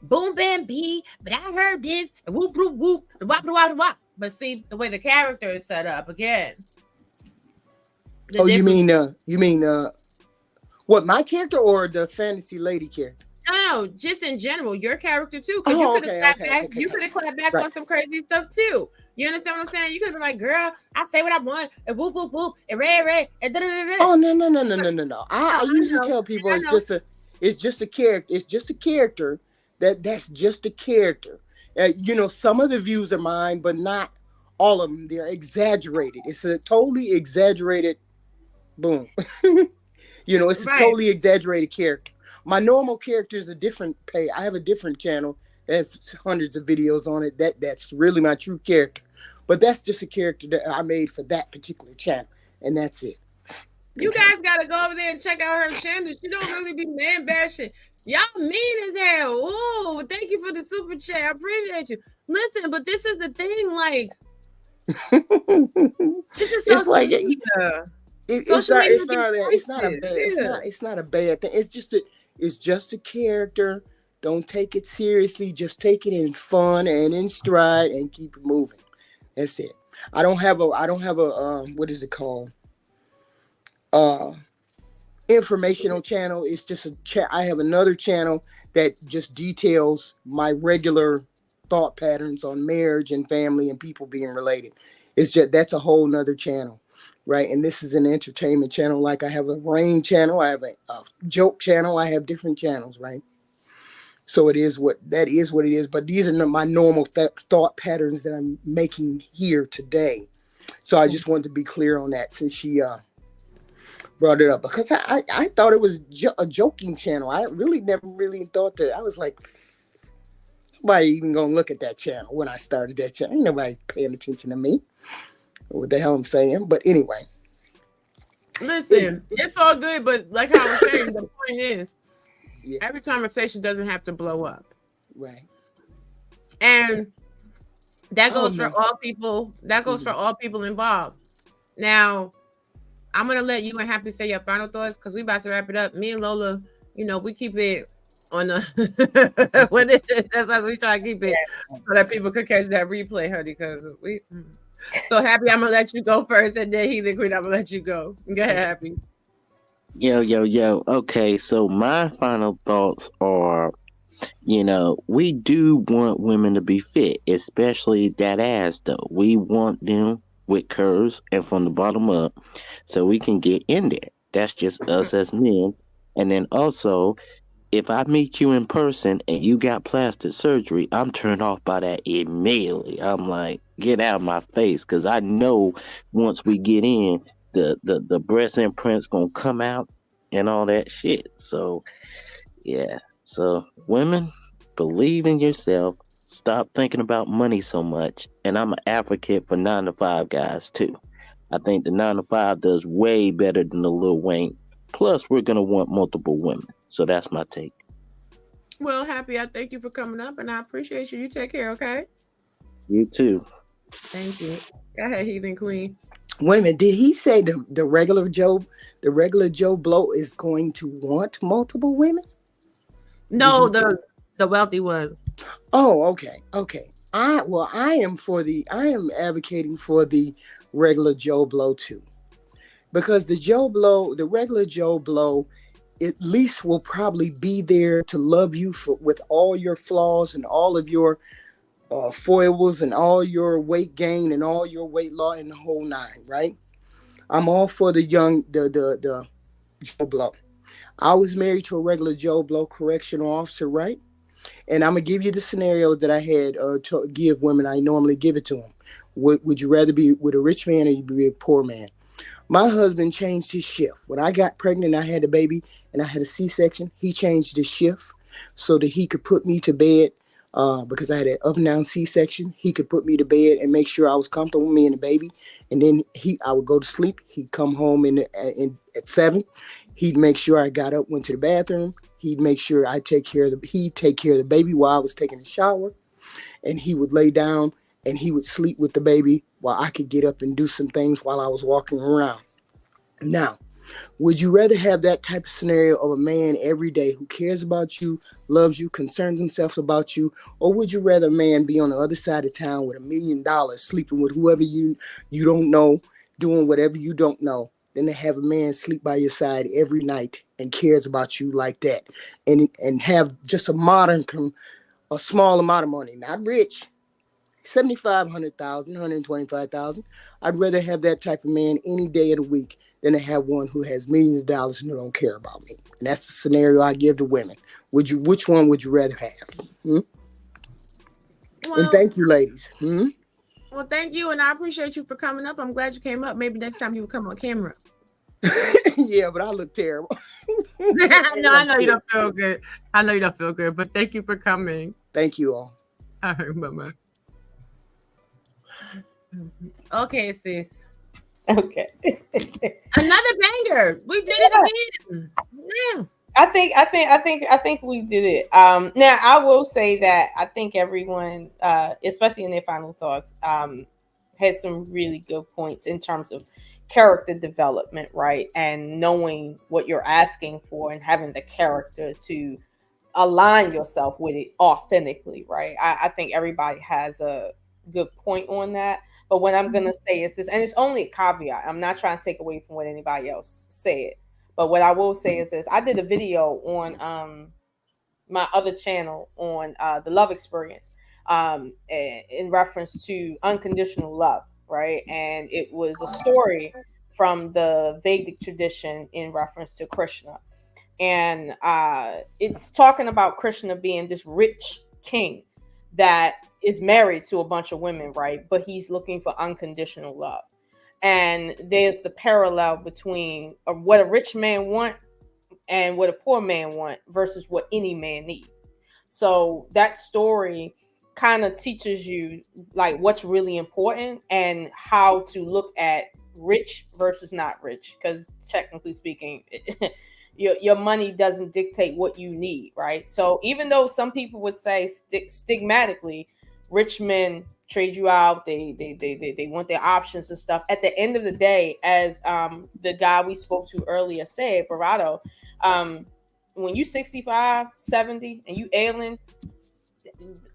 boom, bam, bee, but I heard this, and whoop, whoop, whoop, wop, wop, wop. But see, the way the character is set up, again. You mean what, my character or the fantasy lady character? No, just in general, your character too. Because you could have clapped back. You could have clapped back on some crazy stuff too. You understand what I'm saying? You could have been like, "Girl, I say what I want," and whoop, whoop, whoop, and red, and da da da da. Oh no! I usually tell people it's just a character. It's just a character. That's just a character. Some of the views are mine, but not all of them. They're exaggerated. It's a totally exaggerated. Boom. It's a totally exaggerated character. My normal character is a different pay. I have a different channel. There's hundreds of videos on it. That's really my true character. But that's just a character that I made for that particular channel. And that's it. You guys got to go over there and check out her channel. She don't really be man bashing. Y'all mean as hell. Ooh, thank you for the super chat. I appreciate you. Listen, but this is the thing. Like, this is so It's Social not. media It's gives not. It's not a choices, bad. yeah. It's not a bad thing. It's just a. It's just a character. Don't take it seriously. Just take it in fun and in stride and keep it moving. That's it. I don't have a. I don't have a. What is it called? Uh, Informational channel. It's just a chat. I have another channel that just details my regular thought patterns on marriage and family and people being related. It's just that's a whole nother channel, right? And this is an entertainment channel. Like I have a rain channel, I have a joke channel, I have different channels, right? So it is what that is what it is. But these are my normal thought patterns that I'm making here today. So I just wanted to be clear on that since she brought it up because I thought it was a joking channel. I really never really thought that. I was like, nobody even gonna look at that channel when I started that channel. Ain't nobody paying attention to me. What the hell I'm saying? But anyway. Listen, it's all good, but like I was saying, the point is, every conversation doesn't have to blow up. Right. And that goes for all people. That goes for all people involved. Now, I'm gonna let you and Happy say your final thoughts because we about to wrap it up. Me and Lola, we keep it on the when that's how we try to keep it so that people could catch that replay, honey. Because we so Happy, I'm gonna let you go first, and then Healing Queen, I'm gonna let you go. Go ahead, Happy. Yo. Okay, so my final thoughts are, we do want women to be fit, especially that ass though. We want them with curves and from the bottom up so we can get in there. That's just us as men. And then also, if I meet you in person and you got plastic surgery, I'm turned off by that immediately. I'm like, get out of my face, because I know once we get in, the breast imprint's gonna come out and all that shit. So yeah. So women, believe in yourself. Stop thinking about money so much. And I'm an advocate for 9-to-5 guys too. I think the 9-to-5 does way better than the Lil Wayne. Plus, we're gonna want multiple women. So that's my take. Well, Happy, I thank you for coming up, and I appreciate you. You take care, okay? You too. Thank you. Go ahead, Heathen Queen. Wait a minute. Did he say the regular Joe Blow is going to want multiple women? No, the wealthy ones. Oh, okay. I am advocating for the regular Joe Blow too. Because the regular Joe Blow, at least will probably be there to love you with all your flaws and all of your foibles and all your weight gain and all your weight loss and the whole nine, right? I'm all for the Joe Blow. I was married to a regular Joe Blow correctional officer, right? And I'm gonna give you the scenario that I had to give women. I normally give it to them. Would you rather be with a rich man or you be a poor man? My husband changed his shift. When I got pregnant, I had a baby and I had a C-section. He changed his shift so that he could put me to bed because I had an up and down C-section. He could put me to bed and make sure I was comfortable with me and the baby. And then I would go to sleep. He'd come home at 7. He'd make sure I got up, went to the bathroom. He'd make sure he'd take care of the baby while I was taking a shower. And he would lay down and he would sleep with the baby while I could get up and do some things while I was walking around. Now, would you rather have that type of scenario of a man every day who cares about you, loves you, concerns himself about you, or would you rather a man be on the other side of town with $1 million, sleeping with whoever you don't know, doing whatever you don't know, than to have a man sleep by your side every night and cares about you like that, and have just a small amount of money, not rich, 75, 100,000, 125,000. I'd rather have that type of man any day of the week than to have one who has millions of dollars and who don't care about me. And that's the scenario I give to women. Which one would you rather have? Well, and thank you, ladies. Well, thank you, and I appreciate you for coming up. I'm glad you came up. Maybe next time you will come on camera. Yeah, but I look terrible. No, I know you don't feel good. I know you don't feel good, but thank you for coming. Thank you all. All right, bye-bye. Okay, sis. Okay. Another banger. We did it again. Yeah. I think we did it. Now I will say that I think everyone, especially in their final thoughts, had some really good points in terms of, character development, right? And knowing what you're asking for and having the character to align yourself with it authentically, right? I think everybody has a good point on that. But what I'm gonna say is this, and it's only a caveat. I'm not trying to take away from what anybody else said. But what I will say is this: I did a video on my other channel on the love experience in reference to unconditional love, right? And it was a story from the Vedic tradition in reference to Krishna. And it's talking about Krishna being this rich king that is married to a bunch of women, right? But he's looking for unconditional love. And there's the parallel between what a rich man want and what a poor man want versus what any man need. So that story kind of teaches you like what's really important and how to look at rich versus not rich, because technically speaking your money doesn't dictate what you need, right? So even though some people would say stigmatically rich men trade you out, they want their options and stuff, at the end of the day, as the guy we spoke to earlier said, Barato, when you 65, 70 and you ailing,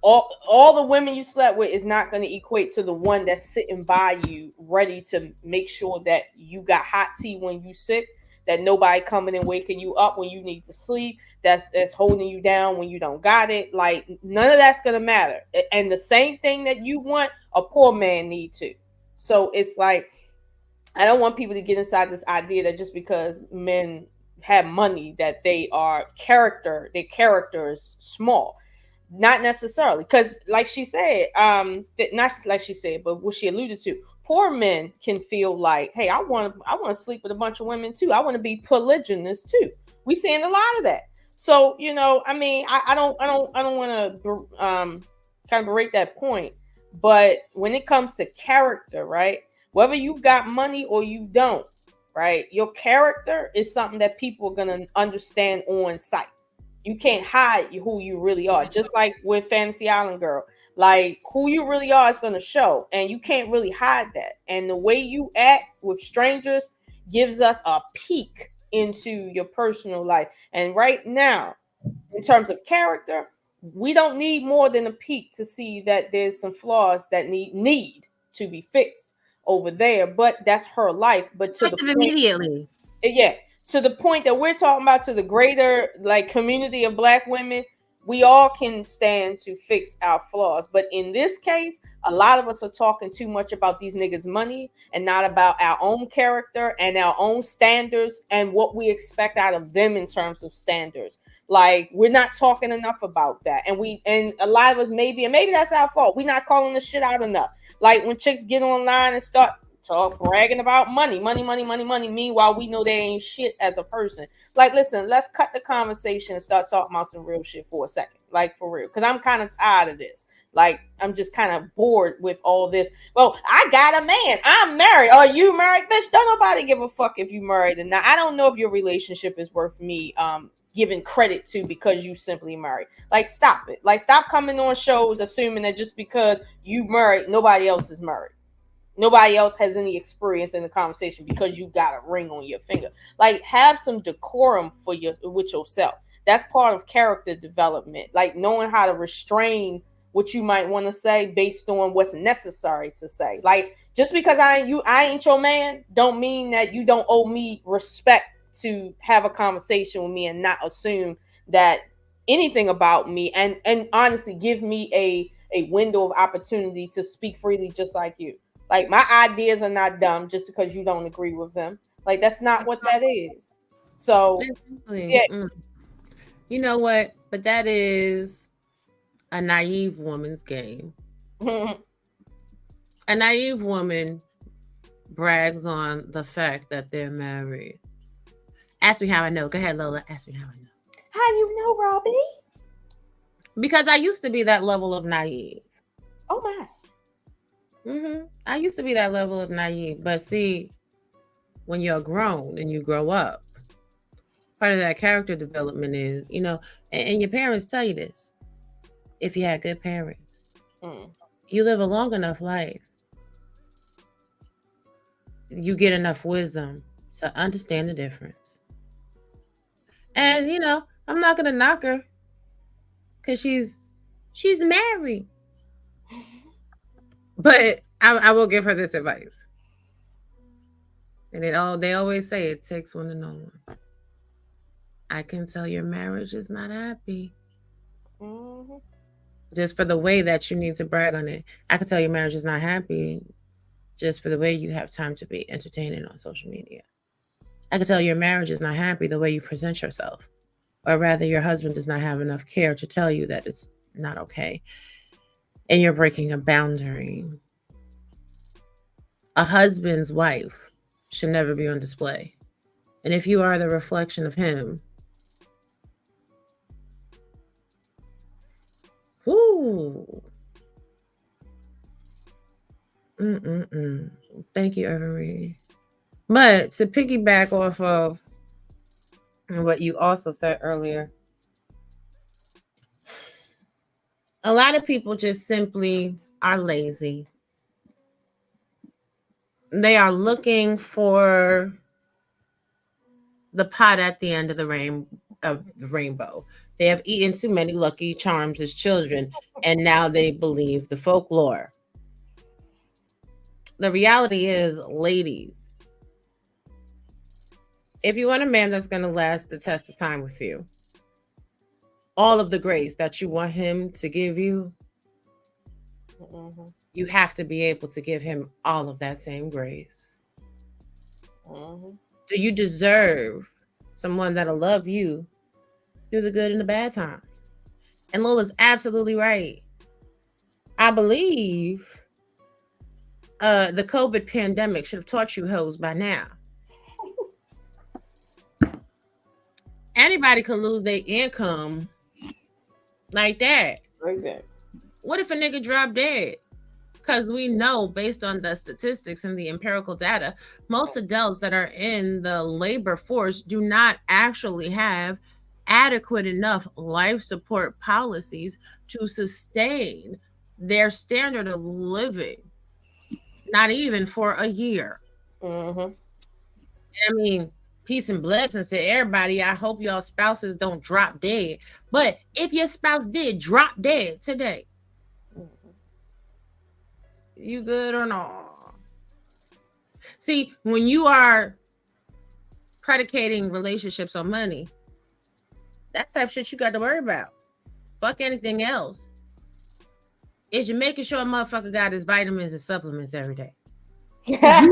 all the women you slept with is not going to equate to the one that's sitting by you ready to make sure that you got hot tea when you sick, that nobody coming and waking you up when you need to sleep, that's holding you down when you don't got it. Like none of that's going to matter. And the same thing that you want, a poor man need to. So it's like, I don't want people to get inside this idea that just because men have money that their character is small. Not necessarily, because like she said, not like she said, but what she alluded to, poor men can feel like, hey, I want to sleep with a bunch of women too. I want to be polygynous too. We seeing a lot of that. So I mean, I don't want to kind of break that point. But when it comes to character, right? Whether you got money or you don't, right? Your character is something that people are gonna understand on sight. You can't hide who you really are. Just like with Fantasy Island Girl, like who you really are is going to show, and you can't really hide that. And the way you act with strangers gives us a peek into your personal life. And right now, in terms of character, we don't need more than a peek to see that there's some flaws that need to be fixed over there. But that's her life. But to the point, immediately, yeah, to the point that we're talking about, to the greater like community of Black women, we all can stand to fix our flaws. But in this case, a lot of us are talking too much about these niggas' money and not about our own character and our own standards and what we expect out of them in terms of standards. Like we're not talking enough about that. And a lot of us maybe that's our fault. We're not calling the shit out enough. Like when chicks get online and start bragging about money. Meanwhile, we know they ain't shit as a person. Like, listen, let's cut the conversation and start talking about some real shit for a second. Like, for real. Because I'm kind of tired of this. Like, I'm just kind of bored with all this. Well, I got a man. I'm married. Are you married? Bitch, don't nobody give a fuck if you married or not. I don't know if your relationship is worth me giving credit to because you simply married. Like, stop it. Like, stop coming on shows assuming that just because you married, nobody else is married. Nobody else has any experience in the conversation because you got a ring on your finger. Like, have some decorum with yourself. That's part of character development. Like knowing how to restrain what you might want to say based on what's necessary to say. Like, just because I ain't your man, don't mean that you don't owe me respect to have a conversation with me and not assume that anything about me, and honestly give me a window of opportunity to speak freely just like you. Like, my ideas are not dumb just because you don't agree with them. Like, that's not what that is. So, yeah. You know what? But that is a naive woman's game. A naive woman brags on the fact that they're married. Ask me how I know. Go ahead, Lola. Ask me how I know. How you know, Robbie? Because I used to be that level of naive. Oh, my. I used to be that level of naive, but see, when you're grown and you grow up, part of that character development is, and your parents tell you this. If you had good parents, you live a long enough life. you get enough wisdom to understand the difference. And you know, I'm not gonna knock her because she's married. But I will give her this advice. And they always say it takes one to know one. I can tell your marriage is not happy. Mm-hmm. Just for the way that you need to brag on it. I can tell your marriage is not happy just for the way you have time to be entertaining on social media. I can tell your marriage is not happy the way you present yourself. Or rather, your husband does not have enough care to tell you that it's not okay. And you're breaking a boundary. A husband's wife should never be on display. And if you are the reflection of him, whoo. Thank you, Every. But to piggyback off of what you also said earlier, a lot of people just simply are lazy. They are looking for the pot at the end of the rainbow. They have eaten too many Lucky Charms as children, and now they believe the folklore. The reality is, ladies, if you want a man that's going to last the test of time with you, all of the grace that you want him to give you, you have to be able to give him all of that same grace. Do you deserve someone that'll love you through the good and the bad times? And Lola's absolutely right. I believe the COVID pandemic should have taught you hoes by now. Anybody could lose their income like that. What if a nigga dropped dead? Because we know, based on the statistics and the empirical data, most adults that are in the labor force do not actually have adequate enough life support policies to sustain their standard of living, not even for a year. I mean, peace and blessings to everybody. I hope y'all spouses don't drop dead. But if your spouse did drop dead today, you good or not? See, when you are predicating relationships on money, that type of shit you got to worry about. Fuck anything else. Is you making sure a motherfucker got his vitamins and supplements every day? That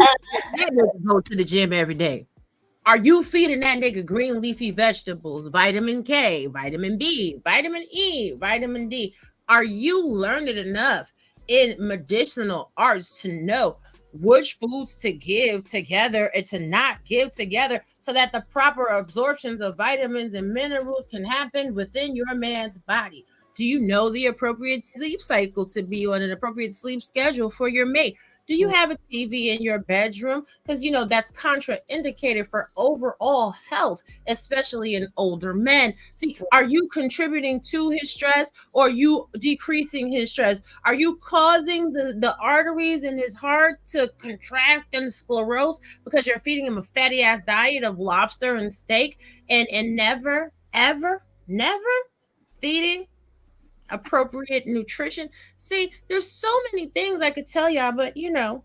nigga go to the gym every day. Are you feeding that nigga green leafy vegetables, vitamin K, vitamin B, vitamin E, vitamin D? Are you learning enough in medicinal arts to know which foods to give together and to not give together so that the proper absorptions of vitamins and minerals can happen within your man's body? Do you know the appropriate sleep cycle to be on, an appropriate sleep schedule for your mate? Do you have a TV in your bedroom? Because, you know, that's contraindicated for overall health, especially in older men. See, are you contributing to his stress, or are you decreasing his stress? Are you causing the arteries in his heart to contract and sclerose because you're feeding him a fatty ass diet of lobster and steak and never, ever, never feeding appropriate nutrition? See, there's so many things I could tell y'all, but you know,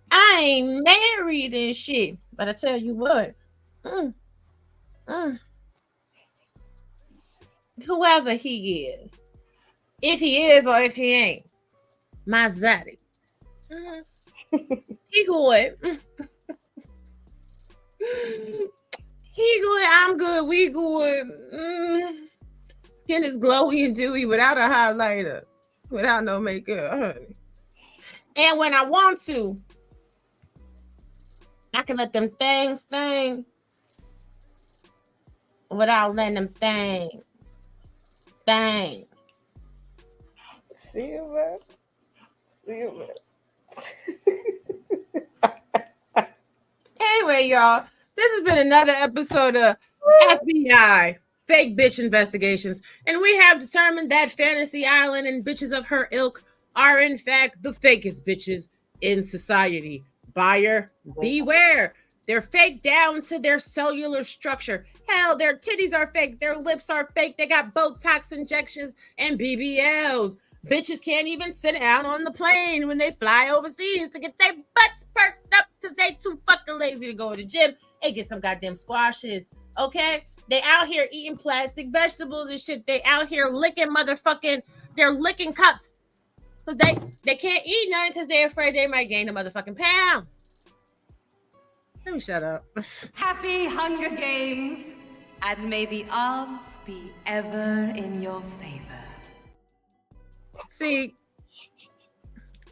I ain't married and shit. But I tell you what, whoever he is, if he is or if he ain't, my zaddy, he good. He good. I'm good. We good. Skin is glowy and dewy without a highlighter, without no makeup, honey. And when I want to, I can let them things thing without letting them things thing. See you, man. See you, man. Anyway, y'all, this has been another episode of FBI Fake Bitch Investigations, and we have determined that Fantasy Island and bitches of her ilk are in fact the fakest bitches in society. Buyer beware. They're fake down to their cellular structure. Hell, their titties are fake. Their lips are fake. They got Botox injections and BBLs. Bitches can't even sit down on the plane when they fly overseas to get their butts perked up because they too fucking lazy to go to the gym and get some goddamn squashes. Okay? They out here eating plastic vegetables and shit. They out here licking they're licking cups. Because they can't eat nothing because they're afraid they might gain a motherfucking pound. Let me shut up. Happy Hunger Games, and may the odds be ever in your favor. See,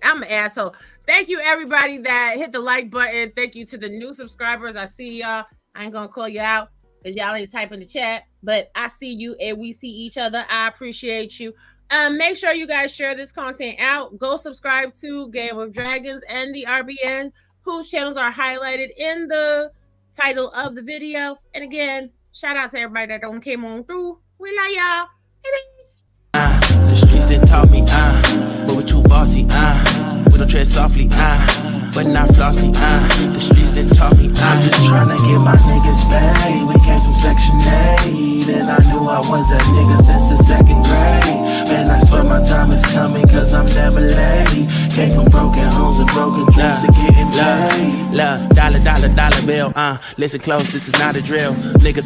I'm an asshole. Thank you, everybody that hit the like button. Thank you to the new subscribers. I see y'all. I ain't gonna call you out because y'all ain't typing the chat, but I see you and we see each other. I appreciate you. Make sure you guys share this content out. Go subscribe to Game of Dragons and the RBN, whose channels are highlighted in the title of the video. And again, shout out to everybody that don't came on through. We love y'all. The streets that taught me, but we're too bossy, we don't tread softly, but not flossy, the streets that taught me, I'm just trying to get my niggas paid. We came from Section 8, and I knew I was that nigga since the 2nd grade. Man, I swear my time is coming, cause I'm never late. Came from broken homes and broken dreams and getting paid. Love, dollar bill, listen close, this is not a drill. Niggas